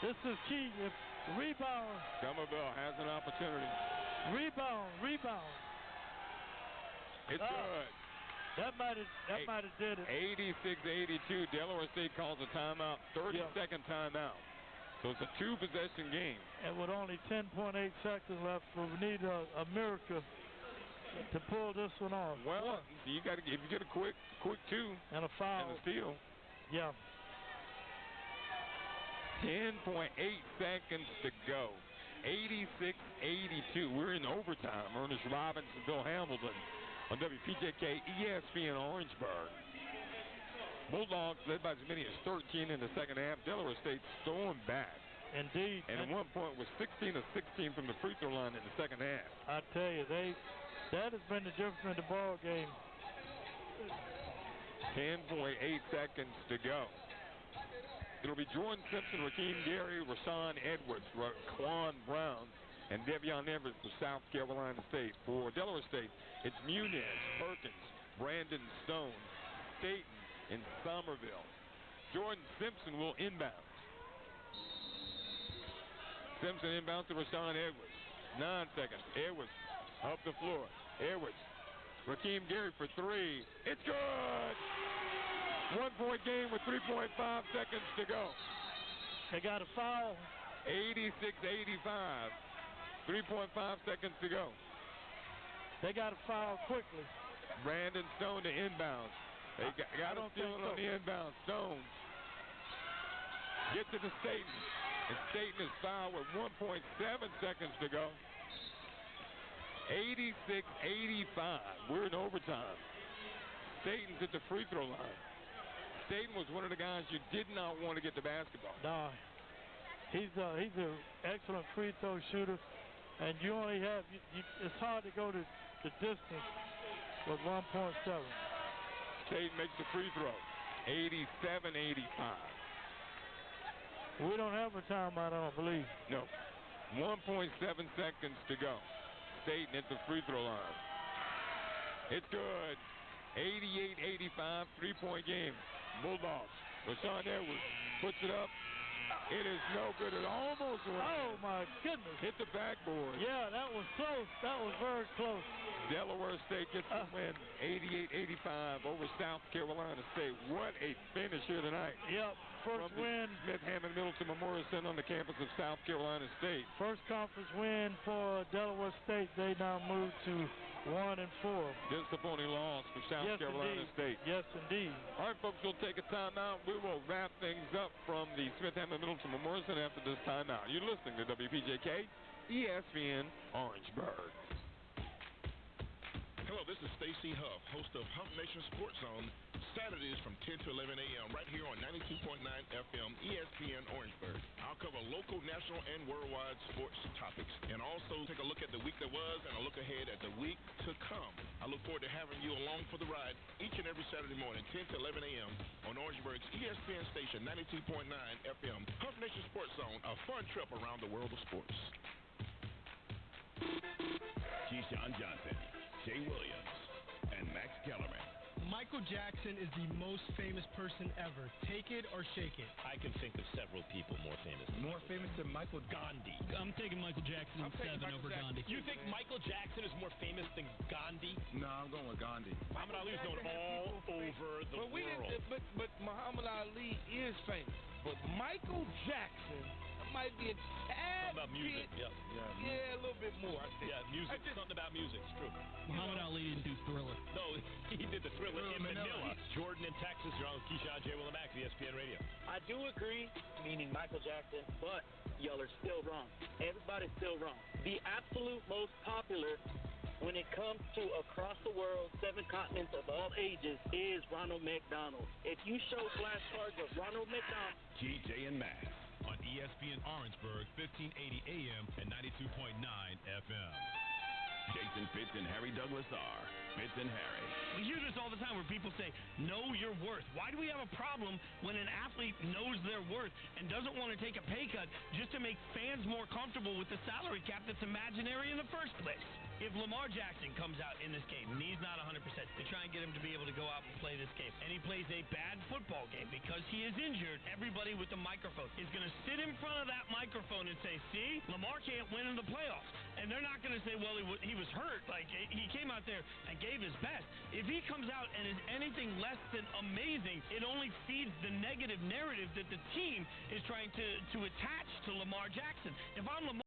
This is key. If rebound. Somerville has an opportunity. Rebound. It's good. That might have did it. 86-82. Delaware State calls a timeout. 30-second timeout. So it's a 2-possession game. And with only 10.8 seconds left, we need a miracle to pull this one off. Well, if you get a quick 2 and a foul and a steal. Yeah. 10.8 seconds to go. 86-82. We're in overtime. Ernest Robinson, Bill Hamilton on WPJK ESPN Orangeburg. Bulldogs led by as many as 13 in the second half. Delaware State stormed back. Indeed. And at one point was 16 of 16 from the free throw line in the second half. I tell you, that has been the difference in the ball game. 10.8 seconds to go. It'll be Jordan Simpson, Rakim Gary, Rashawn Edwards, Raquan Brown, and Devion Everett for South Carolina State. For Delaware State, it's Muniz, Perkins, Brandon Stone, Staten, and Somerville. Jordan Simpson will inbound. Simpson inbounds to Rashawn Edwards. 9 seconds. Edwards up the floor. Edwards. Rakim Gary for 3. It's good! 1-point game with 3.5 seconds to go. They got a foul. 86-85. 3.5 seconds to go. They got a foul quickly. Brandon Stone to inbound. They got to steal it on the inbound. Stone gets it to Staten. And Staten is fouled with 1.7 seconds to go. 86-85. We're in overtime. Staten's at the free throw line. Staten was one of the guys you did not want to get the basketball. No. He's an excellent free throw shooter, and you only have it's hard to go the distance with 1.7. State makes the free throw, 87-85. We don't have a timeout, I don't believe. No, 1.7 seconds to go. State at the free throw line. It's good. 88-85, three-point game. Bulldogs. Rashawn Edwards puts it up. It is no good. It almost went. Oh, my goodness. Hit the backboard. Yeah, that was close. That was very close. Delaware State gets the win, 88-85 over South Carolina State. What a finish here tonight. Yep, first win. Smith-Hammond Middleton Memorial Center on the campus of South Carolina State. First conference win for Delaware State. They now move to 1-4. Disappointing loss for South Carolina State. Yes, indeed. All right, folks, we'll take a timeout. We will wrap things up from the Smith-Hammond Middleton Memorial Center after this timeout. You're listening to WPJK, ESPN Orangeburg. Hello, this is Stacy Huff, host of Hump Nation Sports Zone, Saturdays from 10 to 11 a.m. right here on 92.9 FM ESPN Orangeburg. I'll cover local, national, and worldwide sports topics, and also take a look at the week that was and a look ahead at the week to come. I look forward to having you along for the ride each and every Saturday morning, 10 to 11 a.m. on Orangeburg's ESPN station, 92.9 FM. Hump Nation Sports Zone, a fun trip around the world of sports. Keyshawn Johnson, Jay Williams, and Max Kellerman. Michael Jackson is the most famous person ever. Take it or shake it. I can think of several people more famous. More famous than Michael Gandhi. I'm taking Michael Jackson in 7 over Gandhi. You think Michael Jackson is more famous than Gandhi? No, I'm going with Gandhi. Muhammad Ali is known all over the world. But Muhammad Ali is famous. But Michael Jackson might be a tad about music, bit, a little bit more. I think. Yeah, music. Something about music. It's true. Muhammad Ali didn't do Thriller. No, he did the Thriller in Manila. Jordan in Texas. You're on with Keyshawn, J. Will, and Max, ESPN Radio. I do agree, meaning Michael Jackson, but y'all are still wrong. Everybody's still wrong. The absolute most popular when it comes to across the world, 7 continents of all ages, is Ronald McDonald. If you show flashcards of Ronald McDonald... GJ and Max on ESPN Orangeburg, 1580 AM and 92.9 FM. Jason Fitz and Harry Douglas are Fitz and Harry. We hear this all the time where people say, know your worth. Why do we have a problem when an athlete knows their worth and doesn't want to take a pay cut just to make fans more comfortable with the salary cap that's imaginary in the first place? If Lamar Jackson comes out in this game and he's not 100%, they try and get him to be able to go out and play this game, and he plays a bad football game because he is injured, everybody with the microphone is going to sit in front of that microphone and say, see, Lamar can't win in the playoffs. And they're not going to say, well, he was hurt. Like, he came out there and gave his best. If he comes out and is anything less than amazing, it only feeds the negative narrative that the team is trying to attach to Lamar Jackson. If I'm Lamar